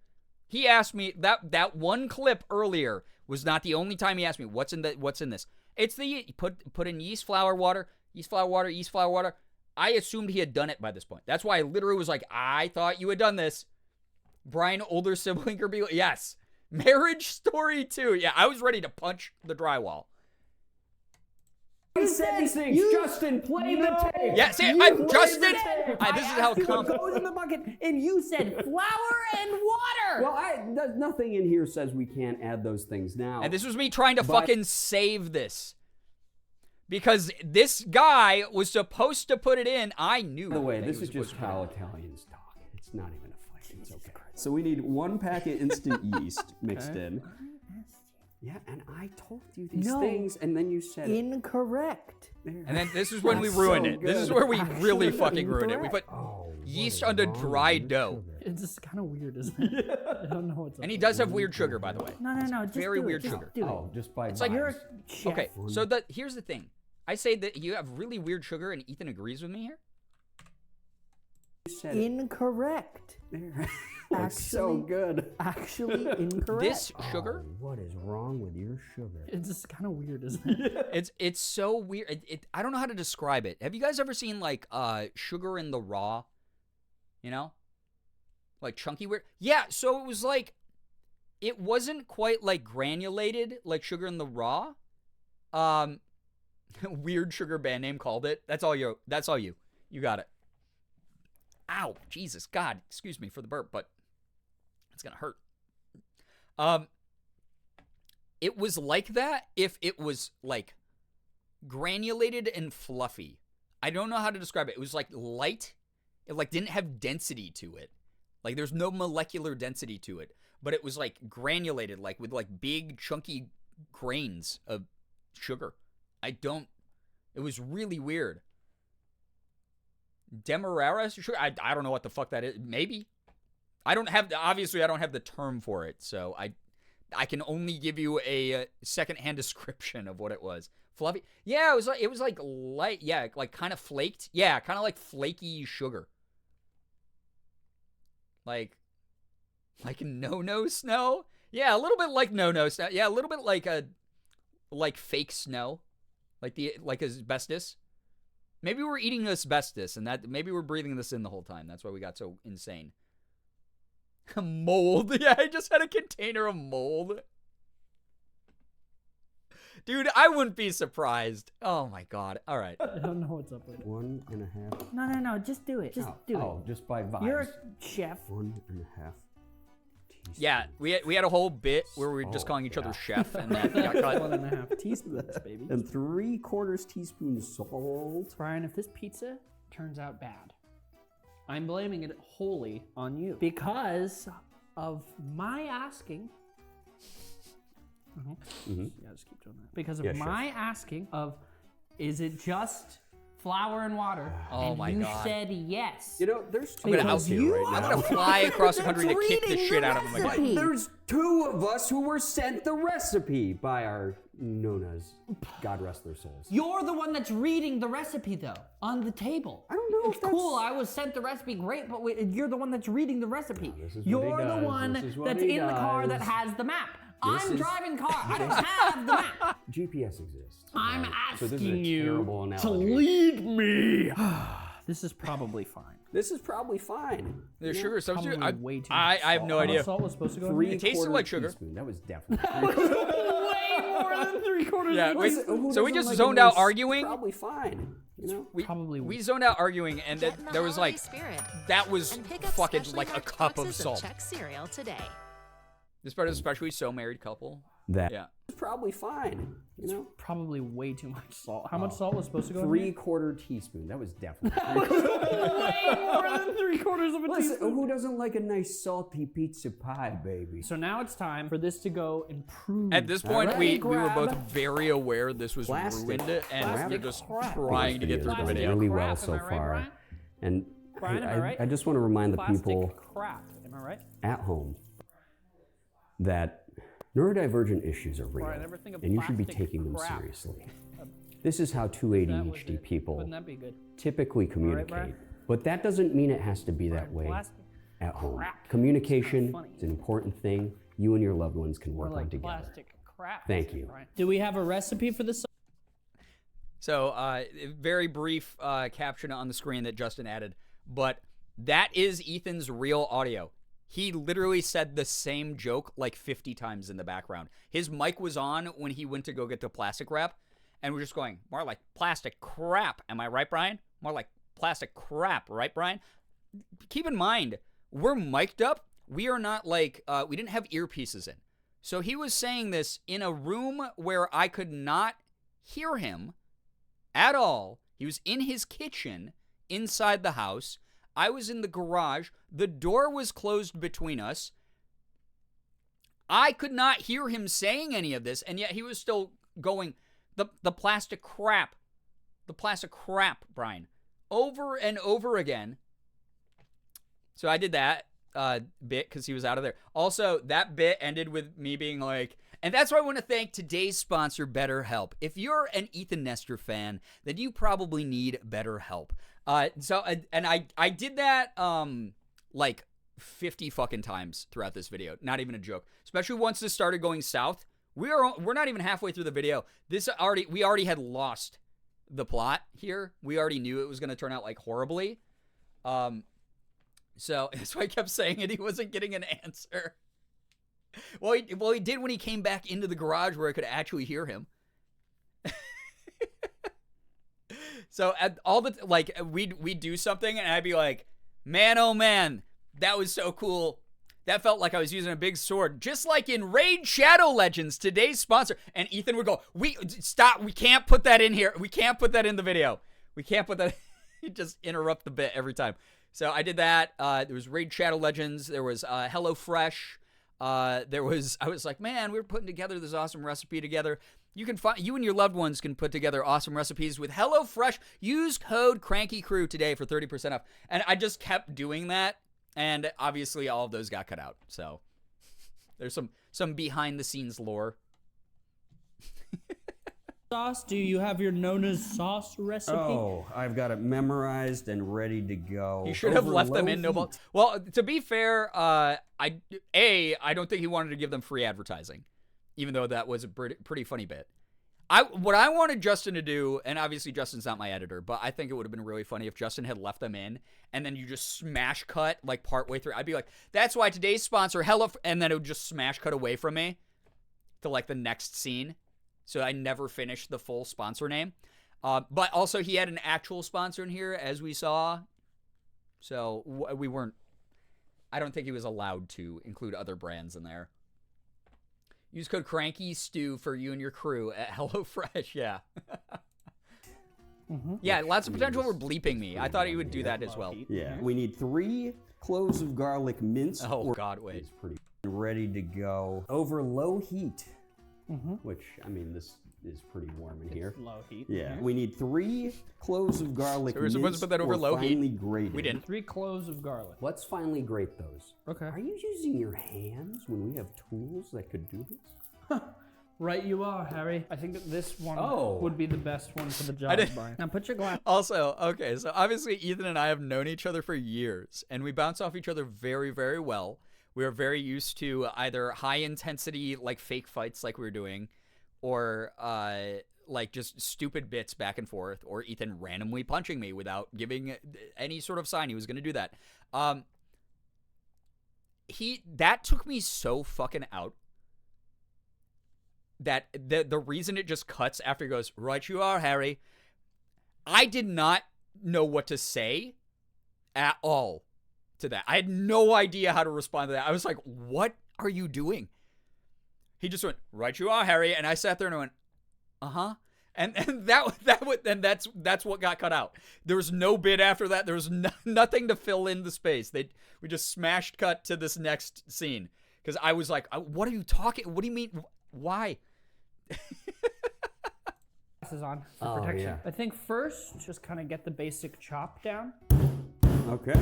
He asked me, that one clip earlier was not the only time he asked me, what's in this? It's the, put in yeast, flour, water, yeast, flour, water, yeast, flour, water. I assumed he had done it by this point. That's why I literally was like, I thought you had done this. Brian, older sibling, Girbeagly. Yes. Marriage Story 2. Yeah, I was ready to punch the drywall. I said these things. Justin, play the tape. Yeah, see, Justin. This is how it comes. goes in the bucket, and you said flour and water. Well, nothing in here says we can't add those things now. And this was me trying to fucking save this. Because this guy was supposed to put it in. I knew. By the way, that this he is was just supposed to put it in. how Italians talk. It's not even a fight. It's okay. So we need 1 packet instant yeast mixed in. Yeah, and I told you these things, and then you said Incorrect. And then this is when we ruined it. This is where we really fucking ruined it. We put yeast on the dry dough. It's just kind of weird, isn't it? I don't know what's up. And he does have weird sugar, by the way. No. Just Very do it, weird just sugar. do it. Oh, just by It's like You're a chef. Okay, so here's the thing. I say that you have really weird sugar, and Ethan agrees with me here. said Incorrect. There. Looks so good. Actually incorrect. This sugar, What is wrong with your sugar? It's just kind of weird, isn't it? it's so weird. I don't know how to describe it. Have you guys ever seen like sugar in the raw? You know, like chunky weird. Yeah. So it was like, it wasn't quite like granulated like sugar in the raw. Weird sugar band name called it. That's all you. You got it. Ow, Jesus, God, excuse me for the burp, but it's gonna hurt. It was like that if it was like granulated and fluffy. I don't know how to describe it. It was like light. It like didn't have density to it. Like there's no molecular density to it, but it was like granulated, like with like big chunky grains of sugar. It was really weird. Demerara sugar? I don't know what the fuck that is. Maybe. Obviously I don't have the term for it, so I can only give you a secondhand description of what it was. Fluffy? Yeah, it was like light, yeah, like kind of flaked. Yeah, kind of like flaky sugar. Like no snow? Yeah, a little bit like no snow. Yeah, a little bit like fake snow. Like asbestos. Maybe we're eating asbestos, and that maybe we're breathing this in the whole time. That's why we got so insane. Mold. Yeah, I just had a container of mold. Dude, I wouldn't be surprised. Oh my god. All right. I don't know what's up with it. 1.5. No, just do it. Just do it. Just by vibes. You're a chef. 1.5 teaspoons. Yeah, we had a whole bit where we were just calling each other chef, and that got cut. 1.5 teaspoons, baby. And 3/4 teaspoon salt. Brian, if this pizza turns out bad, I'm blaming it wholly on you because of my asking. Yeah, just keep doing that. Because of my asking of, is it just flour and water? Oh and my you God. said yes. You know, there's two I'm of gonna us here right I'm now. gonna fly across the country to kick the shit out of him again. There's 2 of us who were sent the recipe by our Nonas. God rest their souls. You're the one that's reading the recipe, though, on the table. I don't know It's if that's... cool. I was sent the recipe, great, but you're the one that's reading the recipe. this is what he You're the does. one This is what that's he in the car that does. has the map. This I'm is- driving car. I don't have the map. GPS exists. I'm right? So this is a asking you terrible to analogy. lead me. This is probably fine. This is probably fine. The sugar substitute. Probably way too I much have no salt. How much idea. salt was supposed to go in Three here? It tasted quarter like sugar. teaspoon. That was definitely. Way more than 3/4 Yeah, of a wait, teaspoon. Who so we doesn't just like a zoned out nice- arguing. Probably fine. You know. We zoned out arguing, and Get in the there was holiday like spirit that was and pick up fucking specially like a marked cup of boxes salt. Chex cereal today. This part is especially so married couple. That Yeah. is probably fine. You know. Probably way too much salt. How much salt was supposed to go in here? 3/4 teaspoon. That was definitely. Way more than 3/4 of a Listen, teaspoon. who doesn't like a nice salty pizza pie, baby? So now it's time for this to go improve. At this point, right, we were grab both very aware this was plastic. ruined, and we're Plastic just crap. trying to get through the Plastic video. really crap, well am so I right, far. Brian? And Brian, am I right? I just want to remind the Plastic people crap. Am I right? at home that neurodivergent issues are real, Brian, ever think of and you should be plastic taking them crap? seriously. This is how 280 That was HD it. people Wouldn't that be good? typically right, communicate. Brian? But that doesn't mean it has to be that way Plastic at home. crap. Communication It's kinda funny. is an important thing you and your loved ones can Or work on like together. plastic crap. Thank you. Brian. Do we have a recipe for this? So, very brief caption on the screen that Justin added, but that is Ethan's real audio. He literally said the same joke like 50 times in the background. His mic was on when he went to go get the plastic wrap, and we're just going, more like plastic crap. Am I right, Brian? More like plastic crap, right, Brian? Keep in mind, we're mic'd up. We are not like, we didn't have earpieces in. So he was saying this in a room where I could not hear him at all. He was in his kitchen inside the house. I was in the garage. The door was closed between us. I could not hear him saying any of this, and yet he was still going, the plastic crap. The plastic crap, Brian. Over and over again. So I did that bit because he was out of there. Also, that bit ended with me being like, and that's why I want to thank today's sponsor, BetterHelp. If you're an Ethan Nestor fan, then you probably need BetterHelp. And I did that like 50 fucking times throughout this video. Not even a joke. Especially once this started going south. We're not even halfway through the video. We already had lost the plot here. We already knew it was going to turn out like horribly. So that's why I kept saying it. He wasn't getting an answer. Well, he did when he came back into the garage where I could actually hear him. So at all the like we'd do something and I'd be like, man, oh man, that was so cool. That felt like I was using a big sword, just like in Raid Shadow Legends, today's sponsor. And Ethan would go, stop, we can't put that in here. We can't put that in the video. We can't put that. He'd just interrupt the bit every time. So I did that. There was Raid Shadow Legends. There was HelloFresh. I was like, man, we're putting together this awesome recipe together. You and your loved ones can put together awesome recipes with HelloFresh. Use code CrankyCrew today for 30% off. And I just kept doing that. And obviously all of those got cut out. So there's some behind the scenes lore. Sauce? Do you have your Nona's sauce recipe? Oh, I've got it memorized and ready to go. He should have Over left them low in no heat. ball. Well, to be fair, I don't think he wanted to give them free advertising, even though that was a pretty funny bit. What I wanted Justin to do, and obviously Justin's not my editor, but I think it would have been really funny if Justin had left them in, and then you just smash cut like partway through. I'd be like, "That's why today's sponsor, and then it would just smash cut away from me to like the next scene, so I never finished the full sponsor name. But also, he had an actual sponsor in here, as we saw, so we weren't. I don't think he was allowed to include other brands in there. Use code CrankyStew for you and your crew at HelloFresh. Yeah. Yeah, lots of potential for bleeping me. I thought he would do that as well. Yeah. We need 3 cloves of garlic minced. Oh, God, wait. It's pretty ready to go over low heat. Which, I mean, this is pretty warm in here. Low heat. Yeah. We need 3 cloves of garlic So we're supposed to put that over low heat? finely grated. We didn't. 3 cloves of garlic. Let's finely grate those. Okay. Are you using your hands when we have tools that could do this? Right you are, Harry. I think that this one Oh. would be the best one for the job, didn't- Brian. Now put your glass. Also, okay, so obviously Ethan and I have known each other for years, and we bounce off each other very, very well. We are very used to either high intensity, like fake fights like we were doing, or like just stupid bits back and forth, or Ethan randomly punching me without giving any sort of sign he was going to do that. That took me so fucking out that the reason it just cuts after he goes, "Right you are, Harry," I did not know what to say at all to that. I had no idea how to respond to that. I was like, what are you doing? He just went, "Right you are, Harry," and I sat there and I went, "Uh-huh." And that's what got cut out. There was no bit after that. There was nothing to fill in the space. We just smashed cut to this next scene because I was like, "What are you talking? What do you mean? Why?" Glasses on for protection. yeah. I think first, just kind of get the basic chop down. Okay.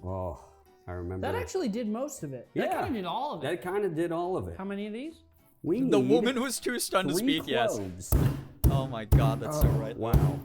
Oh, I remember. That actually did most of it. That Yeah. kind of did all of it. That kind of did all of it. How many of these? We The need woman was too stunned to 3 speak. Yes. cloves. Oh my God, that's so right. Wow.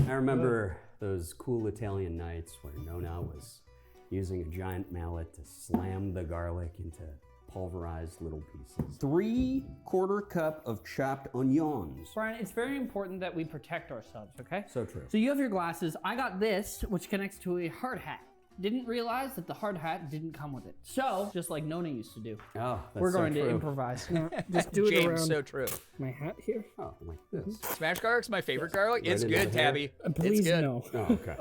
I remember those cool Italian nights where Nona was using a giant mallet to slam the garlic into pulverized little pieces. 3/4 cup of chopped onions. Brian, it's very important that we protect ourselves, okay? So true. So you have your glasses. I got this, which connects to a hard hat. Didn't realize that the hard hat didn't come with it. So, just like Nona used to do, Oh, that's we're so going true. to improvise. Just do it James, around so true. my hat here. Oh, like this. Smash garlic's my favorite garlic. It's in good, the hair. Tabby. Please It's good. no. Oh, okay.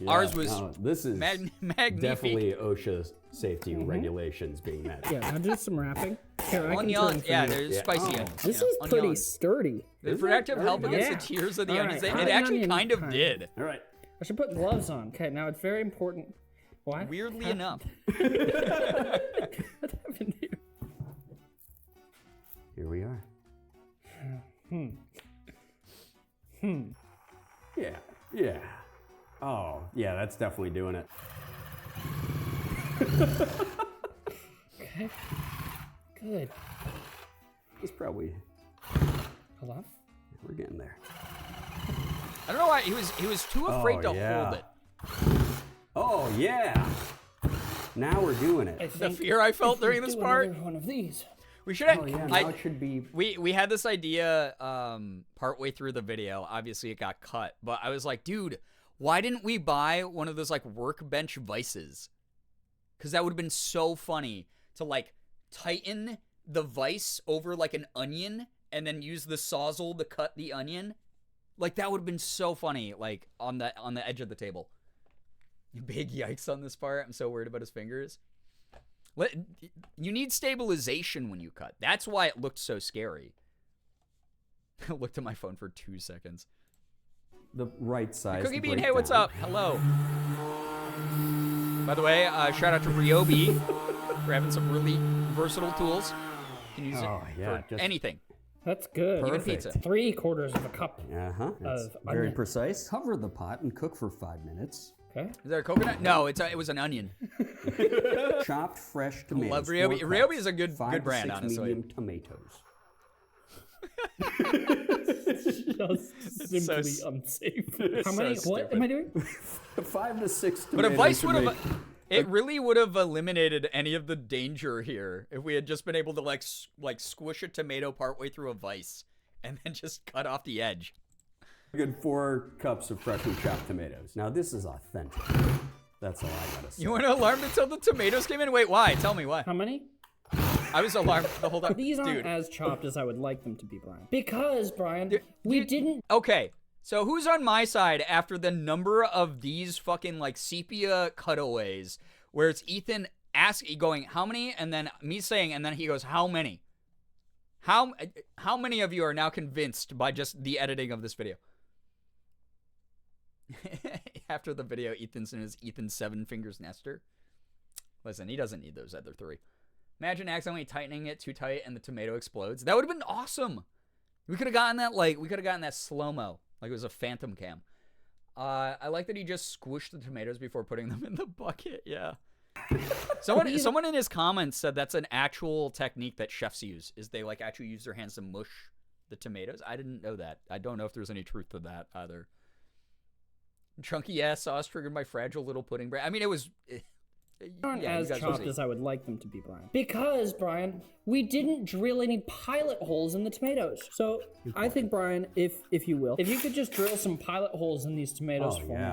Yeah, Ours was no, this is magnifique. definitely OSHA safety regulations being met. Yeah, now do some wrapping. Here, I can turn Onions, for yeah, you. there's spicy onions. This you know, is pretty onions. sturdy. The protective help against Yeah. the tears of the All onions. right, It add actually onion kind of time. did. All right. I should put gloves on. Okay, now it's very important. What? Weirdly enough. What happened here? Here we are. Yeah. Yeah. Oh, yeah, that's definitely doing it. Okay. Good. It's probably, Hold on. we're getting there. I don't know why he was too afraid to yeah. hold it. Oh, yeah. Now we're doing it. The fear I felt during this Do part. another one of these. We should have. Oh, yeah, now it should be. We had this idea partway through the video. Obviously, it got cut, but I was like, dude, why didn't we buy one of those like workbench vices? Because that would have been so funny to like tighten the vise over like an onion and then use the sawzall to cut the onion. Like that would have been so funny, like on the edge of the table. Big yikes on this part. I'm so worried about his fingers. You need stabilization when you cut. That's why it looked so scary. I looked at my phone for 2 seconds. The right size. Cookie Bean, hey, what's up? Hello. By the way, shout out to Ryobi for having some really versatile tools. You can use Oh, it yeah, for just- anything. That's good. Even Perfect. pizza. 3/4 of a cup. Uh-huh. It's Of very onion. precise. Cover the pot and cook for 5 minutes. Okay. Is there a coconut? No, it was an onion. Chopped fresh tomatoes. love Ryobi. 4 Ryobi cups. is a good 5 to brand, 6 honestly. medium tomatoes. Just simply So- unsafe. How so many? What stupid. am I doing? 5 to 6 But tomatoes. a vice to would make- have. It really would have eliminated any of the danger here if we had just been able to like squish a tomato partway through a vice and then just cut off the edge. Good 4 cups of freshly chopped tomatoes. Now this is authentic. That's all I gotta say. You weren't alarmed until the tomatoes came in? Wait, why? Tell me why. How many? I was alarmed the whole time. These aren't Dude. as chopped as I would like them to be, Brian. Because, Brian, we didn't. Okay, so who's on my side after the number of these fucking like sepia cutaways where it's Ethan going, how many? And then me saying, and then he goes, how many? How many of you are now convinced by just the editing of this video? After the video, Ethan's in his Ethan 7 Fingers Nester. Listen, he doesn't need those other 3. Imagine accidentally tightening it too tight and the tomato explodes. That would have been awesome. We could have gotten that slow-mo, like it was a phantom cam. I like that he just squished the tomatoes before putting them in the bucket. Yeah. Someone in his comments said that's an actual technique that chefs use, is they like actually use their hands to mush the tomatoes. I didn't know that. I don't know if there's any truth to that either. Chunky ass sauce triggered my fragile little pudding bread. I mean, it was. Aren't Yeah, as chopped as I would like them to be, Brian. Because, Brian, we didn't drill any pilot holes in the tomatoes. So I think, Brian, if you will, if you could just drill some pilot holes in these tomatoes for me,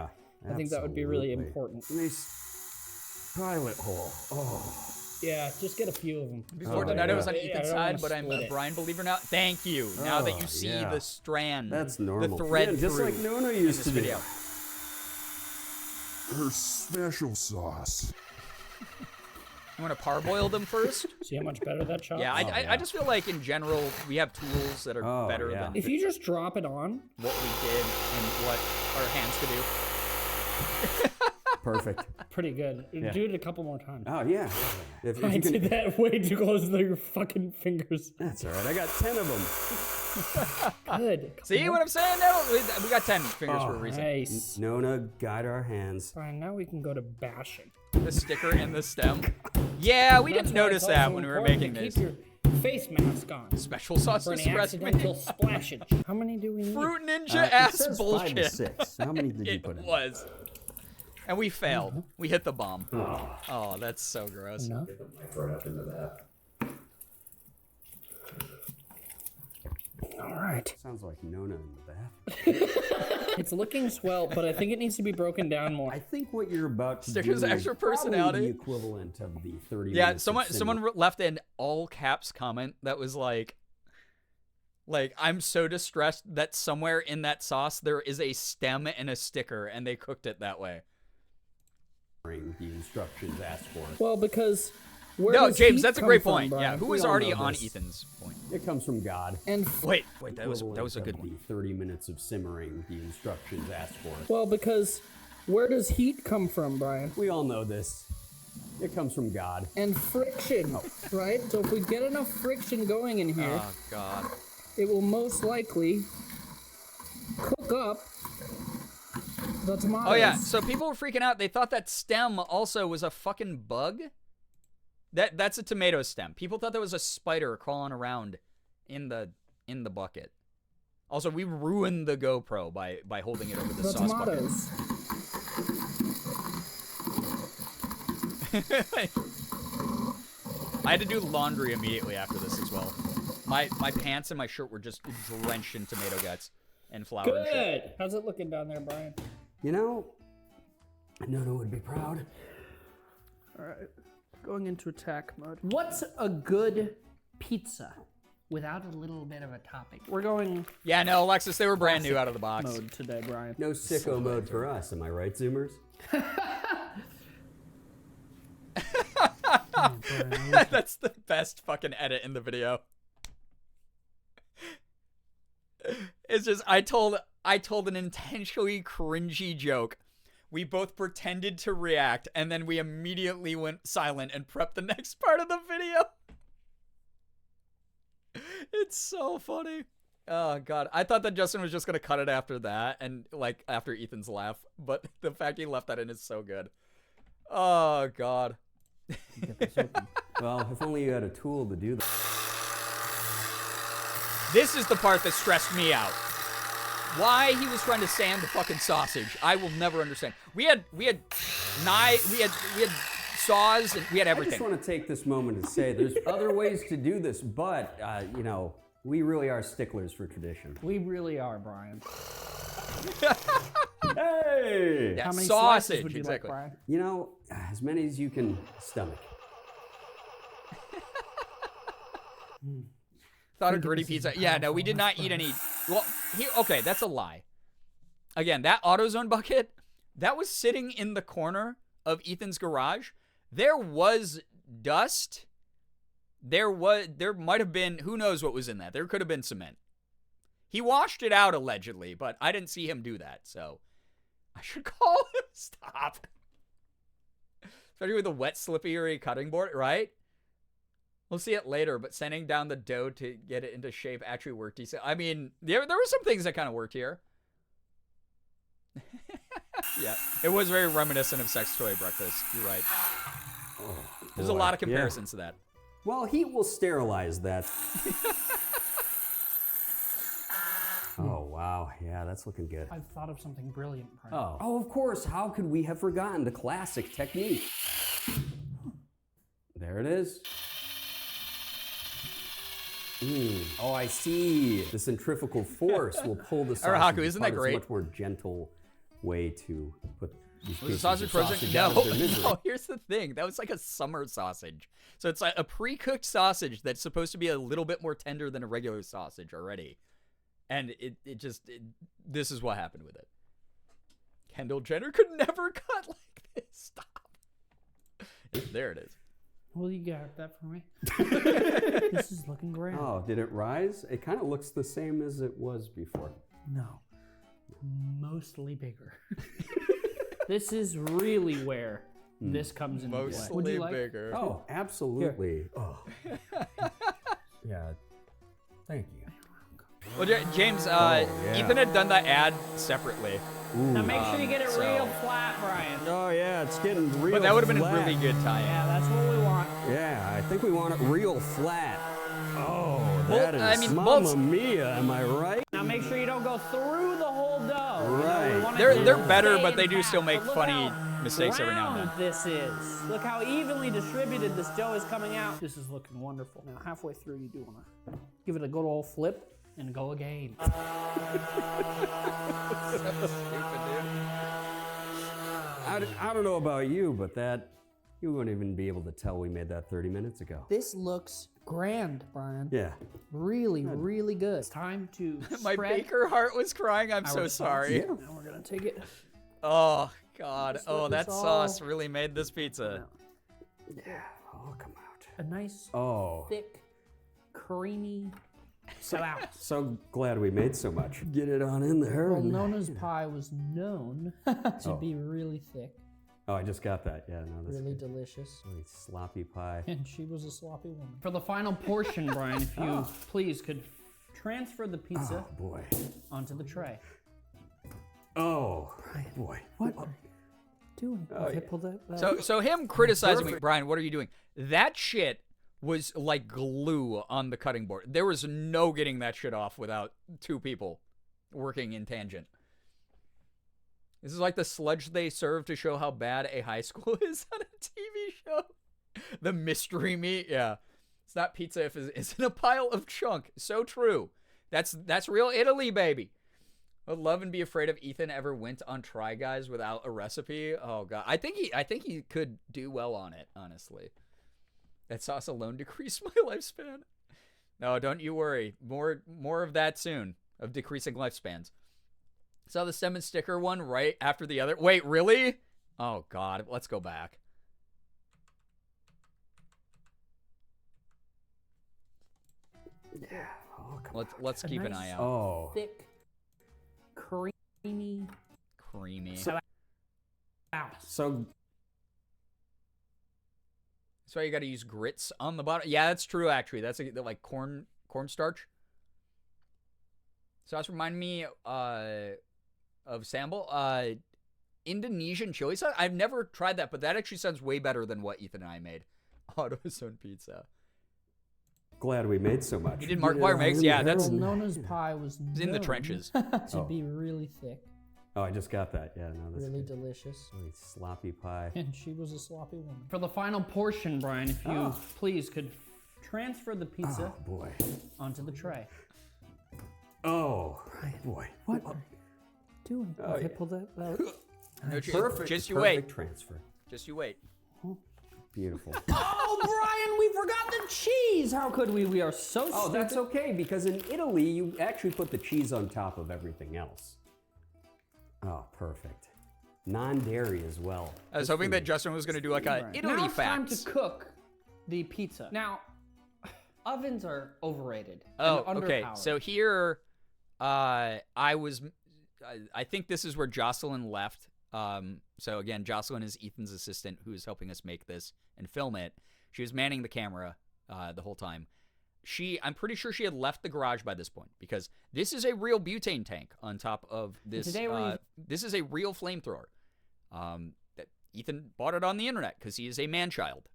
I think that would be really important. Nice pilot hole. Oh. Yeah, just get a few of them. Before tonight, I was on Ethan's side, but I'm a Brian believer now. Thank you. Now that you see the strand, that's normal. The thread, just like Nona used to do. Video. Her special sauce. You want to parboil them first? See how much better that chops? Yeah, I just feel like in general we have tools that are better than if you just drop it on what we did and what our hands could do. Perfect. Pretty good. Yeah. Do it a couple more times. Oh yeah. If I you can... did that way too close to your fucking fingers. That's all right. I got 10 of them. Good. See what I'm saying? Now we got 10 fingers for a reason. Nice. Nona, guide our hands. Fine, now we can go to bashing. The sticker and the stem. Yeah, we didn't notice that when we were making this. Keep your face mask on. Special sauce for any recipe. accidental splashage. How many do we need? Fruit Ninja ass it says bullshit. 5 to 6. How many did you put in? It was. And we failed. We hit the bomb. Oh, that's so gross. No. Right up into that. All right. Sounds like Nona in the bath. It's looking swell, but I think it needs to be broken down more. I think what you're about to Stickers do extra is probably personality. the equivalent of the 30 Yeah, minutes of someone left an all caps comment that was like I'm so distressed that somewhere in that sauce there is a stem and a sticker, and they cooked it that way. the instructions asked for. Well, because where No, does James, heat that's a come great from, point. Brian? Yeah, who We was all already know on this. Ethan's point? It comes from God. And Wait, that was a Equivalent good of point. The 30 minutes of simmering the instructions asked for. well, because where does heat come from, Brian? We all know this. It comes from God. And friction, right? So if we get enough friction going in here, Oh God. it will most likely cook up the tomatoes. Oh yeah, so people were freaking out. They thought that stem also was a fucking bug. That's a tomato stem. People thought that was a spider crawling around in the bucket. Also, we ruined the GoPro by holding it over the sauce tomatoes. bucket. I had to do laundry immediately after this as well. My pants and my shirt were just drenched in tomato guts and flour and shit. Good. How's it looking down there, Brian? You know, Nona would be proud. All right. Going into attack mode. What's a good pizza without a little bit of a topping? We're going Yeah, no, Alexis, they were brand new out of the box. mode today, Brian. No sicko mode for us, am I right, Zoomers? That's the best fucking edit in the video. It's just I told an intentionally cringy joke. We both pretended to react, and then we immediately went silent and prepped the next part of the video. It's so funny. Oh God, I thought that Justin was just gonna cut it after that, and like after Ethan's laugh, but the fact he left that in is so good. Oh God. Well, if only you had a tool to do that. This is the part that stressed me out. Why he was trying to sand the fucking sausage, I will never understand. We had knives, we had saws, and we had I everything. just want to take this moment to say there's other ways to do this, but, you know, We really are sticklers for tradition. We really are, Brian. Hey! Yeah, How many sausage, slices would you exactly. like, Brian? You know, as many as you can stomach. Thought a gritty pizza. Yeah, no, we did not eat any. Well, okay, that's a lie. Again, that AutoZone bucket, that was sitting in the corner of Ethan's garage. There was dust. There might have been, who knows what was in that. There could have been cement. He washed it out allegedly, but I didn't see him do that, so I should call him. Stop. Especially with the wet, slippery cutting board, right? We'll see it later, but sanding down the dough to get it into shape actually worked decent. I mean, there were some things that kind of worked here. Yeah, it was very reminiscent of Sex Toy Breakfast. You're right. Oh, There's a boy. lot of comparisons to that. Well, heat will sterilize that. Oh, wow. Yeah, that's looking good. I've thought of something brilliant, Brian. Oh, of course. How could we have forgotten the classic technique? There it is. Oh, I see. The centrifugal force will pull the sausage Haku, isn't that apart. great? It's a much more gentle way to put these Was the pieces sausage of frozen? sausage No, out of their misery. no, here's the thing. That was like a summer sausage. So it's like a pre-cooked sausage that's supposed to be a little bit more tender than a regular sausage already. And this is what happened with it. Kendall Jenner could never cut like this. Stop. There it is. Will you get that for me? This is looking great. Oh, did it rise? It kind of looks the same as it was before. No. Mostly bigger. This is really where this comes into play. Would Mostly you like? bigger. Oh, absolutely. Oh. Yeah. Thank you. Well, James, yeah. Ethan had done that ad separately. Now make sure you get it so- real flat, Brian. Oh, yeah, it's getting real But that would have been a flat. really good time. Yeah, that's what we want. Yeah, I think we want it real flat. Oh, that is I mean, Mamma bolts- Mia, am I right? Now make sure you don't go through the whole dough. You know, we Right. want it They're to better, stay but they do intact. still make But look funny how mistakes every now and round then. This is. Look how evenly distributed this dough is coming out. This is looking wonderful. Now halfway through, you do want to give it a good old flip and go again. I don't know about you, but you wouldn't even be able to tell we made that 30 minutes ago. This looks grand, Brian. Yeah. Really, really good. It's time to My spread baker heart was crying. I'm so our sauce. sorry. Yeah. Now we're gonna take it. Oh, God. Just Oh, let that this sauce all- really made this pizza. Yeah. Oh, come out. A nice, Oh. thick, creamy sauce. So glad we made so much. Get it on in there. Well, and- Nona's pie was known to be really thick, Oh, I just got that. Yeah, no, that's really good. delicious. Really sloppy pie. And she was a sloppy woman. For the final portion, Brian, if you please could transfer the pizza Oh, boy. onto the tray. Oh, boy. What are you doing? Okay, pull that. So him criticizing me, Brian, what are you doing? That shit was like glue on the cutting board. There was no getting that shit off without two people working in tangent. This is like the sludge they serve to show how bad a high school is on a TV show. The mystery meat, yeah. It's not pizza if it's in a pile of chunk. So true. That's real Italy, baby. I'd love and be afraid if Ethan ever went on Try Guys without a recipe. Oh god, I think he could do well on it. Honestly, that sauce alone decreased my lifespan. No, don't you worry. More of that soon, of decreasing lifespans. Saw the stem and sticker one right after the other. Wait, really? Oh god, let's go back. Yeah. Oh, come Let's keep an eye out. Oh. Thick, creamy Creamy. sauce. So That's why you got to use grits on the bottom. Yeah, that's true. Actually, that's like cornstarch. Sauce remind me of sambal. Indonesian chili sauce. I've never tried that, but that actually sounds way better than what Ethan and I made. AutoZone pizza. glad we made so much. You did Markiplier Makes? Yeah, that's Nona's pie was in the known trenches. to be really thick, Oh, I just got that. Yeah, no, that's really good. delicious. Really sloppy pie. And she was a sloppy woman. For the final portion, Brian, if you please could transfer the pizza Oh boy. onto the tray. Oh boy. What? Doing? Oh, Okay, yeah. pull that out. Perfect. Just you perfect wait. transfer. Just you wait. Beautiful. Oh, Brian, we forgot the cheese. How could we? We are so Oh, stupid. that's okay, because in Italy, you actually put the cheese on top of everything else. Oh, perfect. Non-dairy as well. I was hoping that Justin was going to do like a Italy Now it's time facts. to cook the pizza. Now, ovens are overrated. Oh, and okay. underpowered. So here, I think this is where Jocelyn left. So again, Jocelyn is Ethan's assistant who is helping us make this and film it. She was manning the camera the whole time. I'm pretty sure she had left the garage by this point because this is a real butane tank on top of this. This is a real flamethrower. That Ethan bought it on the internet because he is a man-child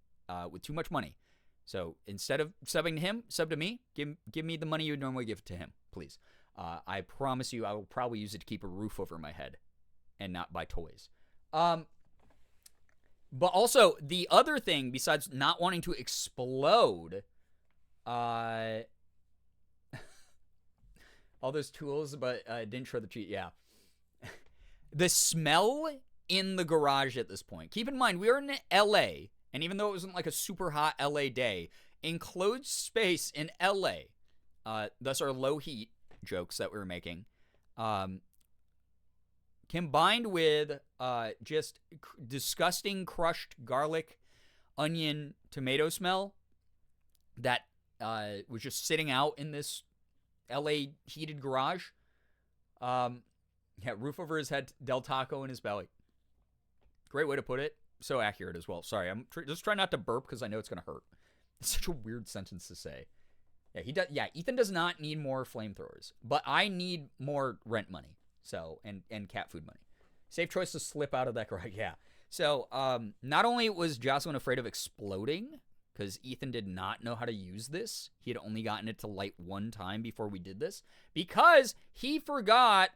with too much money. So instead of subbing to him, sub to me. Give me the money you would normally give to him, please. I promise you I will probably use it to keep a roof over my head and not buy toys. But also, the other thing, besides not wanting to explode, all those tools, but didn't show the cheat, yeah. The smell in the garage at this point. Keep in mind, we are in LA, and even though it wasn't like a super hot LA day, enclosed space in LA, thus our low heat jokes that we were making, combined with just disgusting crushed garlic, onion, tomato smell that was just sitting out in this LA heated garage. Yeah, roof over his head, Del Taco in his belly. Great way to put it. So accurate as well. Sorry, I'm just trying not to burp because I know it's going to hurt. It's such a weird sentence to say. Yeah, he does. Yeah, Ethan does not need more flamethrowers, but I need more rent money. So, and cat food money. Safe choice to slip out of that garage. Yeah. So, not only was Jocelyn afraid of exploding, because Ethan did not know how to use this. He had only gotten it to light one time before we did this. Because he forgot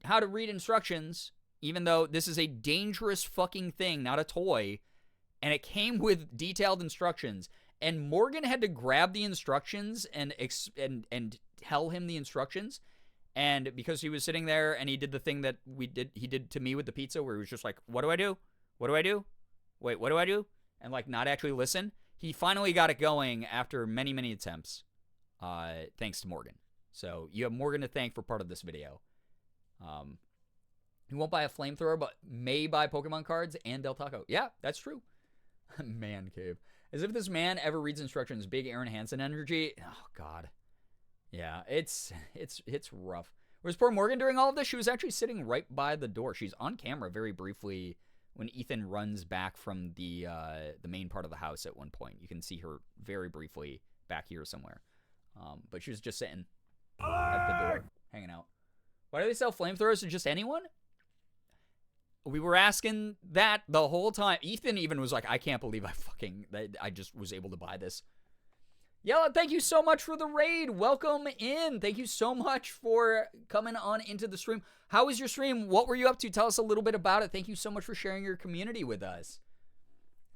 how to read instructions, even though this is a dangerous fucking thing, not a toy. And it came with detailed instructions. And Morgan had to grab the instructions and tell him the instructions. And because he was sitting there and he did the thing that he did to me with the pizza, where he was just like, what do I do? What do I do? Wait, what do I do? And like not actually listen. He finally got it going after many, many attempts, thanks to Morgan. So you have Morgan to thank for part of this video. He won't buy a flamethrower, but may buy Pokemon cards and Del Taco. Yeah, that's true. Man cave. As if this man ever reads instructions. Big Aaron Hansen energy. Oh, God. Yeah, it's rough. Whereas poor Morgan during all of this, she was actually sitting right by the door. She's on camera very briefly when Ethan runs back from the main part of the house at one point. You can see her very briefly back here somewhere. But she was just sitting at the door, hanging out. Why do they sell flamethrowers to just anyone? We were asking that the whole time. Ethan even was like, I can't believe I just was able to buy this. Yella, thank you so much for the raid. Welcome in. Thank you so much for coming on into the stream. How was your stream? What were you up to? Tell us a little bit about it. Thank you so much for sharing your community with us.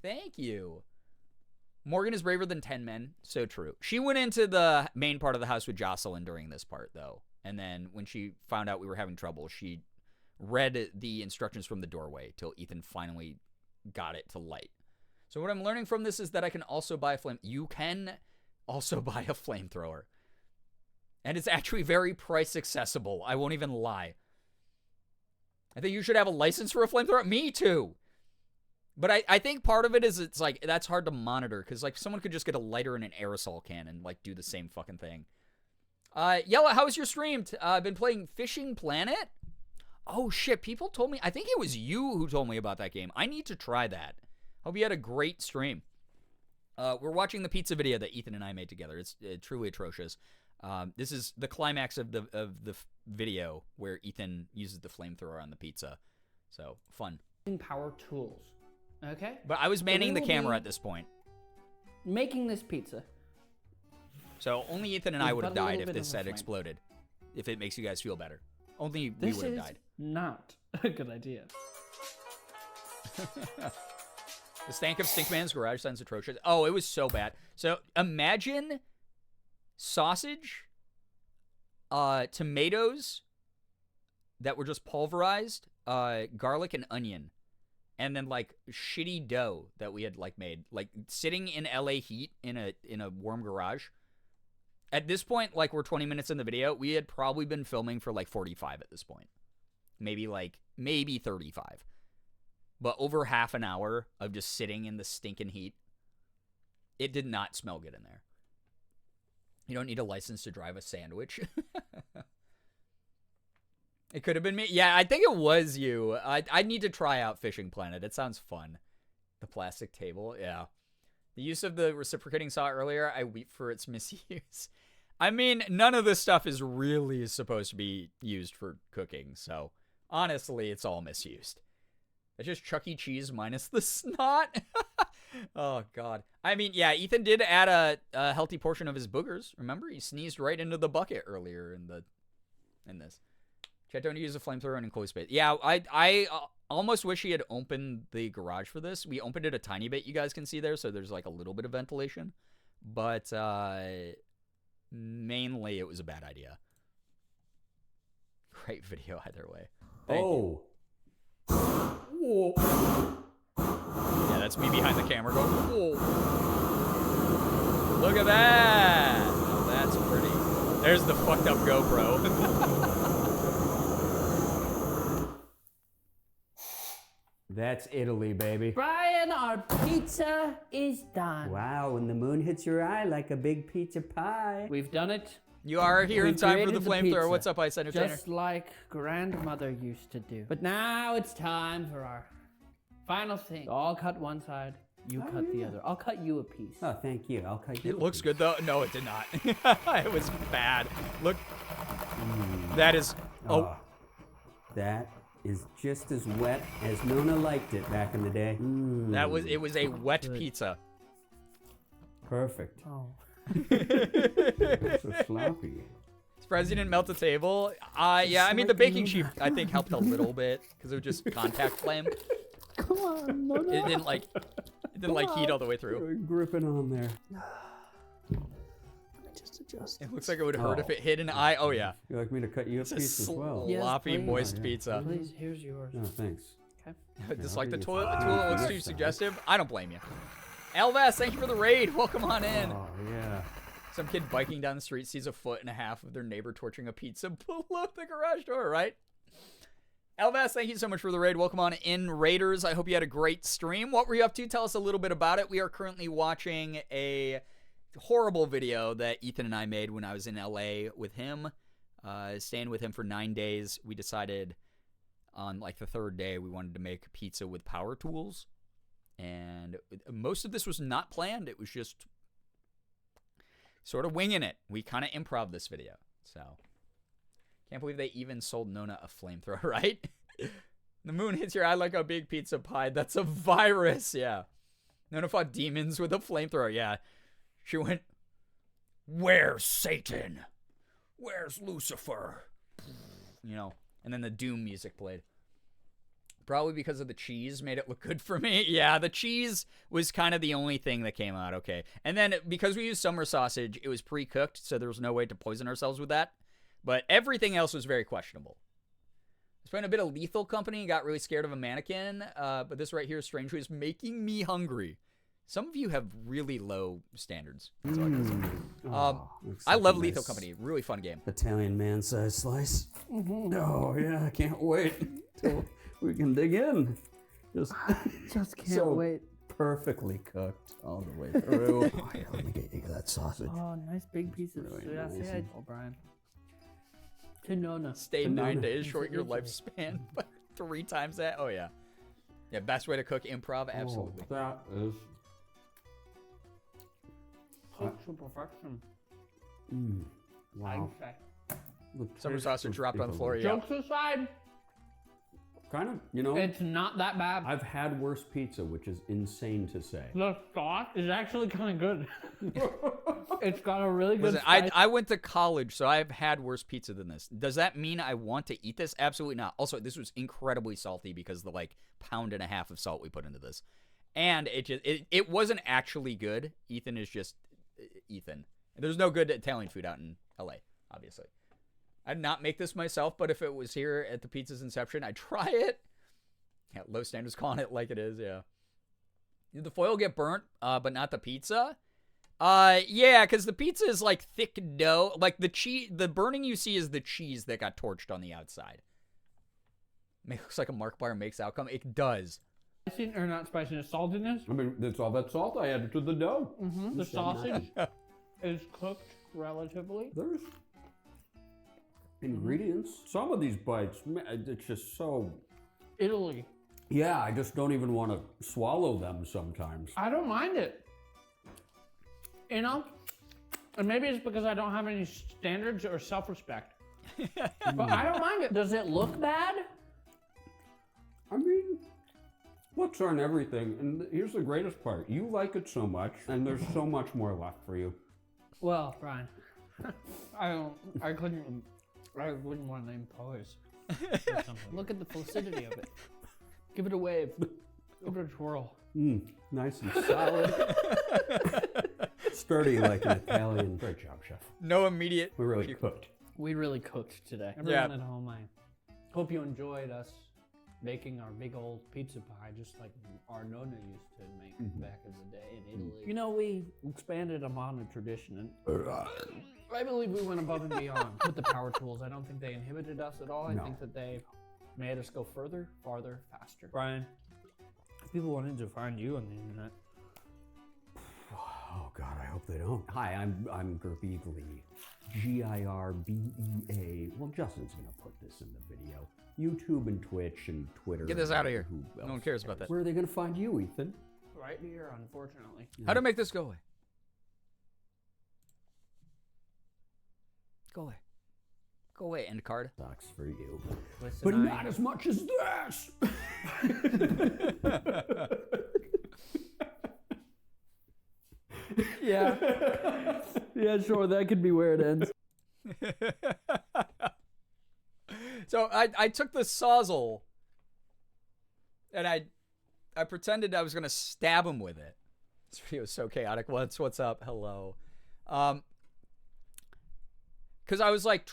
Thank you. Morgan is braver than 10 men. So true. She went into the main part of the house with Jocelyn during this part, though. And then when she found out we were having trouble, she read the instructions from the doorway till Ethan finally got it to light. So what I'm learning from this is that I can also buy a flame. You can also buy a flamethrower. And it's actually very price accessible. I won't even lie. I think you should have a license for a flamethrower. Me too. But I think part of it is it's like, that's hard to monitor. Because like someone could just get a lighter and an aerosol can and like do the same fucking thing. Yella, how was your stream? I've been playing Fishing Planet. Oh shit, people told me, I think it was you who told me about that game. I need to try that. Hope you had a great stream. We're watching the pizza video that Ethan and I made together. It's truly atrocious. This is the climax of the video where Ethan uses the flamethrower on the pizza. So, fun. Power tools. Okay? But I was manning the camera at this point. Making this pizza. So, only Ethan and I would have died if this had exploded. If it makes you guys feel better. Only we would have died. Not a good idea. The stank of Stinkman's garage sounds atrocious. Oh, it was so bad. So imagine sausage, tomatoes that were just pulverized, garlic and onion, and then like shitty dough that we had like made, like sitting in LA heat in a warm garage. At this point, like we're 20 minutes in the video, we had probably been filming for like 45 at this point. Maybe 35. But over half an hour of just sitting in the stinking heat. It did not smell good in there. You don't need a license to drive a sandwich. It could have been me. Yeah, I think it was you. I need to try out Fishing Planet. It sounds fun. The plastic table, yeah. The use of the reciprocating saw earlier, I weep for its misuse. I mean, none of this stuff is really supposed to be used for cooking, so honestly, it's all misused. It's just Chuck E. Cheese minus the snot. Oh, God. I mean, yeah, Ethan did add a healthy portion of his boogers. Remember? He sneezed right into the bucket earlier in this. Chat, don't use a flamethrower in enclosed space. Yeah, I almost wish he had opened the garage for this. We opened it a tiny bit, you guys can see there, so there's like a little bit of ventilation. But mainly it was a bad idea. Great video either way. Thank you. Whoa. Yeah, that's me behind the camera going, whoa. Look at that. Oh, that's pretty. There's the fucked up GoPro. That's Italy, baby. Brian, our pizza is done. Wow, when the moon hits your eye like a big pizza pie. We've done it. You are here in We've time for the created flamethrower. pizza, What's up, Ice Entertainer? Just like grandmother used to do. But now it's time for our final thing. So I'll cut one side, you cut the other. I'll cut you a piece. Oh, thank you. I'll cut you. It looks good, though. No, it did not. It was bad. Look. That is... Oh. That is just as wet as Nona liked it back in the day. It was a wet pizza. Perfect. Oh. So sloppy. Surprised you didn't melt the table. Yeah, I mean, the baking sheet, I think, helped a little bit because it was just contact flame. Come on, Nona. It didn't heat all the way through. You're gripping on there. Let me just adjust. It looks like it would hurt if it hit an eye. Oh, yeah. You'd like me to cut you a It's a piece as well? Yes, sloppy, please. moist pizza. Please, here's yours. No, thanks. Okay. Just I'll like the give you toilet. The five. toilet looks too suggestive. I don't blame you. Elvas, thank you for the raid. Welcome on in. Oh, yeah. Some kid biking down the street sees a foot and a half of their neighbor torching a pizza below the garage door, right? Elvas, thank you so much for the raid. Welcome on in, Raiders. I hope you had a great stream. What were you up to? Tell us a little bit about it. We are currently watching a horrible video that Ethan and I made when I was in LA with him. Staying with him for 9 days. We decided on like the third day we wanted to make pizza with power tools. And most of this was not planned. It was just sort of winging it. We kind of improv this video. So, can't believe they even sold Nona a flamethrower, right? The moon hits your eye like a big pizza pie. That's a virus, yeah. Nona fought demons with a flamethrower, yeah. She went, "Where's Satan? Where's Lucifer?" You know, and then the Doom music played. Probably because of the cheese made it look good for me. Yeah, the cheese was kind of the only thing that came out okay. And then because we used summer sausage, it was pre-cooked, so there was no way to poison ourselves with that. But everything else was very questionable. I was playing a bit of Lethal Company and got really scared of a mannequin. But this right here, strangely, is making me hungry. Some of you have really low standards. That's all I can say. I love Lethal Company. Really fun game. Italian man-sized slice. Oh, yeah, I can't wait till we can dig in. Just can't so wait. Perfectly cooked all the way through. Oh, yeah, let me get you that sausage. Oh, nice big pieces. Really Yeah, nice. say hi, Brian. To Nona. Stay To 9 Nona. days, short your lifespan by 3 times that. Oh, yeah. Yeah, best way to cook improv, absolutely. Oh, that is... Cooked to perfection. Wow. Summer sausage dropped on the floor, yeah. Jokes aside, Kind of, you know, it's not that bad. I've had worse pizza, which is insane to say. The sauce is actually kind of good. It's got a really good Listen, spice. I went to college, so I've had worse pizza than this. Does that mean I want to eat this? Absolutely not. Also, this was incredibly salty because of the, like, 1.5 pounds of salt we put into this. And it wasn't actually good. Ethan is just Ethan. There's no good Italian food out in LA, obviously. I'd not make this myself, but if it was here at the Pizza's inception, I'd try it. Yeah, Low Standards calling it like it is, yeah. Did the foil get burnt, but not the pizza? Yeah, because the pizza is like thick dough. Like the burning you see is the cheese that got torched on the outside. It looks like a Markiplier makes outcome. It does. Spicy or not spiciness, saltiness. I mean, that's all that salt I added to the dough. The sausage is cooked relatively. There's ingredients. Some of these bites, it's just so... Italy. Yeah, I just don't even want to swallow them sometimes. I don't mind it. You know? And maybe it's because I don't have any standards or self-respect. But I don't mind it. Does it look bad? I mean, looks aren't everything. And here's the greatest part. You like it so much, and there's so much more left for you. Well, Brian, I wouldn't want to name poise. Look at the placidity of it. Give it a wave. Give it a twirl. Nice and solid. Sturdy like an Italian. Great job, chef. No immediate. We really cooked. We really cooked today. Everyone at home, I hope you enjoyed us making our big old pizza pie, just like our Nonna used to make back in the day in Italy. You know, we expanded upon a tradition, and I believe we went above and beyond with the power tools. I don't think they inhibited us at all. I think that they made us go further, farther, faster. Brian, if people wanted to find you on the internet. Oh God, I hope they don't. Hi, I'm Girbeagly. Girbea. Well, Justin's gonna put this in the video. YouTube and Twitch and Twitter. Get this out of here. No one cares about that. Where are they gonna find you, Ethan? Right here, unfortunately. How to make this go away? Go away. Go away, end card. Sucks for you. Listen, But not as much as this! Yeah. Yeah, sure, that could be where it ends. So I took the sawzall and I pretended I was gonna stab him with it. This video is so chaotic. What's up? Hello. Cause I was like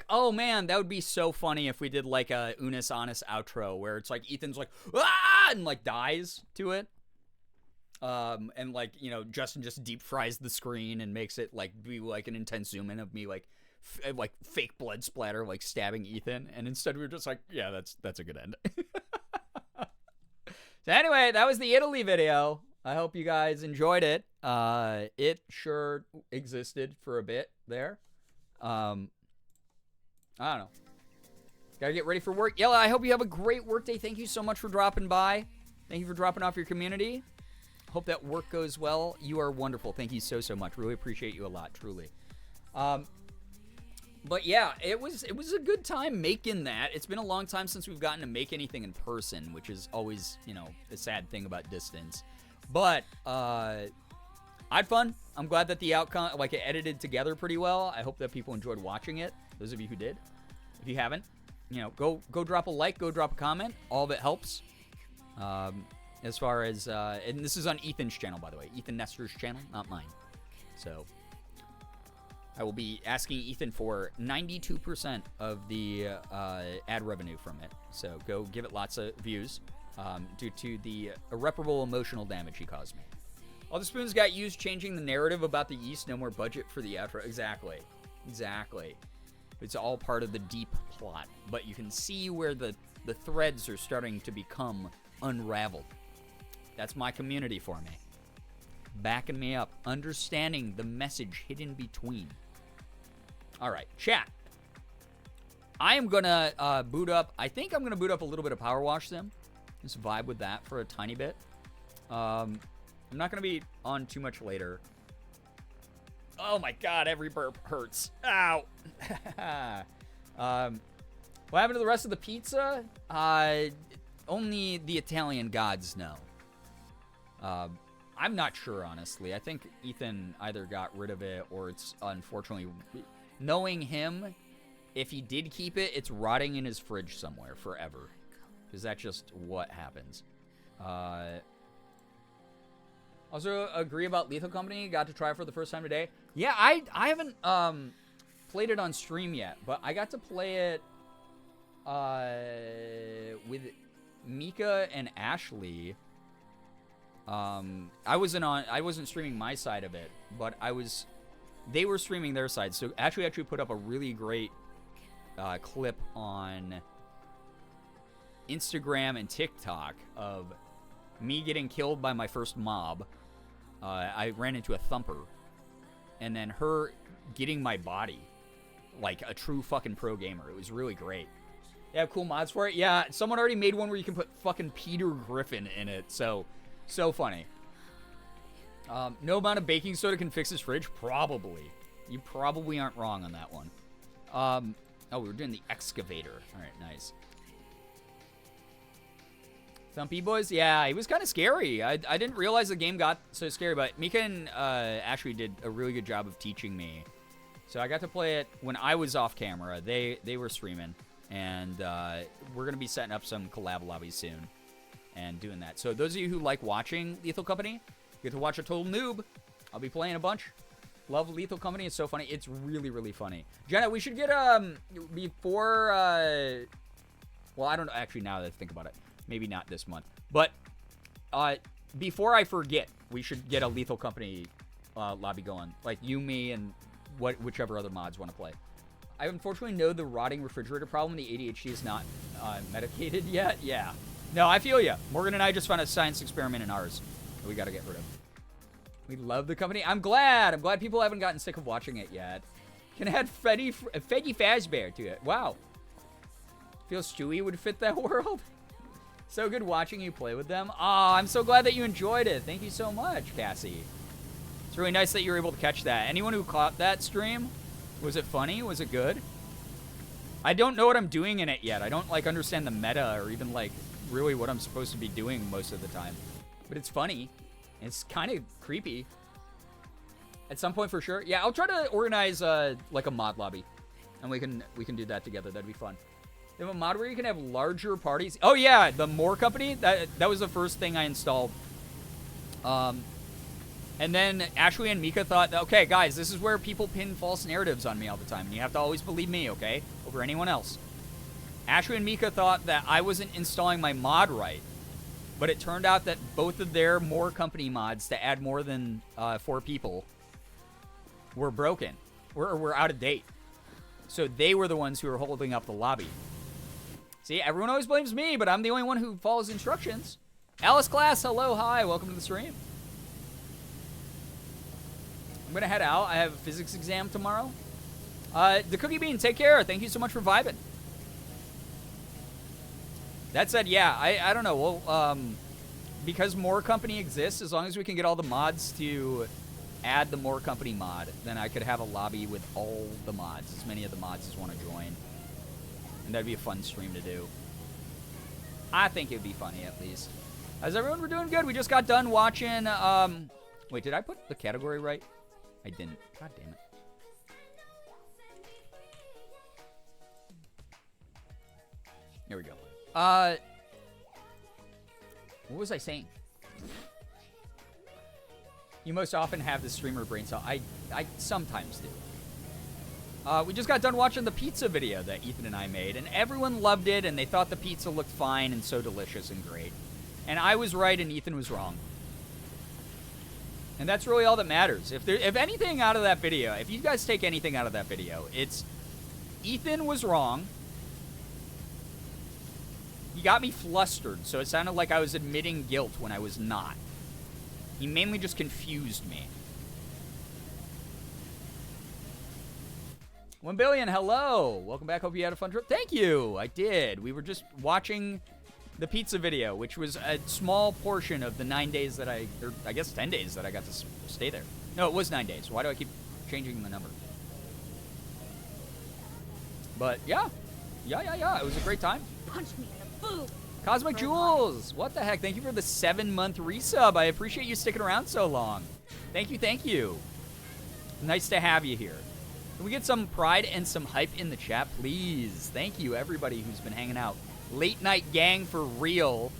oh man, that would be so funny if we did like a Unis Honest outro where it's like Ethan's like, ah, and like dies to it. And like, you know, Justin just deep fries the screen and makes it like be like an intense zoom in of me like fake blood splatter like stabbing Ethan, and instead we were just like, yeah, that's a good end. So anyway, that was the Italy video. I hope you guys enjoyed it. It sure existed for a bit there. I don't know. Gotta get ready for work. Yella, I hope you have a great work day. Thank you so much for dropping by. Thank you for dropping off your community. Hope that work goes well. You are wonderful. Thank you so much. Really appreciate you a lot, truly. But yeah, it was a good time making that. It's been a long time since we've gotten to make anything in person, which is always, you know, the sad thing about distance. But I had fun. I'm glad that the outcome, like, it edited together pretty well. I hope that people enjoyed watching it. Those of you who did. If you haven't, you know, go drop a like, go drop a comment. All of it helps. As far as, and this is on Ethan's channel, by the way. Ethan Nestor's channel, not mine. So I will be asking Ethan for 92% of the ad revenue from it. So go give it lots of views due to the irreparable emotional damage he caused me. All the spoons got used changing the narrative about the yeast. No more budget for the outro. Exactly. It's all part of the deep plot. But you can see where the threads are starting to become unraveled. That's my community for me. Backing me up. Understanding the message hidden between. Alright, chat. I am gonna boot up. I think I'm gonna boot up a little bit of Powerwash Sim. Just vibe with that for a tiny bit. I'm not gonna be on too much later. Oh my god, every burp hurts. Ow. What happened to the rest of the pizza? Only the Italian gods know. I'm not sure, honestly. I think Ethan either got rid of it or it's unfortunately... Knowing him, if he did keep it, it's rotting in his fridge somewhere forever. Because that's just what happens. Also agree about Lethal Company. Got to try it for the first time today. Yeah, I haven't played it on stream yet, but I got to play it with Mika and Ashley. I wasn't streaming my side of it, but they were streaming their side. So Ashley actually put up a really great clip on Instagram and TikTok of me getting killed by my first mob. I ran into a thumper, and then her getting my body like a true fucking pro gamer. It was really great. They have cool mods for it. Yeah, someone already made one where you can put fucking Peter Griffin in it. So funny. No amount of baking soda can fix his fridge? Probably. You probably aren't wrong on that one. Oh, we were doing the excavator. All right, nice. Thumpy boys? Yeah, he was kind of scary. I didn't realize the game got so scary, but Mika and Ashley did a really good job of teaching me. So I got to play it when I was off camera. They were streaming, and we're going to be setting up some collab lobbies soon and doing that. So those of you who like watching Lethal Company, get to watch a total noob. I'll be playing a bunch. Love Lethal Company. It's so funny. It's really, really funny. Jenna, we should get, before, well, I don't know. Actually, now that I think about it, maybe not this month. But before I forget, we should get a Lethal Company lobby going. Like you, me, and whichever other mods want to play. I unfortunately know the rotting refrigerator problem. The ADHD is not medicated yet. Yeah. No, I feel ya. Morgan and I just found a science experiment in ours that we got to get rid of. We love the company. I'm glad people haven't gotten sick of watching it yet. Can add Freddy Fazbear to it. Wow. Feel Stewie would fit that world. So good watching you play with them. Aw, I'm so glad that you enjoyed it. Thank you so much, Cassie. It's really nice that you were able to catch that. Anyone who caught that stream, was it funny? Was it good? I don't know what I'm doing in it yet. I don't, like, understand the meta or even, like, really what I'm supposed to be doing most of the time. But it's funny. It's kind of creepy. At some point, for sure. Yeah, I'll try to organize, like, a mod lobby. And we can do that together. That'd be fun. They have a mod where you can have larger parties. Oh, yeah, the More Company. That was the first thing I installed. And then Ashley and Mika thought, okay, guys, this is where people pin false narratives on me all the time. And you have to always believe me, okay? Over anyone else. Ashley and Mika thought that I wasn't installing my mod right. But it turned out that both of their More Company mods to add more than 4 people were broken. Were out of date. So they were the ones who were holding up the lobby. See, everyone always blames me, but I'm the only one who follows instructions. Alice Class, hello, hi, welcome to the stream. I'm going to head out. I have a physics exam tomorrow. The Cookie Bean, take care. Thank you so much for vibing. That said, yeah, I don't know. Well, because More Company exists, as long as we can get all the mods to add the More Company mod, then I could have a lobby with all the mods, as many of the mods as want to join. And that'd be a fun stream to do. I think it'd be funny, at least. How's everyone? We're doing good. We just got done watching, wait, did I put the category right? I didn't. God damn it. Here we go. What was I saying? You most often have the streamer brain cell. I sometimes do. We just got done watching the pizza video that Ethan and I made, and everyone loved it, and they thought the pizza looked fine and so delicious and great. And I was right, and Ethan was wrong. And that's really all that matters. If anything out of that video, if you guys take anything out of that video, it's Ethan was wrong. He got me flustered, so it sounded like I was admitting guilt when I was not. He mainly just confused me. 1 billion, hello. Welcome back. Hope you had a fun trip. Thank you. I did. We were just watching the pizza video, which was a small portion of the 9 days that or I guess 10 days that I got to stay there. No, it was 9 days. Why do I keep changing the number? But yeah. It was a great time. Punch me in the boob. Cosmic Jewels, what the heck? Thank you for the 7-month resub. I appreciate you sticking around so long. Thank you. Nice to have you here. Can we get some pride and some hype in the chat, please? Thank you, everybody who's been hanging out. Late night gang for real.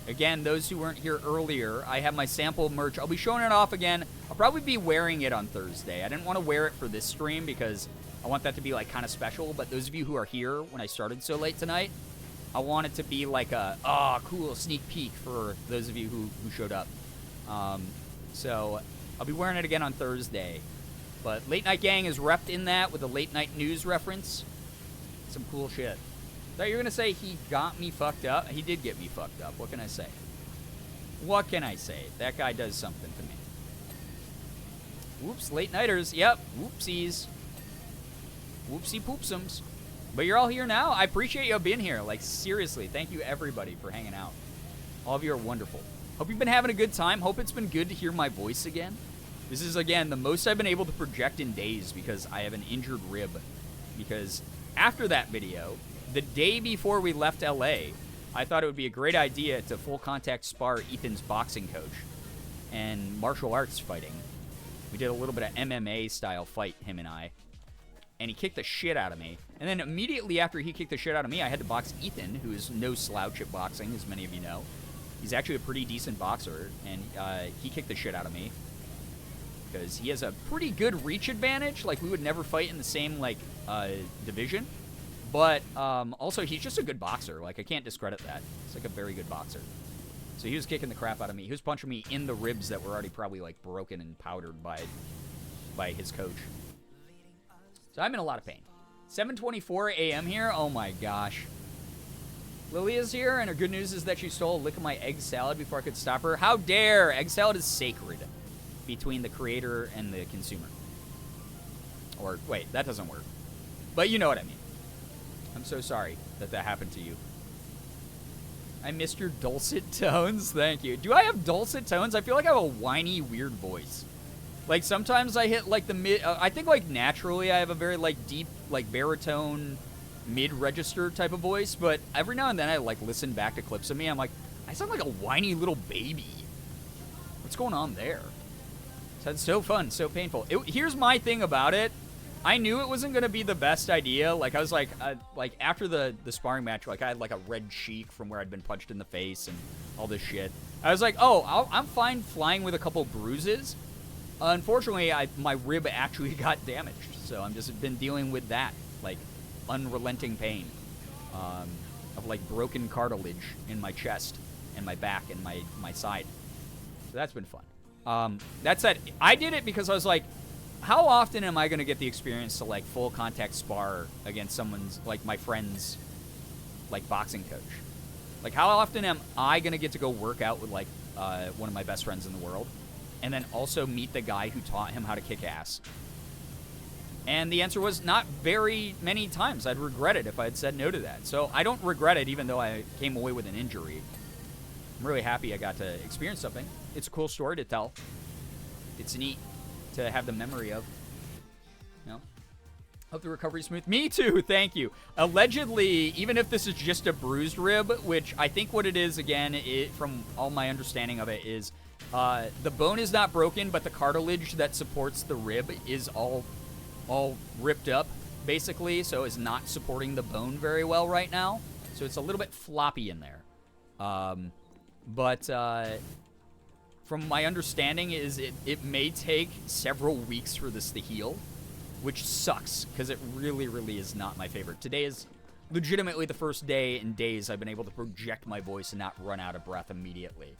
Again, those who weren't here earlier, I have my sample merch. I'll be showing it off again. I'll probably be wearing it on Thursday. I didn't want to wear it for this stream because I want that to be, like, kind of special. But those of you who are here when I started so late tonight, I want it to be like a, cool sneak peek for those of you who showed up. So I'll be wearing it again on Thursday. But Late Night Gang is repped in that with a late night news reference. Some cool shit. Thought you were going to say he got me fucked up. He did get me fucked up. What can I say? What can I say? That guy does something to me. Whoops, late nighters. Yep, whoopsies. Whoopsie poopsums. But you're all here now. I appreciate you being here. Like, seriously, thank you everybody for hanging out. All of you are wonderful. Hope you've been having a good time. Hope it's been good to hear my voice again. This is, again, the most I've been able to project in days because I have an injured rib. Because after that video, the day before we left LA, I thought it would be a great idea to full contact spar Ethan's boxing coach and martial arts fighting. We did a little bit of MMA style fight, him and I. And he kicked the shit out of me. And then immediately after he kicked the shit out of me, I had to box Ethan, who is no slouch at boxing, as many of you know. He's actually a pretty decent boxer, and he kicked the shit out of me. Because he has a pretty good reach advantage. Like, we would never fight in the same, like, division. But also, he's just a good boxer. Like, I can't discredit that. He's, like, a very good boxer. So he was kicking the crap out of me. He was punching me in the ribs that were already probably, like, broken and powdered by his coach. So I'm in a lot of pain. 7:24 a.m. here? Oh, my gosh. Lilia's here, and her good news is that she stole a lick of my egg salad before I could stop her. How dare! Egg salad is sacred between the creator and the consumer. Or, wait, that doesn't work. But you know what I mean. I'm so sorry that happened to you. I missed your dulcet tones. Thank you. Do I have dulcet tones? I feel like I have a whiny, weird voice. Like, sometimes I hit, like, the mid... I think, like, naturally I have a very, like, deep, like, baritone, mid-register type of voice. But every now and then I, like, listen back to clips of me. I'm like, I sound like a whiny little baby. What's going on there? That's so fun, so painful. Here's my thing about it. I knew it wasn't going to be the best idea. Like, I was like after the sparring match, like, I had, like, a red cheek from where I'd been punched in the face and all this shit. I was like, oh, I'm fine flying with a couple bruises. Unfortunately, my rib actually got damaged. So I'm just been dealing with that, like, unrelenting pain of, like, broken cartilage in my chest and my back and my side. So that's been fun. That said, I did it because I was like, how often am I going to get the experience to, like, full contact spar against someone's, like, my friend's, like, boxing coach? Like, how often am I going to get to go work out with, like, one of my best friends in the world? And then also meet the guy who taught him how to kick ass? And the answer was not very many times. I'd regret it if I had said no to that. So I don't regret it, even though I came away with an injury. I'm really happy I got to experience something. It's a cool story to tell. It's neat to have the memory of. You know? Hope the recovery's smooth. Me too, thank you. Allegedly, even if this is just a bruised rib, which I think what it is, again, from all my understanding of it, is the bone is not broken, but the cartilage that supports the rib is all ripped up, basically, so is not supporting the bone very well right now. So it's a little bit floppy in there. But from my understanding is it may take several weeks for this to heal, which sucks, because it really, really is not my favorite. Today is legitimately the first day in days I've been able to project my voice and not run out of breath immediately.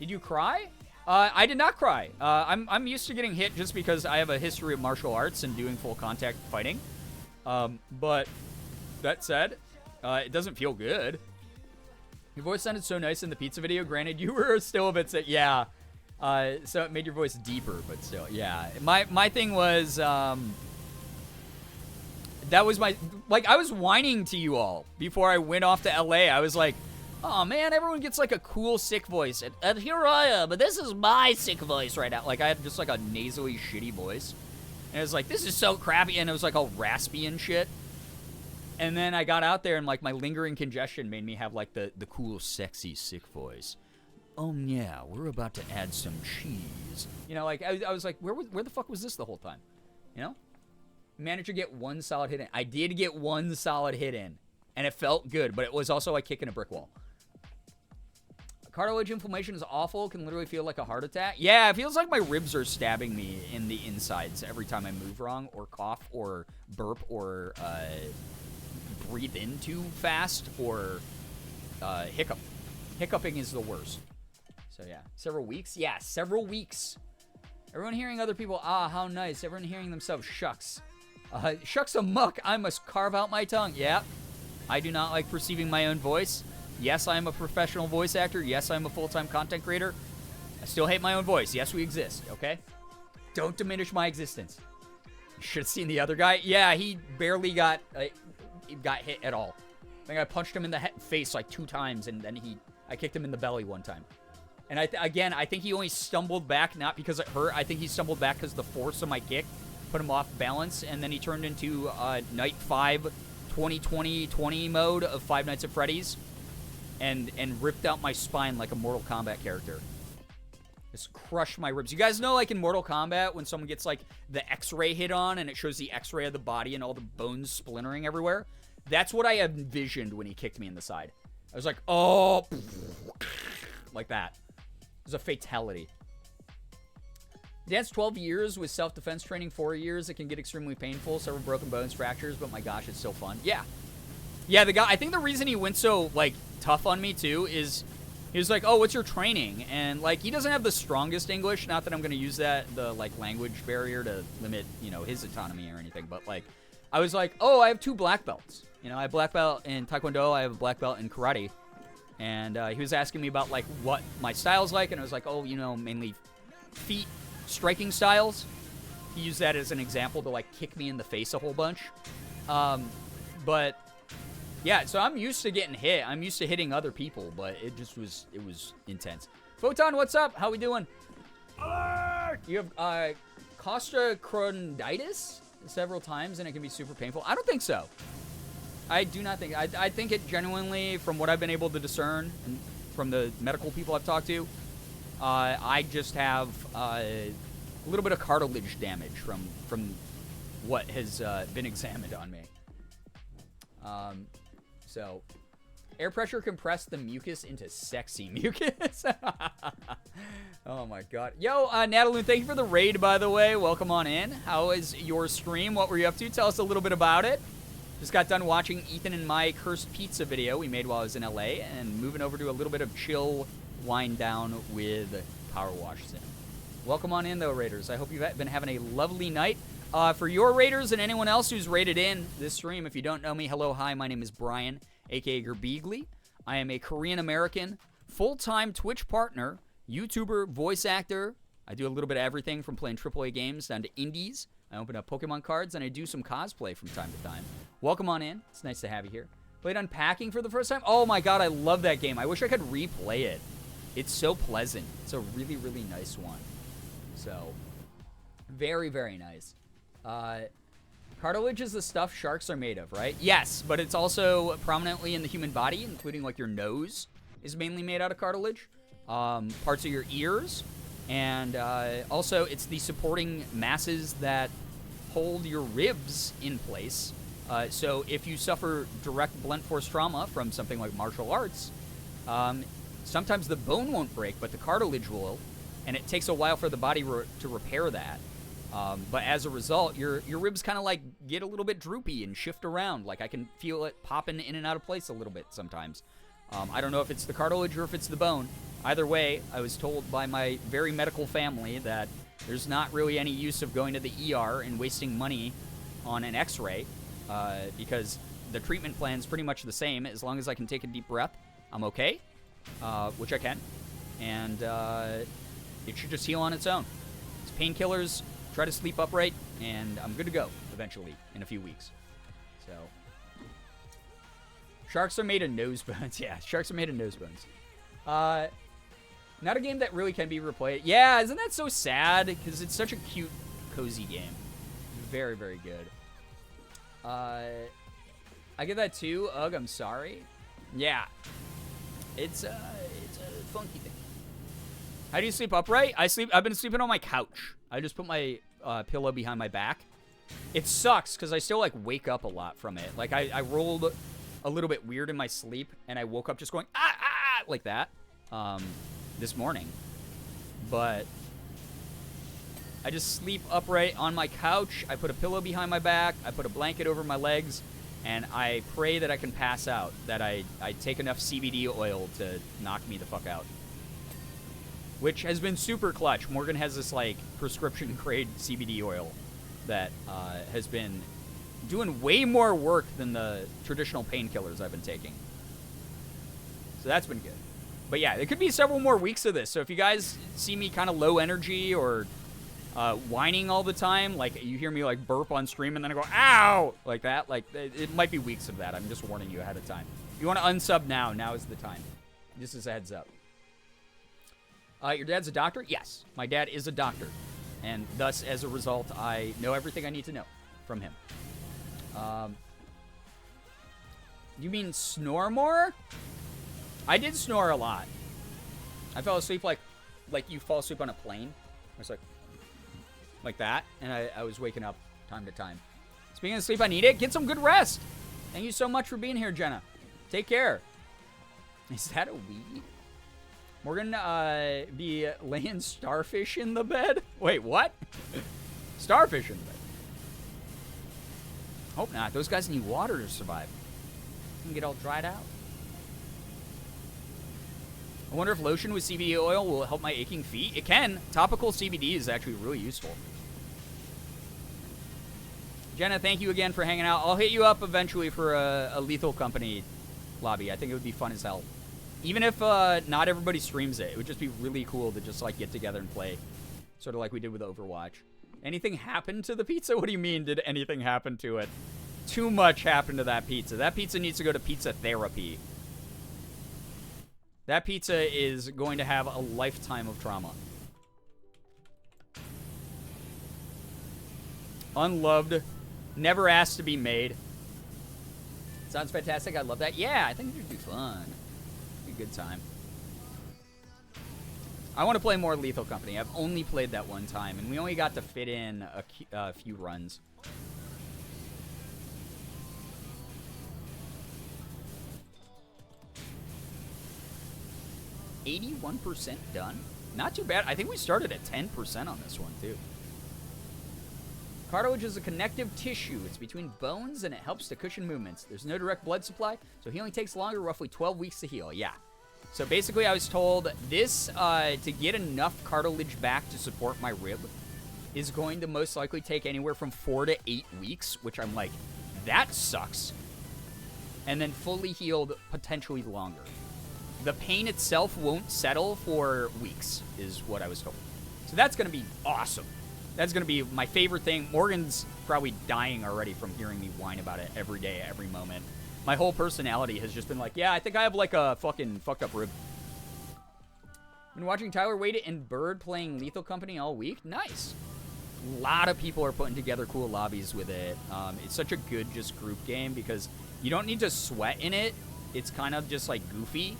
Did you cry? I did not cry. I'm used to getting hit just because I have a history of martial arts and doing full contact fighting. But that said, it doesn't feel good. Your voice sounded so nice in the pizza video. Granted, you were still a bit sick. Yeah. So it made your voice deeper, but still, yeah. My thing was, that was my, like, I was whining to you all before I went off to LA. I was like, oh man, everyone gets like a cool sick voice. And here I am, but this is my sick voice right now. Like, I had just like a nasally shitty voice. And it was like, this is so crappy. And it was like all raspy and shit. And then I got out there and like my lingering congestion made me have like the cool, sexy, sick voice. Oh yeah, we're about to add some cheese. You know, like I was like, where the fuck was this the whole time? You know? Managed to get one solid hit in. I did get one solid hit in. And it felt good, but it was also like kicking a brick wall. Cartilage inflammation is awful. Can literally feel like a heart attack. Yeah, it feels like my ribs are stabbing me in the insides every time I move wrong or cough or burp or breathe in too fast or hiccup. Hiccuping is the worst. So yeah, several weeks. Yeah, several weeks. Everyone hearing other people, ah, how nice. Everyone hearing themselves, shucks. Shucks a muck, I must carve out my tongue. Yeah, I do not like perceiving my own voice. Yes, I am a professional voice actor. Yes, I'm a full-time content creator. I still hate my own voice. Yes, we exist, okay? Don't diminish my existence. You should have seen the other guy. Yeah, he barely got hit at all. I think I punched him in the face like 2 times, and then I kicked him in the belly 1 time. And I think he only stumbled back, not because it hurt. I think he stumbled back because the force of my kick put him off balance, and then he turned into Night 5 20-20-20 mode of Five Nights at Freddy's. And ripped out my spine like a Mortal Kombat character. Just crushed my ribs. You guys know, like in Mortal Kombat, when someone gets like the X-ray hit on and it shows the X-ray of the body and all the bones splintering everywhere? That's what I envisioned when he kicked me in the side. I was like, oh, like that. It was a fatality. Dance 12 years with self-defense training 4 years. It can get extremely painful. Several broken bones, fractures, but my gosh, it's still fun. Yeah. Yeah, the guy, I think the reason he went so, like, tough on me, too, is he was like, oh, what's your training? And, like, he doesn't have the strongest English. Not that I'm going to use the, like, language barrier to limit, you know, his autonomy or anything. But, like, I was like, oh, I have 2 black belts. You know, I have a black belt in Taekwondo. I have a black belt in Karate. And he was asking me about, like, what my style's like. And I was like, oh, you know, mainly feet striking styles. He used that as an example to, like, kick me in the face a whole bunch. But... yeah, so I'm used to getting hit. I'm used to hitting other people, but it was intense. Photon, what's up? How we doing? You have costochondritis several times, and it can be super painful. I don't think so. I do not think. I think it genuinely, from what I've been able to discern, and from the medical people I've talked to, I just have a little bit of cartilage damage from what has been examined on me. So, air pressure compressed the mucus into sexy mucus. Oh my god. Yo, Natalie, thank you for the raid, by the way. Welcome on in. How is your stream? What were you up to? Tell us a little bit about it. Just got done watching Ethan and my cursed pizza video we made while I was in LA, and moving over to a little bit of chill wind down with Powerwash Sim. Welcome on in, though, Raiders. I hope you've been having a lovely night. For your Raiders and anyone else who's rated in this stream, if you don't know me, hello, hi, my name is Brian, a.k.a. Girbeagly. I am a Korean-American, full-time Twitch partner, YouTuber, voice actor. I do a little bit of everything from playing AAA games down to indies. I open up Pokemon cards, and I do some cosplay from time to time. Welcome on in. It's nice to have you here. Played Unpacking for the first time. Oh, my God, I love that game. I wish I could replay it. It's so pleasant. It's a really, really nice one. So, very, very nice. Cartilage is the stuff sharks are made of, right? Yes, but it's also prominently in the human body, including like your nose is mainly made out of cartilage. Parts of your ears, and also it's the supporting masses that hold your ribs in place. So if you suffer direct blunt force trauma from something like martial arts, sometimes the bone won't break, but the cartilage will, and it takes a while for the body to repair that. But as a result, your ribs kind of like get a little bit droopy and shift around. Like I can feel it popping in and out of place a little bit sometimes. I don't know if it's the cartilage or if it's the bone. Either way, I was told by my very medical family that there's not really any use of going to the ER and wasting money on an x-ray because the treatment plan is pretty much the same. As long as I can take a deep breath, I'm okay, which I can. And it should just heal on its own. It's painkillers. Try to sleep upright, and I'm good to go eventually in a few weeks. So, sharks are made of nose bones. Yeah, sharks are made of nose bones. Not a game that really can be replayed. Yeah, isn't that so sad? Because it's such a cute, cozy game. Very, very good. I give that 2. Ugh, I'm sorry. Yeah, it's a funky thing. How do you sleep upright? I've been sleeping on my couch. I just put my pillow behind my back. It sucks because I still like wake up a lot from it. Like I rolled a little bit weird in my sleep and I woke up just going like that. this morning. But I just sleep upright on my couch. I put a pillow behind my back. I put a blanket over my legs. And I pray that I can pass out. That I take enough CBD oil to knock me the fuck out. Which has been super clutch. Morgan has this, like, prescription grade CBD oil that has been doing way more work than the traditional painkillers I've been taking. So that's been good. But yeah, it could be several more weeks of this. So if you guys see me kind of low energy or whining all the time, like you hear me like burp on stream and then I go, ow, like that, like it might be weeks of that. I'm just warning you ahead of time. If you want to unsub now is the time. Just as a heads up. Your dad's a doctor? Yes, my dad is a doctor. And thus, as a result, I know everything I need to know from him. You mean snore more? I did snore a lot. I fell asleep like you fall asleep on a plane. It's like that, and I was waking up time to time. Speaking of sleep, I need it. Get some good rest. Thank you so much for being here, Jenna. Take care. Is that a weed? Morgan, be laying starfish in the bed? Wait, what? Starfish in the bed. Hope not. Those guys need water to survive. You can get all dried out. I wonder if lotion with CBD oil will help my aching feet. It can. Topical CBD is actually really useful. Jenna, thank you again for hanging out. I'll hit you up eventually for a Lethal Company lobby. I think it would be fun as hell. Even if not everybody streams it, it would just be really cool to just like get together and play. Sort of like we did with Overwatch. Anything happened to the pizza? What do you mean, did anything happen to it? Too much happened to that pizza. That pizza needs to go to pizza therapy. That pizza is going to have a lifetime of trauma. Unloved. Never asked to be made. Sounds fantastic. I love that. Yeah, I think it would be fun. Be a good time. I want to play more Lethal Company. I've only played that one time, and we only got to fit in a few runs. $81% done. Not too bad. I think we started at 10% on this one, too. Cartilage is a connective tissue. It's between bones, and it helps to cushion movements. There's no direct blood supply, so healing takes longer, roughly 12 weeks to heal. Yeah. So basically, I was told this, to get enough cartilage back to support my rib, is going to most likely take anywhere from 4 to 8 weeks, which I'm like, that sucks. And then fully healed, potentially longer. The pain itself won't settle for weeks, is what I was told. So that's going to be awesome. That's going to be my favorite thing. Morgan's probably dying already from hearing me whine about it every day, every moment. My whole personality has just been like, yeah, I think I have like a fucking fucked up rib. Been watching Tyler Wade and Bird playing Lethal Company all week. Nice. A lot of people are putting together cool lobbies with it. It's such a good just group game because you don't need to sweat in it. It's kind of just like goofy,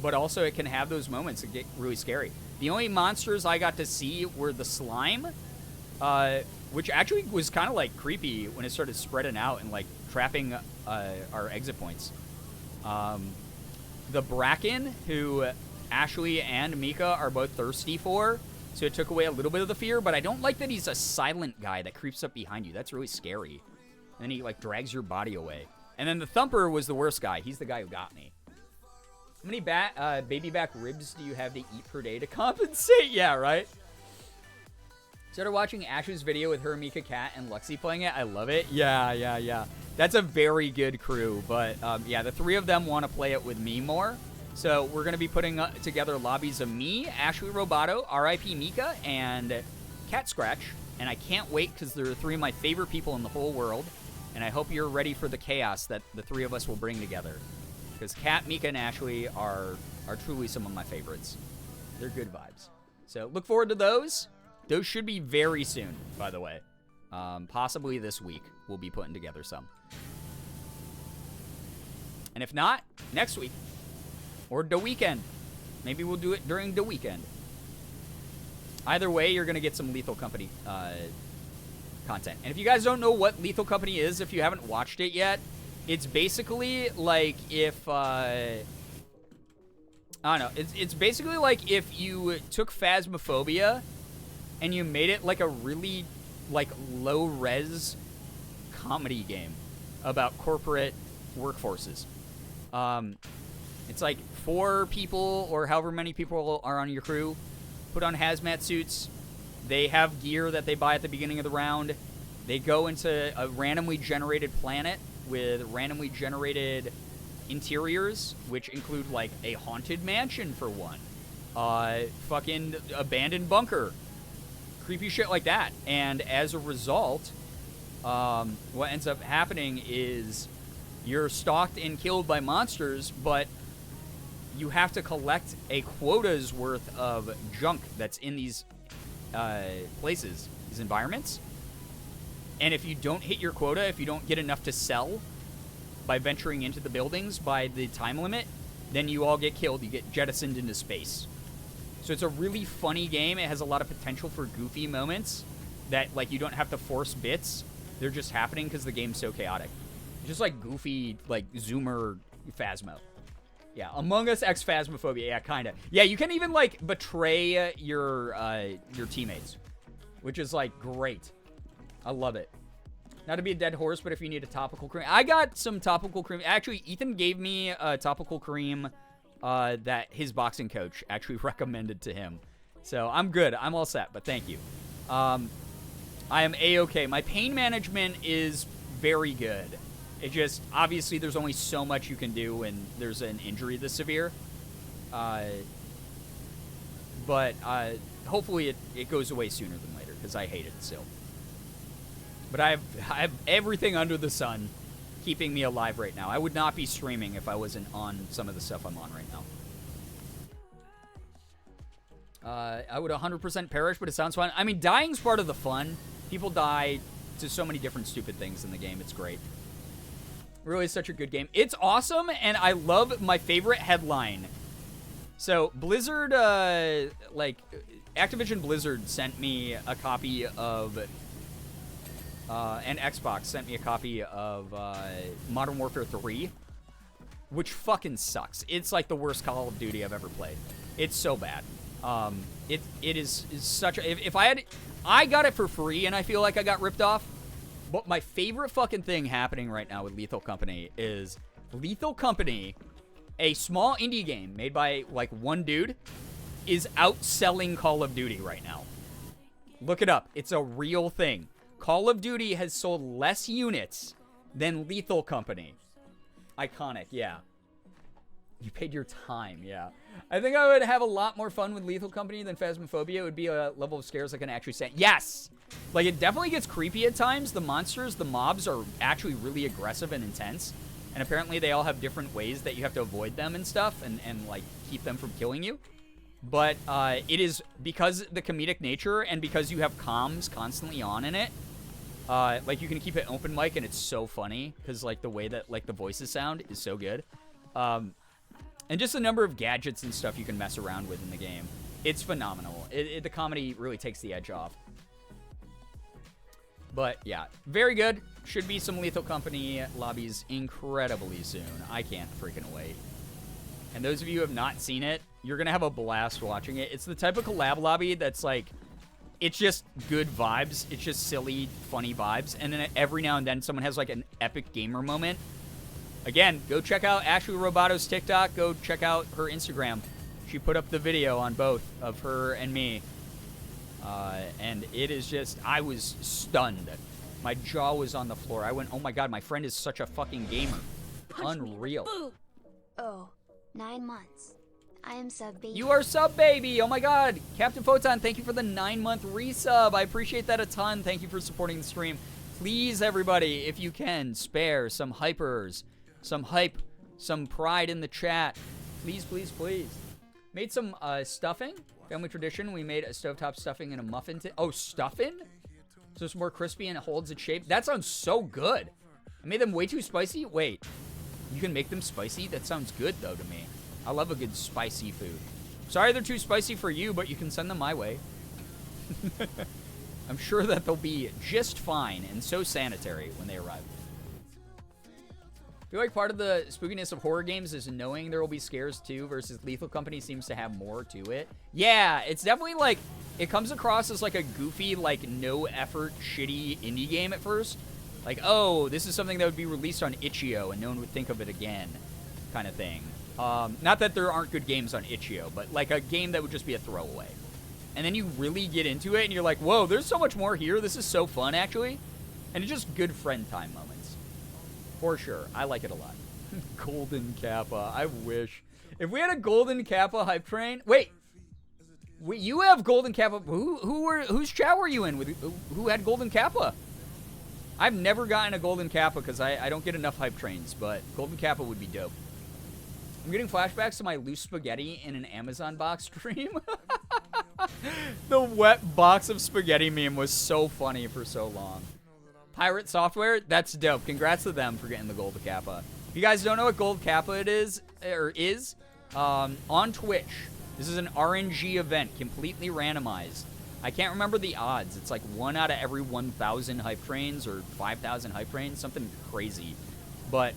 but also it can have those moments that get really scary. The only monsters I got to see were the slime, which actually was kind of like creepy when it started spreading out and like trapping our exit points. The Bracken, who Ashley and Mika are both thirsty for, so it took away a little bit of the fear, but I don't like that he's a silent guy that creeps up behind you. That's really scary. And then he like drags your body away. And then the Thumper was the worst guy. He's the guy who got me. How many baby back ribs do you have to eat per day to compensate? Yeah, right? Started watching Ash's video with her, Mika, Kat, and Luxie playing it. I love it. Yeah. That's a very good crew. But, yeah, the three of them want to play it with me more. So we're going to be putting together lobbies of me, Ashley Roboto, R.I.P. Mika, and Cat Scratch. And I can't wait because they're three of my favorite people in the whole world. And I hope you're ready for the chaos that the three of us will bring together. Because Kat, Mika, and Ashley are truly some of my favorites. They're good vibes. So look forward to those. Those should be very soon, by the way. Possibly this week, we'll be putting together some. And if not, next week. Or the weekend. Maybe we'll do it during the weekend. Either way, you're going to get some Lethal Company content. And if you guys don't know what Lethal Company is, if you haven't watched it yet, it's basically like if I don't know. It's basically like if you took Phasmophobia and you made it like a really like low-res comedy game about corporate workforces. It's like 4 people or however many people are on your crew put on hazmat suits. They have gear that they buy at the beginning of the round. They go into a randomly generated planet with randomly generated interiors, which include like a haunted mansion for one, fucking abandoned bunker, creepy shit like that. And as a result, what ends up happening is you're stalked and killed by monsters, but you have to collect a quota's worth of junk that's in these places, these environments. And if you don't hit your quota, if you don't get enough to sell by venturing into the buildings by the time limit, then you all get killed. You get jettisoned into space. So it's a really funny game. It has a lot of potential for goofy moments that, like, you don't have to force bits. They're just happening because the game's so chaotic. Just like goofy, like, Zoomer Phasmo. Yeah, Among Us X Phasmophobia. Yeah, kind of. Yeah, you can even, like, betray your teammates, which is, like, great. I love it. Not to be a dead horse, but if you need a topical cream. I got some topical cream. Actually, Ethan gave me a topical cream that his boxing coach actually recommended to him. So I'm good. I'm all set, but thank you. I am A-okay. My pain management is very good. It just, obviously, there's only so much you can do when there's an injury this severe. But hopefully it goes away sooner than later, because I hate it still. But I have everything under the sun keeping me alive right now. I would not be streaming if I wasn't on some of the stuff I'm on right now. I would 100% perish, but it sounds fun. I mean, dying's part of the fun. People die to so many different stupid things in the game. It's great. Really such a good game. It's awesome, and I love my favorite headline. So, Blizzard, Activision Blizzard sent me a copy of... and Xbox sent me a copy of Modern Warfare 3, which fucking sucks. It's like the worst Call of Duty I've ever played. It's so bad. It is such a... If I had... I got it for free, and I feel like I got ripped off. But my favorite fucking thing happening right now with Lethal Company is Lethal Company, a small indie game made by, like, one dude, is outselling Call of Duty right now. Look it up. It's a real thing. Call of Duty has sold less units than Lethal Company. Iconic, yeah. You paid your time, yeah. I think I would have a lot more fun with Lethal Company than Phasmophobia. It would be a level of scares I can actually stand. Yes! Like, it definitely gets creepy at times. The monsters, the mobs are actually really aggressive and intense. And apparently they all have different ways that you have to avoid them and stuff and like, keep them from killing you. But it is, because the comedic nature and because you have comms constantly on in it, like, you can keep it open mic, and it's so funny, because, like, the way that, like, the voices sound is so good. And just the number of gadgets and stuff you can mess around with in the game. It's phenomenal. The comedy really takes the edge off. But, yeah, very good. Should be some Lethal Company lobbies incredibly soon. I can't freaking wait. And those of you who have not seen it, you're going to have a blast watching it. It's the type of collab lobby that's, like... It's just good vibes. It's just silly, funny vibes. And then every now and then someone has, like, an epic gamer moment. Again, go check out Ashley Robato's TikTok. Go check out her Instagram. She put up the video on both of her and me. And it is just... I was stunned. My jaw was on the floor. I went, oh my god, my friend is such a fucking gamer. Unreal. Oh, 9 months. I am sub baby. You are sub baby. Oh my god. Captain Photon, thank you for the 9-month resub. I appreciate that a ton. Thank you for supporting the stream. Please, everybody, if you can, spare some hypers, some hype, some pride in the chat. Please, please, please. Made some stuffing. Family tradition. We made a stovetop stuffing and a muffin. Oh, stuffing? So it's more crispy and it holds its shape. That sounds so good. I made them way too spicy. Wait, you can make them spicy? That sounds good, though, to me. I love a good spicy food. Sorry they're too spicy for you, but you can send them my way. I'm sure that they'll be just fine and so sanitary when they arrive. I feel like part of the spookiness of horror games is knowing there will be scares too, versus Lethal Company seems to have more to it. Yeah, it's definitely like, it comes across as like a goofy, like no effort, shitty indie game at first. Like, oh, this is something that would be released on Itch.io and no one would think of it again, kind of thing. Not that there aren't good games on Itch.io, but like a game that would just be a throwaway. And then you really get into it and you're like, whoa, there's so much more here. This is so fun, actually. And it's just good friend time moments. For sure. I like it a lot. Golden Kappa. I wish. If we had a Golden Kappa hype train. Wait. You have Golden Kappa. Whose chat were you in? Who had Golden Kappa? I've never gotten a Golden Kappa because I don't get enough hype trains. But Golden Kappa would be dope. I'm getting flashbacks to my loose spaghetti in an Amazon box stream. The wet box of spaghetti meme was so funny for so long. Pirate Software, that's dope. Congrats to them for getting the Gold Kappa. If you guys don't know what Gold Kappa it is, on Twitch, this is an RNG event, completely randomized. I can't remember the odds. It's like 1 out of every 1,000 hype trains or 5,000 hype trains, something crazy. But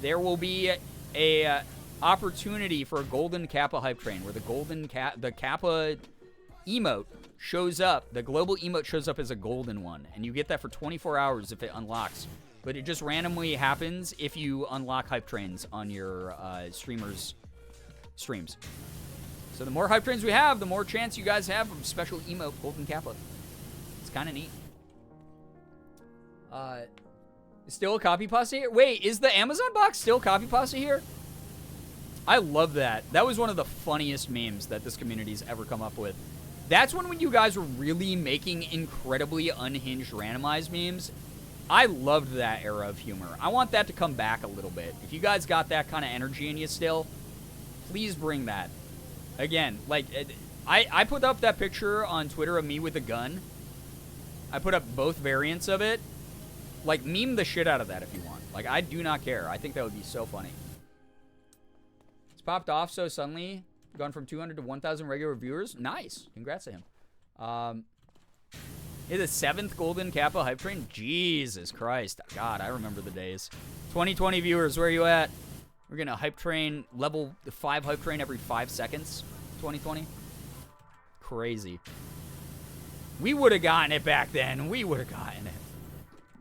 there will be a opportunity for a Golden Kappa hype train where the Kappa emote shows up, the global emote shows up as a golden one, and you get that for 24 hours if it unlocks. But it just randomly happens if you unlock hype trains on your streamers' streams. So the more hype trains we have, the more chance you guys have of special emote Golden Kappa. It's kind of neat. Still a copy pasta here? Wait, is the Amazon box still copy pasta here? I love that. That was one of the funniest memes that this community's ever come up with. That's when you guys were really making incredibly unhinged randomized memes. I loved that era of humor. I want that to come back a little bit. If you guys got that kind of energy in you still, please bring that. Again, like, I put up that picture on Twitter of me with a gun. I put up both variants of it. Like, meme the shit out of that if you want. Like, I do not care. I think that would be so funny. It's popped off so suddenly. Gone from 200 to 1,000 regular viewers. Nice. Congrats to him. Hit the 7th Golden Kappa hype train. Jesus Christ. God, I remember the days. 2020 viewers, where are you at? We're getting a hype train, level 5 hype train every 5 seconds. 2020. Crazy. We would have gotten it back then. We would have gotten it.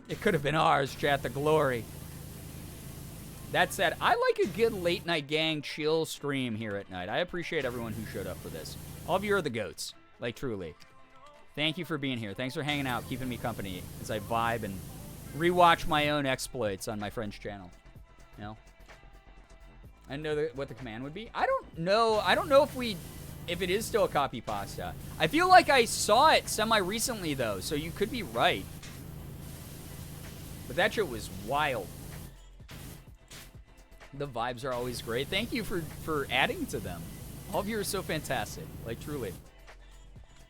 It could have been ours, chat. The glory. That said, I like a good late night gang chill stream here at night. I appreciate everyone who showed up for this. All of you are the goats. Like, truly. Thank you for being here. Thanks for hanging out, keeping me company as I vibe and rewatch my own exploits on my friend's channel. You know? I know what the command would be. I don't know. I don't know if it is still a copy pasta. I feel like I saw it semi-recently, though, so you could be right. But that shit was wild. The vibes are always great. Thank you for adding to them. All of you are so fantastic. Like, truly.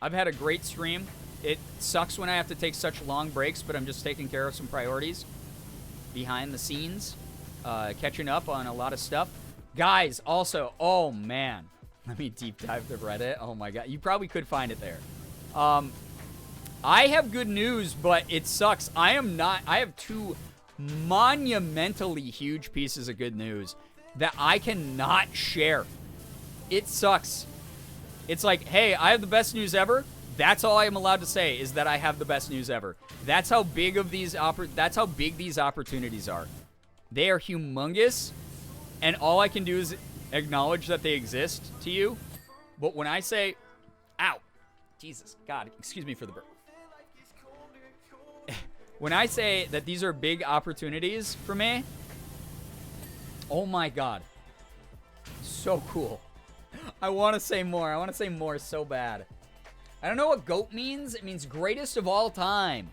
I've had a great stream. It sucks when I have to take such long breaks, but I'm just taking care of some priorities behind the scenes. Catching up on a lot of stuff. Guys, also, oh, man. Let me deep dive to Reddit. Oh, my God. You probably could find it there. I have good news, but it sucks. I have 2 monumentally huge pieces of good news that I cannot share. It sucks. It's like, hey, I have the best news ever. That's all I am allowed to say is that I have the best news ever. That's how big these opportunities are. They are humongous, and all I can do is acknowledge that they exist to you. But when I say, ow, Jesus, God, excuse me for the burp. When I say that these are big opportunities for me, oh my God. So cool. I want to say more. I want to say more so bad. I don't know what GOAT means. It means greatest of all time.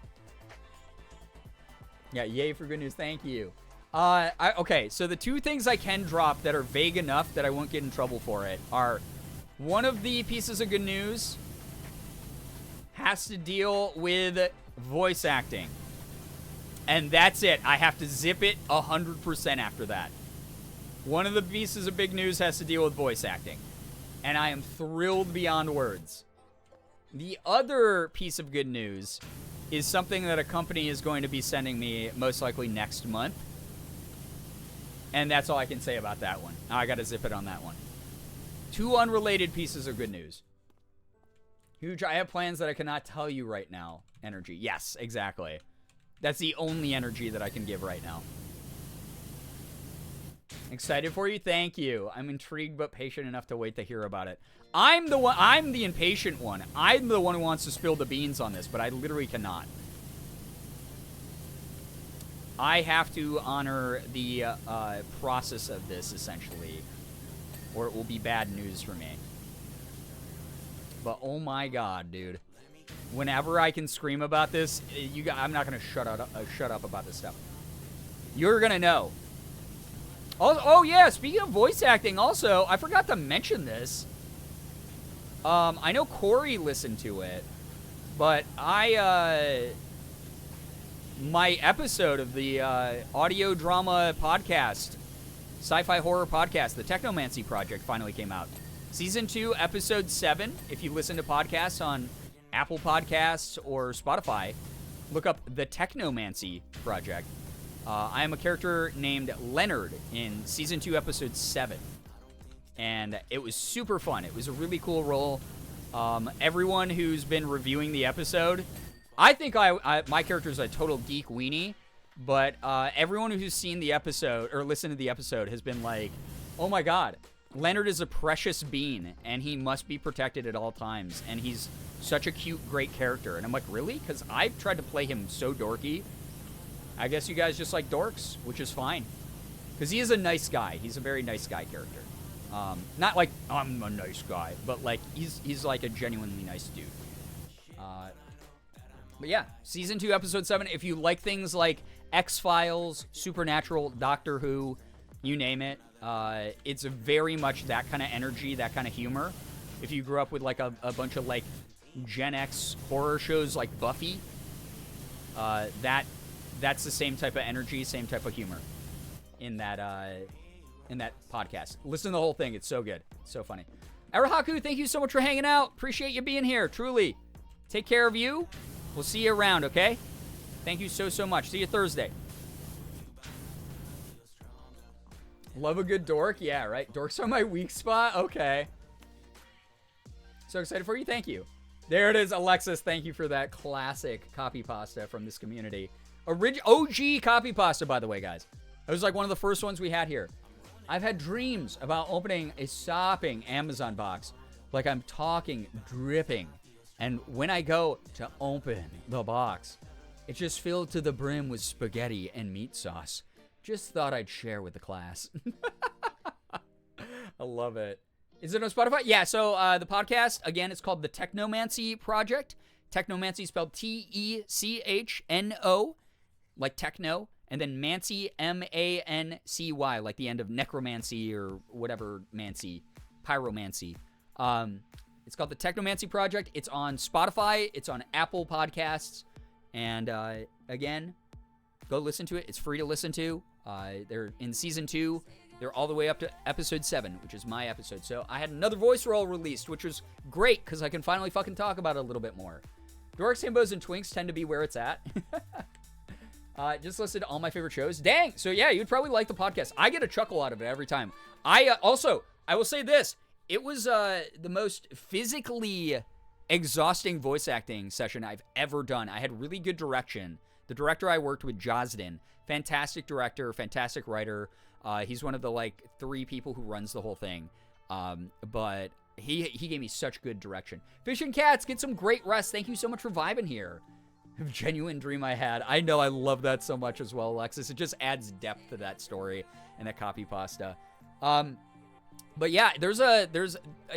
Yeah, yay for good news. Thank you. Okay, so the 2 things I can drop that are vague enough that I won't get in trouble for it are, one of the pieces of good news has to deal with voice acting. And that's it. I have to zip it 100% after that. One of the pieces of big news has to deal with voice acting. And I am thrilled beyond words. The other piece of good news is something that a company is going to be sending me most likely next month. And that's all I can say about that one. I gotta zip it on that one. 2 unrelated pieces of good news. Huge, I have plans that I cannot tell you right now. Energy. Yes, exactly. That's the only energy that I can give right now. Excited for you? Thank you. I'm intrigued but patient enough to wait to hear about it. I'm the impatient one. I'm the one who wants to spill the beans on this, but I literally cannot. I have to honor the process of this, essentially, or it will be bad news for me. But oh my god, dude. Whenever I can scream about this, I'm not going to shut up about this stuff. You're going to know. Oh, yeah, speaking of voice acting, also, I forgot to mention this. I know Corey listened to it, but my episode of the audio drama podcast, sci-fi horror podcast, the Technomancy Project, finally came out. Season 2, episode 7. If you listen to podcasts on Apple Podcasts or Spotify, look up the Technomancy Project. I am a character named Leonard in Season 2, Episode 7. And it was super fun. It was a really cool role. Everyone who's been reviewing the episode, I think my character is a total geek weenie, but everyone who's seen the episode or listened to the episode has been like, oh my god, Leonard is a precious being, and he must be protected at all times, and he's such a cute, great character. And I'm like, really? Because I've tried to play him so dorky. I guess you guys just like dorks, which is fine. Because he is a nice guy. He's a very nice guy character. Not like, I'm a nice guy, but like, he's like a genuinely nice dude. But yeah, Season 2, Episode 7, if you like things like X-Files, Supernatural, Doctor Who, you name it, it's very much that kind of energy, that kind of humor. If you grew up with like a bunch of like Gen X horror shows like Buffy, that's the same type of energy, same type of humor in that podcast. Listen to the whole thing. It's so good. It's so funny. Arahaku, thank you so much for hanging out. Appreciate you being here, truly. Take care of you. We'll see you around, okay? Thank you so much. See you Thursday. Love a good dork? Yeah, right? Dorks are my weak spot? Okay. So excited for you. Thank you. There it is, Alexis. Thank you for that classic copy pasta from this community. OG copy pasta, by the way, guys. It was like one of the first ones we had here. I've had dreams about opening a sopping Amazon box. Like I'm talking, dripping. And when I go to open the box, it's just filled to the brim with spaghetti and meat sauce. Just thought I'd share with the class. I love it. Is it on Spotify? Yeah, so the podcast, again, it's called The Technomancy Project. Technomancy spelled T-E-C-H-N-O, like techno, and then Mancy, M-A-N-C-Y, like the end of necromancy or whatever mancy, pyromancy. It's called The Technomancy Project. It's on Spotify. It's on Apple Podcasts. And again, go listen to it. It's free to listen to. They're in Season 2. They're all the way up to Episode 7, which is my episode. So I had another voice role released, which was great because I can finally fucking talk about it a little bit more. Dorks, Himbos, and Twinks tend to be where it's at. Just listed all my favorite shows. Dang! So yeah, you'd probably like the podcast. I get a chuckle out of it every time. I will say this. It was the most physically exhausting voice acting session I've ever done. I had really good direction. The director I worked with, Josden, fantastic director, fantastic writer. He's one of the like 3 people who runs the whole thing. But he gave me such good direction. Fish and Cats, get some great rest. Thank you so much for vibing here. Genuine dream I had. I know, I love that so much as well, Alexis. It just adds depth to that story and that copy pasta. But yeah, there's a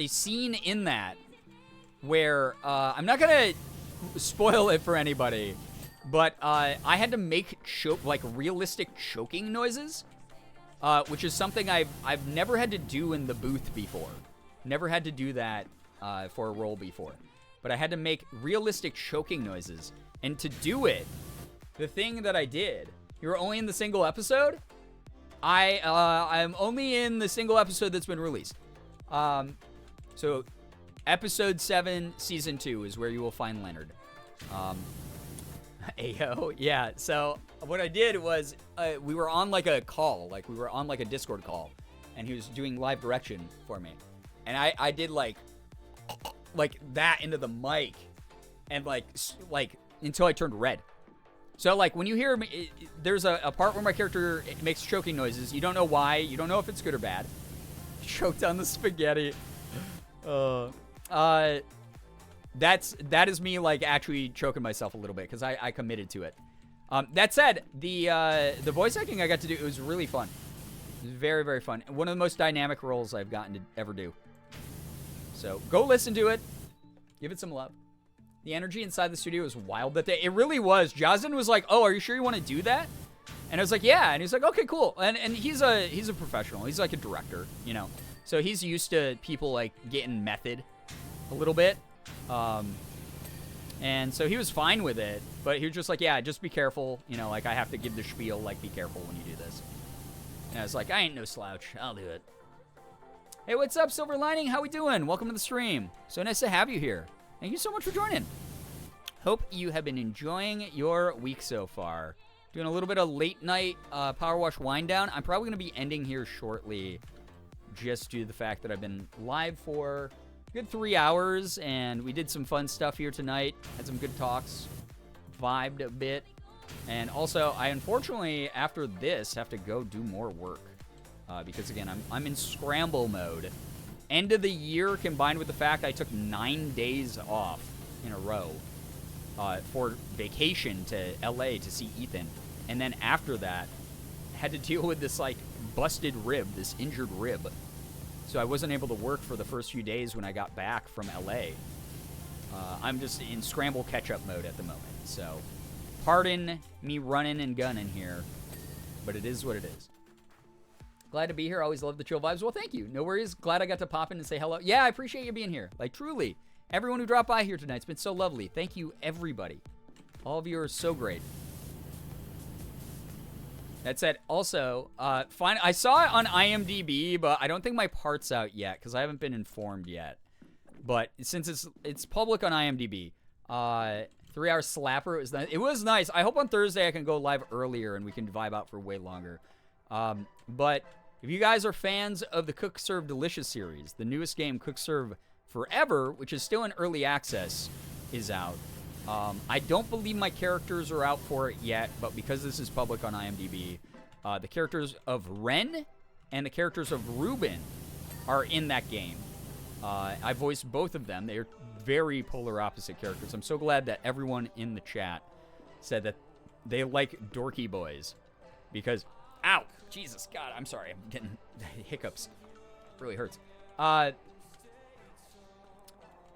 scene in that where I'm not gonna spoil it for anybody, but I had to make realistic choking noises, which is something I've never had to do in the booth before. Never had to do that for a role before, but I had to make realistic choking noises. And to do it, the thing that I did, you're only in the single episode. I'm only in the single episode that's been released. So Episode 7, Season 2 is where you will find Leonard. Ayo, yeah. So what I did was we were on like a call, like we were on like a Discord call, and he was doing live direction for me, and I did like that into the mic, and like until I turned red. So like when you hear me, there's a part where my character makes choking noises. You don't know why. You don't know if it's good or bad. Choked on the spaghetti. That is me like actually choking myself a little bit because I committed to it. That said, the voice acting I got to do, it was really fun. It was very, very fun. One of the most dynamic roles I've gotten to ever do. So go listen to it. Give it some love. The energy inside the studio was wild that day. It really was. Jazin was like, "Oh, are you sure you want to do that?" And I was like, "Yeah." And he's like, "Okay, cool." And he's a professional. He's like a director, you know. So he's used to people like getting method a little bit. And so he was fine with it, but he was just like, "Yeah, just be careful. You know, like I have to give the spiel, like be careful when you do this." And I was like, "I ain't no slouch. I'll do it." Hey, what's up, Silver Lining? How we doing? Welcome to the stream. So nice to have you here. Thank you so much for joining. Hope you have been enjoying your week so far. Doing a little bit of late night Power Wash wind down. I'm probably going to be ending here shortly, just due to the fact that I've been live for a good 3 hours, and we did some fun stuff here tonight. Had some good talks, vibed a bit, and also I unfortunately after this have to go do more work because again I'm in scramble mode. End of the year combined with the fact I took 9 days off in a row for vacation to LA to see Ethan. And then after that, had to deal with this like busted rib, this injured rib. So I wasn't able to work for the first few days when I got back from LA. I'm just in scramble catch-up mode at the moment. So pardon me running and gunning here, but it is what it is. Glad to be here. Always love the chill vibes. Well, thank you. No worries. Glad I got to pop in and say hello. Yeah, I appreciate you being here. Like, truly. Everyone who dropped by here tonight, it's been so lovely. Thank you, everybody. All of you are so great. That said, also, I saw it on IMDb, but I don't think my part's out yet because I haven't been informed yet. But since it's public on IMDb, 3-hour slapper. It was nice. I hope on Thursday I can go live earlier and we can vibe out for way longer. But if you guys are fans of the Cook Serve Delicious series, the newest game, Cook Serve Forever, which is still in early access, is out. I don't believe my characters are out for it yet, but because this is public on IMDb, the characters of Ren and the characters of Ruben are in that game. I voiced both of them. They're very polar opposite characters. I'm so glad that everyone in the chat said that they like dorky boys because... Ow! Jesus, God, I'm sorry. I'm getting hiccups. It really hurts.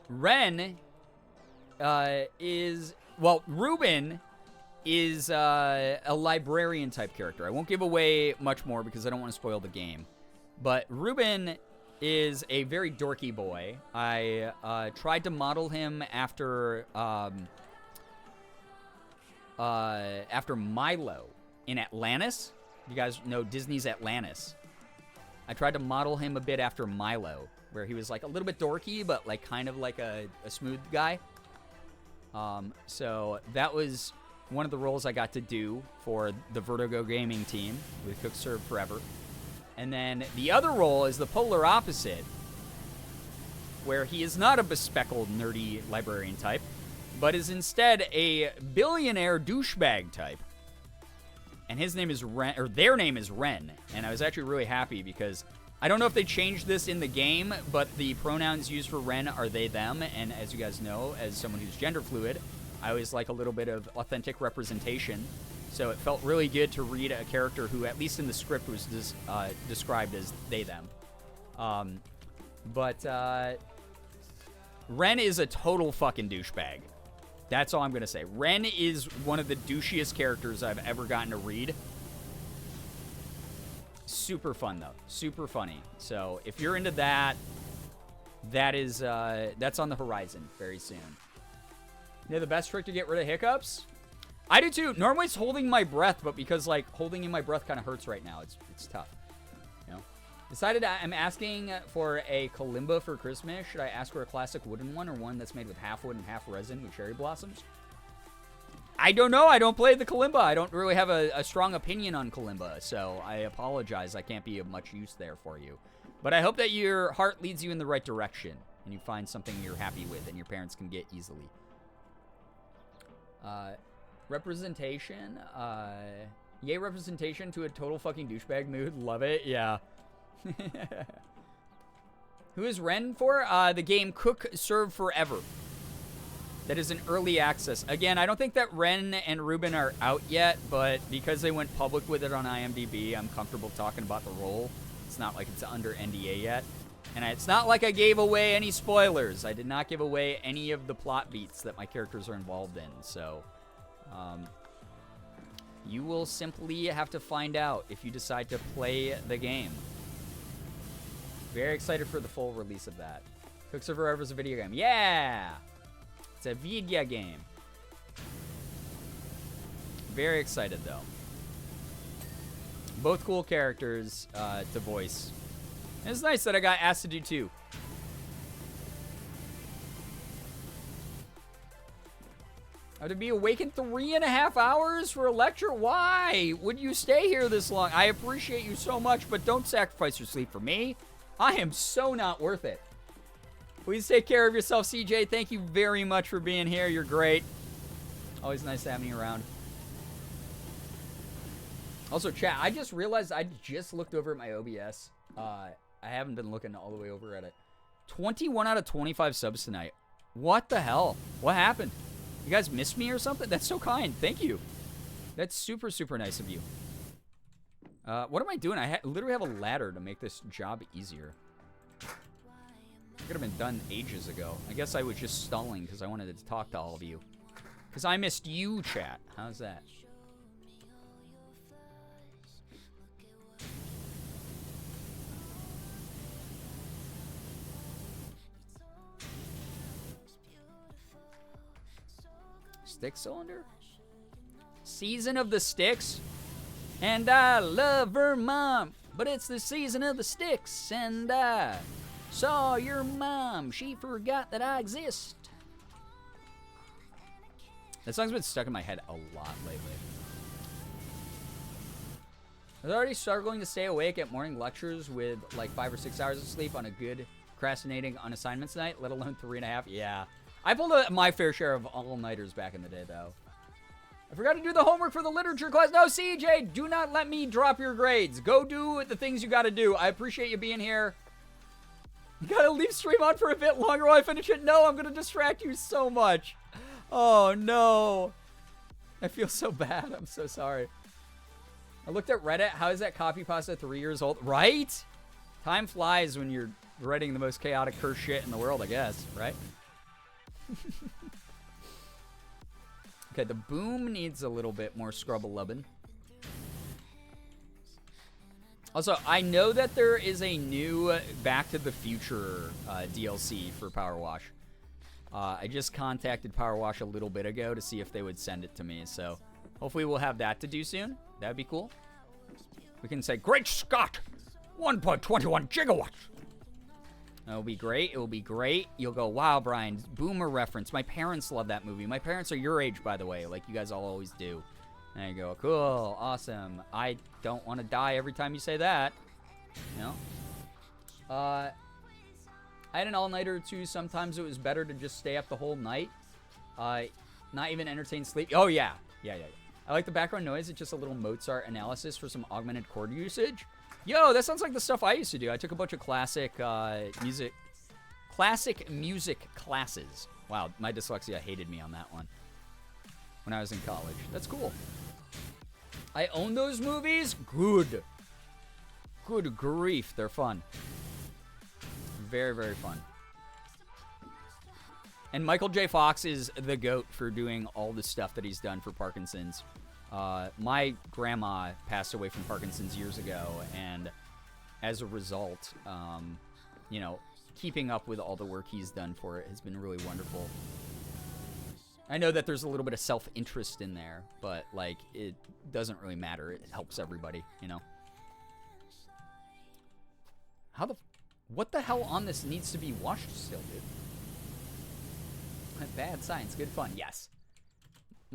Ren Ruben is a librarian type character. I won't give away much more because I don't want to spoil the game. But Ruben is a very dorky boy. I tried to model him after Milo in Atlantis. You guys know Disney's Atlantis. I tried to model him a bit after Milo, where he was like a little bit dorky, but like kind of like a smooth guy. So that was one of the roles I got to do for the Vertigo Gaming team with Cook Serve Forever. And then the other role is the polar opposite, where he is not a bespeckled, nerdy librarian type, but is instead a billionaire douchebag type. And his name is Ren, or their name is Ren. And I was actually really happy because I don't know if they changed this in the game, but the pronouns used for Ren are they, them. And as you guys know, as someone who's gender fluid, I always like a little bit of authentic representation. So it felt really good to read a character who, at least in the script, was described as they, them. But Ren is a total fucking douchebag. That's all I'm going to say. Ren is one of the douchiest characters I've ever gotten to read. Super fun, though. Super funny. So if you're into that, that's on the horizon very soon. You know the best trick to get rid of hiccups? I do too. Normally it's holding my breath, but because like holding in my breath kind of hurts right now, it's tough. You know? Decided I'm asking for a kalimba for Christmas. Should I ask for a classic wooden one or one that's made with half wood and half resin with cherry blossoms? I don't know. I don't play the kalimba. I don't really have a strong opinion on kalimba, so I apologize. I can't be of much use there for you. But I hope that your heart leads you in the right direction and you find something you're happy with and your parents can get easily. Representation. Yay, representation to a total fucking douchebag mood. Love it. Yeah. Who is Ren for? The game Cook Serve Forever. That is an early access. Again, I don't think that Ren and Ruben are out yet, but because they went public with it on IMDb, I'm comfortable talking about the role. It's not like it's under NDA yet. And it's not like I gave away any spoilers. I did not give away any of the plot beats that my characters are involved in. So, you will simply have to find out if you decide to play the game. Very excited for the full release of that. Cook Serve Forever is a video game. Yeah! It's a video game. Very excited, though. Both cool characters to voice. And it's nice that I got asked to do two. I have to be awake in 3.5 hours for a lecture? Why would you stay here this long? I appreciate you so much, but don't sacrifice your sleep for me. I am so not worth it. Please take care of yourself, CJ. Thank you very much for being here. You're great. Always nice having you around. Also, chat, I just realized I just looked over at my OBS. I haven't been looking all the way over at it. 21 out of 25 subs tonight. What the hell? What happened? You guys missed me or something? That's so kind. Thank you. That's super, super nice of you. What am I doing? I literally have a ladder to make this job easier. Could have been done ages ago. I guess I was just stalling because I wanted to talk to all of you. Because I missed you, chat. How's that? Stick cylinder? Season of the Sticks? And I love her mom, but it's the season of the sticks, and I saw your mom. She forgot that I exist. That song's been stuck in my head a lot lately. I was already struggling to stay awake at morning lectures with like 5 or 6 hours of sleep on a good procrastinating on assignments night, let alone 3.5. Yeah. I pulled my fair share of all-nighters back in the day, though. I forgot to do the homework for the literature class. No, CJ, do not let me drop your grades. Go do the things you gotta do. I appreciate you being here. You gotta leave stream on for a bit longer while I finish it. No, I'm gonna distract you so much. Oh, no. I feel so bad. I'm so sorry. I looked at Reddit. How is that copy pasta 3 years old? Right? Time flies when you're writing the most chaotic curse shit in the world, I guess. Right? Okay, the boom needs a little bit more scrub-a-lubbin. Also, I know that there is a new Back to the Future DLC for powerwash. I just contacted powerwash a little bit ago to see if they would send it to me, so hopefully we'll have that to do soon. That'd be cool. We can say, Great Scott! 1.21 gigawatts! It'll be great. It'll be great. You'll go, wow, Brian, boomer reference. My parents love that movie. My parents are your age, by the way, like you guys all always do. There you go. Cool. Awesome. I don't want to die every time you say that. You know? I had an all-nighter, too. Sometimes it was better to just stay up the whole night. Not even entertain sleep. Oh, yeah. Yeah. I like the background noise. It's just a little Mozart analysis for some augmented chord usage. Yo, that sounds like the stuff I used to do. I took a bunch of classic music classes. Wow, my dyslexia hated me on that one when I was in college. That's cool. I own those movies? Good. Good grief, they're fun. Very, very fun. And Michael J. Fox is the GOAT for doing all the stuff that he's done for Parkinson's. My grandma passed away from Parkinson's years ago, and as a result, you know, keeping up with all the work he's done for it has been really wonderful. I know that there's a little bit of self-interest in there, but, like, it doesn't really matter. It helps everybody, you know? What the hell on this needs to be washed still, dude? Bad science, good fun, yes.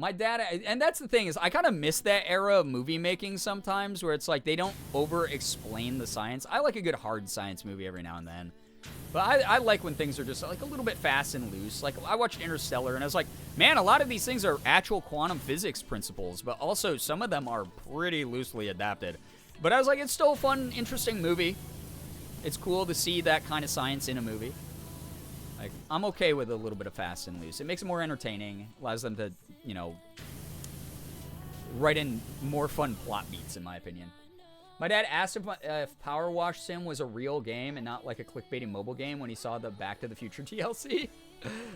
My dad, and that's the thing is I kind of miss that era of movie making sometimes where it's like they don't over-explain the science. I like a good hard science movie every now and then. But I like when things are just like a little bit fast and loose. Like I watched Interstellar and I was like, man, a lot of these things are actual quantum physics principles, but also some of them are pretty loosely adapted. But I was like, it's still a fun, interesting movie. It's cool to see that kind of science in a movie. Like, I'm okay with a little bit of fast and loose. It makes it more entertaining. Allows them to, you know, write in more fun plot beats, in my opinion. My dad asked if Power Wash Sim was a real game and not like a clickbaiting mobile game when he saw the Back to the Future DLC.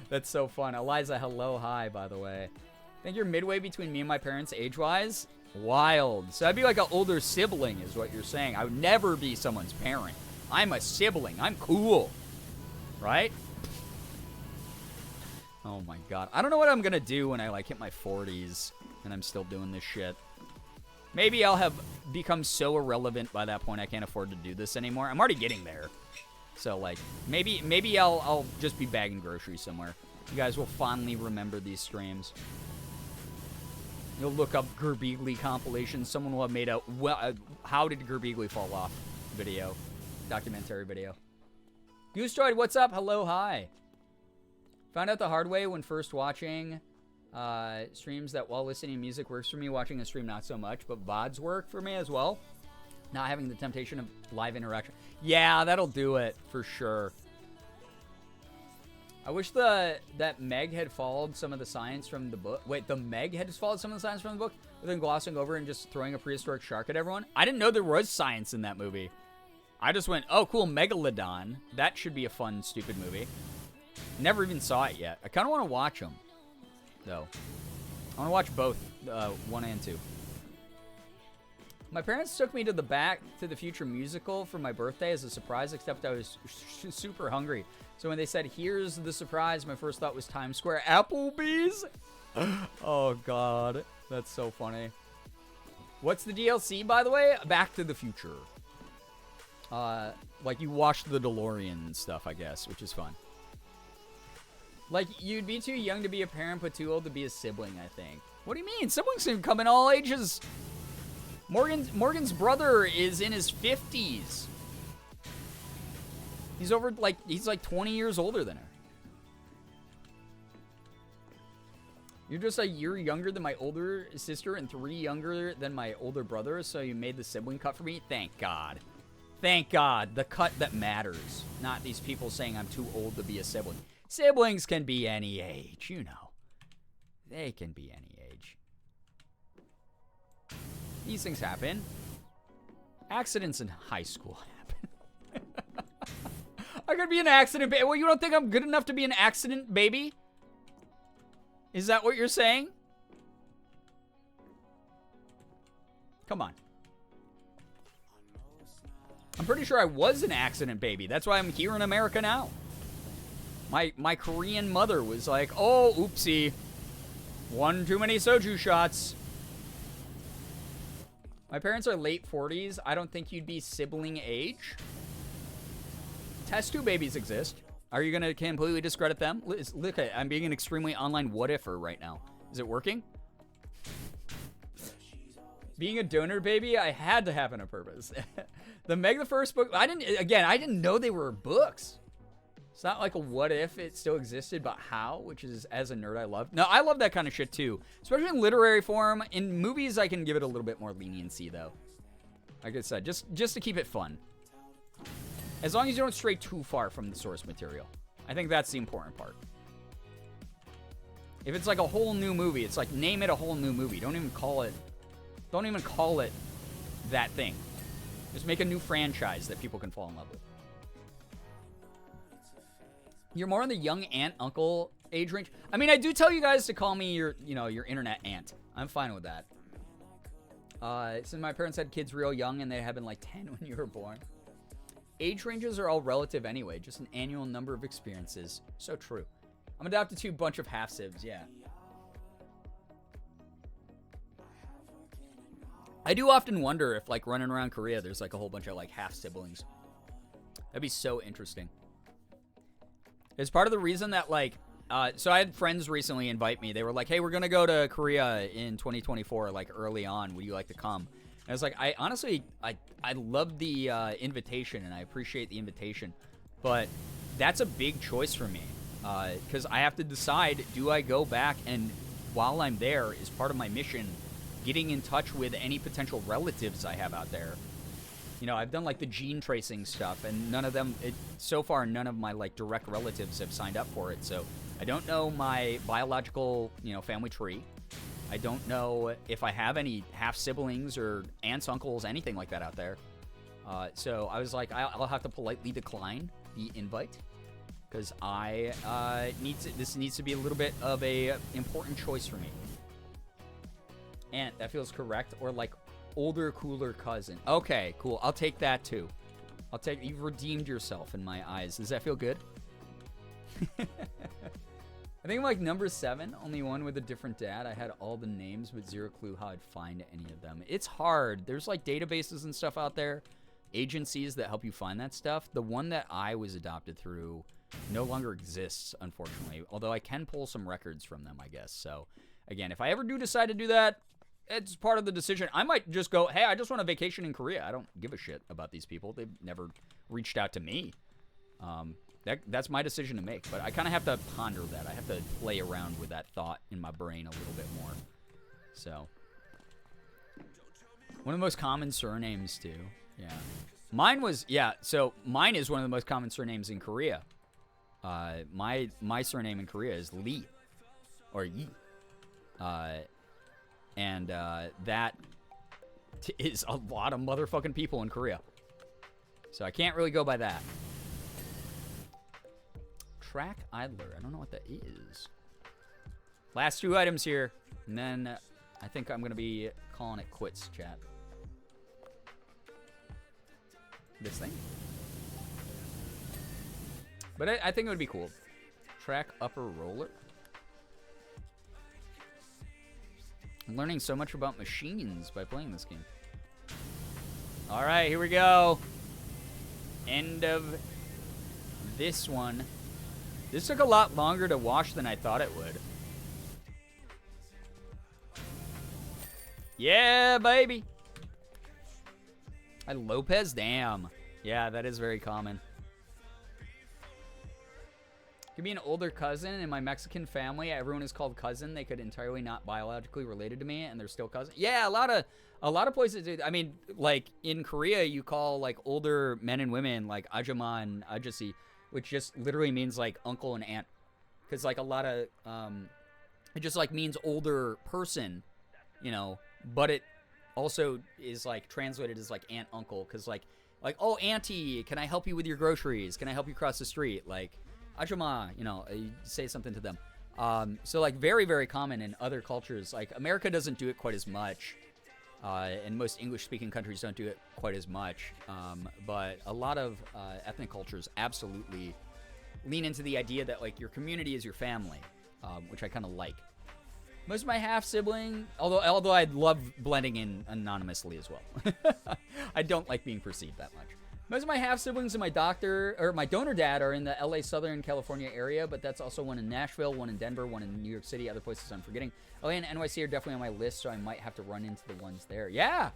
That's so fun. Eliza, hello, hi, by the way. I think you're midway between me and my parents age-wise. Wild. So I'd be like an older sibling is what you're saying. I would never be someone's parent. I'm a sibling. I'm cool. Right? Oh my god. I don't know what I'm gonna do when I like hit my 40s and I'm still doing this shit. Maybe I'll have become so irrelevant by that point I can't afford to do this anymore. I'm already getting there. So like maybe I'll just be bagging groceries somewhere. You guys will fondly remember these streams. You'll look up Girbeagly compilations. Someone will have made a how did Girbeagly fall off video. Documentary video. Goosetroid, what's up? Hello, hi. Found out the hard way when first watching streams that while listening to music works for me, watching a stream not so much, but VODs work for me as well. Not having the temptation of live interaction. Yeah, that'll do it for sure. I wish that Meg had followed some of the science from the book. Wait, the Meg had followed some of the science from the book, but then glossing over and just throwing a prehistoric shark at everyone. I didn't know there was science in that movie. I just went, oh, cool, Megalodon. That should be a fun, stupid movie. Never even saw it yet. I kind of want to watch them, though. I want to watch both, 1 and 2. My parents took me to the Back to the Future musical for my birthday as a surprise, except I was super hungry. So when they said, here's the surprise, my first thought was Times Square Applebee's. Oh, God. That's so funny. What's the DLC, by the way? Back to the Future. Like you watched the DeLorean and stuff, I guess, which is fun. Like, you'd be too young to be a parent, but too old to be a sibling, I think. What do you mean? Siblings can come in all ages. Morgan's brother is in his 50s. He's like 20 years older than her. You're just a year younger than my older sister and 3 younger than my older brother, so you made the sibling cut for me? Thank God. Thank God. The cut that matters. Not these people saying I'm too old to be a sibling. Siblings can be any age, you know. They can be any age. These things happen. Accidents in high school happen. I could be an accident baby. Well, you don't think I'm good enough to be an accident baby? Is that what you're saying? Come on. I'm pretty sure I was an accident baby. That's why I'm here in America now. My Korean mother was like, oh, oopsie. 1 too many soju shots. My parents are late 40s. I don't think you'd be sibling age. Test tube babies exist. Are you going to completely discredit them? Look at it. I'm being an extremely online what-ifer right now. Is it working? Being a donor baby, I had to have on a purpose. The Meg the First book, I didn't know they were books. It's not like a what if it still existed, but how, which is, as a nerd, I love. No, I love that kind of shit too, especially in literary form. In movies, I can give it a little bit more leniency though. Like I said, just to keep it fun. As long as you don't stray too far from the source material. I think that's the important part. If it's like a whole new movie, it's like name it a whole new movie. Don't even call it that thing. Just make a new franchise that people can fall in love with. You're more in the young aunt uncle age range. I mean, I do tell you guys to call me your internet aunt. I'm fine with that. Since my parents had kids real young and they had been like 10 when you were born. Age ranges are all relative anyway, just an annual number of experiences. So true. I'm adopted to a bunch of half-sibs, yeah. I do often wonder if, like, running around Korea, there's, like, a whole bunch of, like, half-siblings. That'd be so interesting. It's part of the reason that, like, So I had friends recently invite me. They were like, hey, we're going to go to Korea in 2024, like early on. Would you like to come? And I was like, I honestly love the invitation, and I appreciate the invitation. But that's a big choice for me because I have to decide, do I go back and while I'm there, is part of my mission getting in touch with any potential relatives I have out there. You know, I've done like the gene tracing stuff, and none of them, so far, none of my like direct relatives have signed up for it. So I don't know my biological, family tree. I don't know if I have any half siblings or aunts, uncles, anything like that out there. So I was like, I'll have to politely decline the invite because this needs to be a little bit of a important choice for me. Aunt, that feels correct, or like older, cooler cousin. Okay, cool. I'll take that too. You've redeemed yourself in my eyes. Does that feel good? I think I'm like number 7, only one with a different dad. I had all the names, but zero clue how I'd find any of them. It's hard. There's like databases and stuff out there, agencies that help you find that stuff. The one that I was adopted through no longer exists, unfortunately, although I can pull some records from them, I guess. So again, if I ever do decide to do that, it's part of the decision. I might just go, hey, I just want a vacation in Korea. I don't give a shit about these people. They've never reached out to me. That's my decision to make. But I kind of have to ponder that. I have to play around with that thought in my brain a little bit more. So, one of the most common surnames, too. Yeah. Mine is one of the most common surnames in Korea. My surname in Korea is Lee. Or Yi. And that is a lot of motherfucking people in Korea. So I can't really go by that. Track Idler. I don't know what that is. Last 2 items here. And then I think I'm going to be calling it quits, chat. This thing. But I think it would be cool. Track Upper Roller. I'm learning so much about machines by playing this game. All right, here we go. End of this one. This took a lot longer to wash than I thought it would. Yeah, baby. Lopez, damn. Yeah, that is very common. Could be an older cousin in my Mexican family. Everyone is called cousin. They could entirely not biologically related to me, and they're still cousin. Yeah, a lot of places. I mean, like in Korea, you call like older men and women like ajama and ajasi, which just literally means like uncle and aunt, because like a lot of it just like means older person, But it also is like translated as like aunt, uncle, because like oh auntie, can I help you with your groceries? Can I help you cross the street? Like. Ajama, you say something to them. So, like, very, very common in other cultures. Like, America doesn't do it quite as much, and most English-speaking countries don't do it quite as much. But a lot of ethnic cultures absolutely lean into the idea that, like, your community is your family, which I kind of like. Most of my half-sibling, although I love blending in anonymously as well. I don't like being perceived that much. Most of my half-siblings and my donor dad are in the LA, Southern California area, but that's also one in Nashville, one in Denver, one in New York City, other places I'm forgetting. LA and NYC are definitely on my list, so I might have to run into the ones there. Yeah!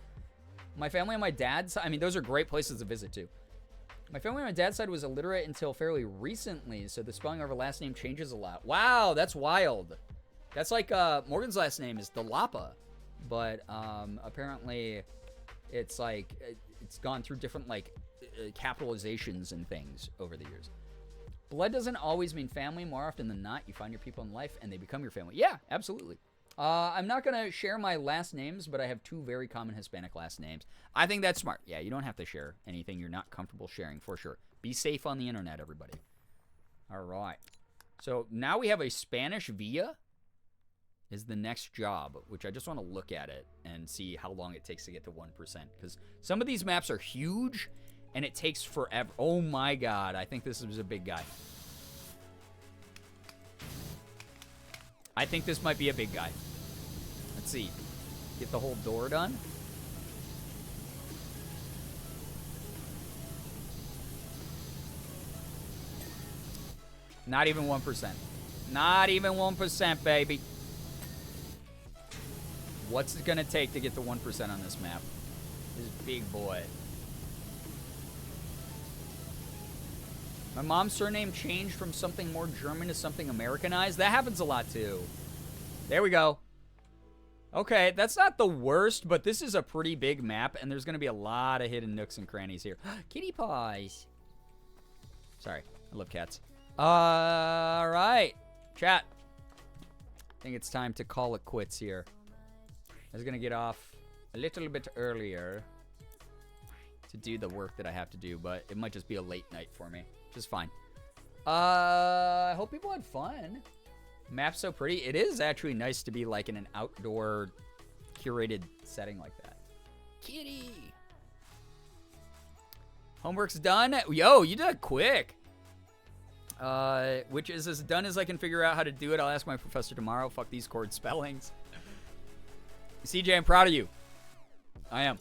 My family on my dad's side, I mean, those are great places to visit, too. My family on my dad's side was illiterate until fairly recently, so the spelling of our last name changes a lot. Wow, that's wild. That's like, Morgan's last name is Delapa, but, apparently, it's like, it's gone through different, like, capitalizations and things over the years. Blood doesn't always mean family. More often than not, you find your people in life and they become your family. Yeah, absolutely. I'm not going to share my last names, but I have 2 very common Hispanic last names. I think that's smart. Yeah, you don't have to share anything you're not comfortable sharing, for sure. Be safe on the internet, everybody. All right. So now we have a Spanish Villa is the next job, which I just want to look at it and see how long it takes to get to 1%. Because some of these maps are huge, and it takes forever. Oh my god, I think this is a big guy. I think this might be a big guy. Let's see. Get the whole door done. Not even 1%. Not even 1%, baby. What's it gonna take to get to 1% on this map? This big boy. My mom's surname changed from something more German to something Americanized. That happens a lot, too. There we go. Okay, that's not the worst, but this is a pretty big map, and there's going to be a lot of hidden nooks and crannies here. Kitty paws. Sorry, I love cats. All right, chat. I think it's time to call it quits here. I was going to get off a little bit earlier to do the work that I have to do, but it might just be a late night for me. Which is fine. I hope people had fun. Map's so pretty. It is actually nice to be like in an outdoor curated setting like that. Kitty. Homework's done. Yo, you did it quick. Which is as done as I can figure out how to do it. I'll ask my professor tomorrow. Fuck these chord spellings. CJ, I'm proud of you. I am.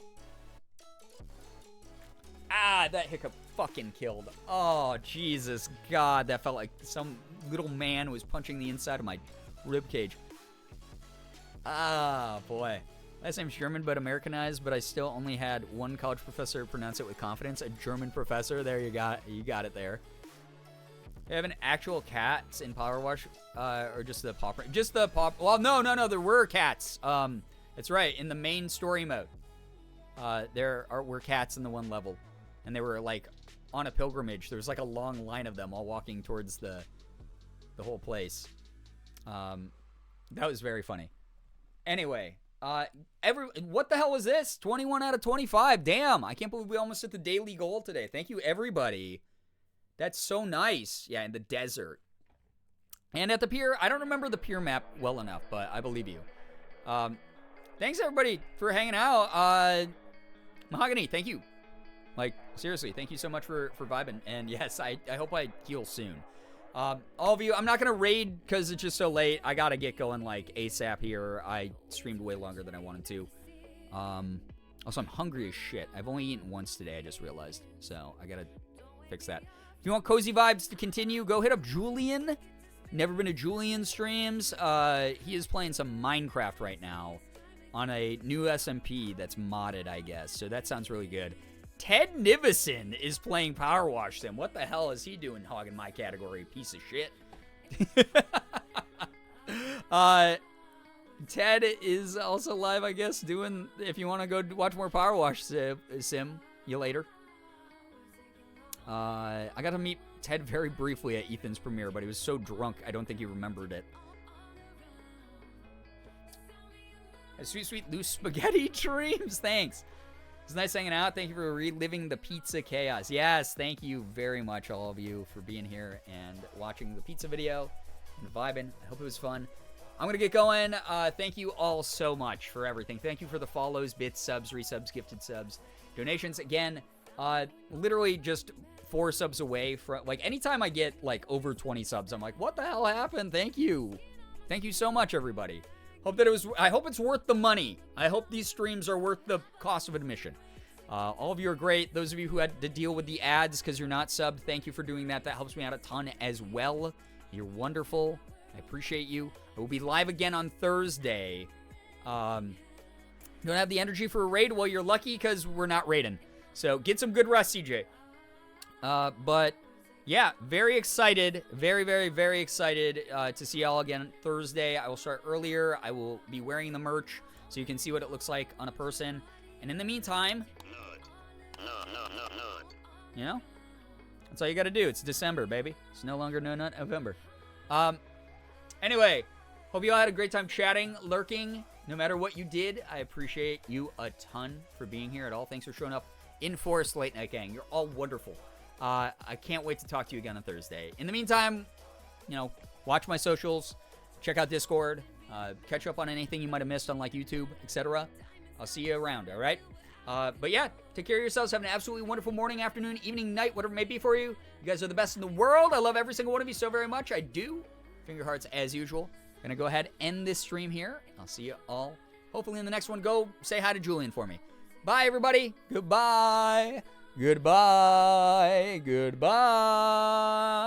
Ah, that hiccup fucking killed. Oh, Jesus God. That felt like some little man was punching the inside of my ribcage. Ah, boy. Last name's German, but Americanized, but I still only had one college professor pronounce it with confidence. A German professor. There you got it there. They have an actual cats in powerwash, or just the pop? Just the pop. Well, no. There were cats. That's right. In the main story mode, were cats in the one level. And they were, like, on a pilgrimage. There was, like, a long line of them all walking towards the whole place. That was very funny. Anyway, what the hell was this? 21 out of 25. Damn, I can't believe we almost hit the daily goal today. Thank you, everybody. That's so nice. Yeah, in the desert. And at the pier, I don't remember the pier map well enough, but I believe you. Thanks, everybody, for hanging out. Mahogany, thank you. Like, seriously, thank you so much for vibing. And yes, I hope I heal soon. All of you, I'm not going to raid because it's just so late. I got to get going, like, ASAP here. I streamed way longer than I wanted to. Also, I'm hungry as shit. I've only eaten once today, I just realized. So, I got to fix that. If you want cozy vibes to continue, go hit up Julian. Never been to Julian's streams. He is playing some Minecraft right now on a new SMP that's modded, I guess. So, that sounds really good. Ted Nivison is playing Powerwash Sim. What the hell is he doing hogging my category? Piece of shit. Ted is also live, I guess, doing, if you want to go watch more Powerwash Sim, you later. I got to meet Ted very briefly at Ethan's premiere, but he was so drunk, I don't think he remembered it. Sweet, sweet loose spaghetti dreams. Thanks. It's nice hanging out. Thank you for reliving the pizza chaos. Yes, thank you very much, all of you, for being here and watching the pizza video and vibing. I hope it was fun. I'm going to get going. Thank you all so much for everything. Thank you for the follows, bits, subs, resubs, gifted subs, donations. Again, literally just 4 subs away from, like, anytime I get, like, over 20 subs, I'm like, what the hell happened? Thank you. Thank you so much, everybody. I hope it's worth the money. I hope these streams are worth the cost of admission. All of you are great. Those of you who had to deal with the ads because you're not subbed, thank you for doing that. That helps me out a ton as well. You're wonderful. I appreciate you. I will be live again on Thursday. Don't have the energy for a raid? Well, you're lucky because we're not raiding. So get some good rest, CJ. But yeah, very excited. Very, very, very excited to see y'all again Thursday. I will start earlier. I will be wearing the merch so you can see what it looks like on a person. And in the meantime, you know, that's all you got to do. It's December, baby. It's no longer November. Anyway, hope you all had a great time chatting, lurking. No matter what you did, I appreciate you a ton for being here at all. Thanks for showing up in Forest Late Night Gang. You're all wonderful. I can't wait to talk to you again on Thursday. In the meantime, you know, watch my socials, check out Discord, catch up on anything you might have missed on, like, YouTube, etc. I'll see you around, all right? But yeah, take care of yourselves. Have an absolutely wonderful morning, afternoon, evening, night, whatever it may be for you. You guys are the best in the world. I love every single one of you so very much. I do. Finger hearts as usual. Gonna go ahead and end this stream here. I'll see you all hopefully in the next one. Go say hi to Julian for me. Bye, everybody. Goodbye. Goodbye. Goodbye.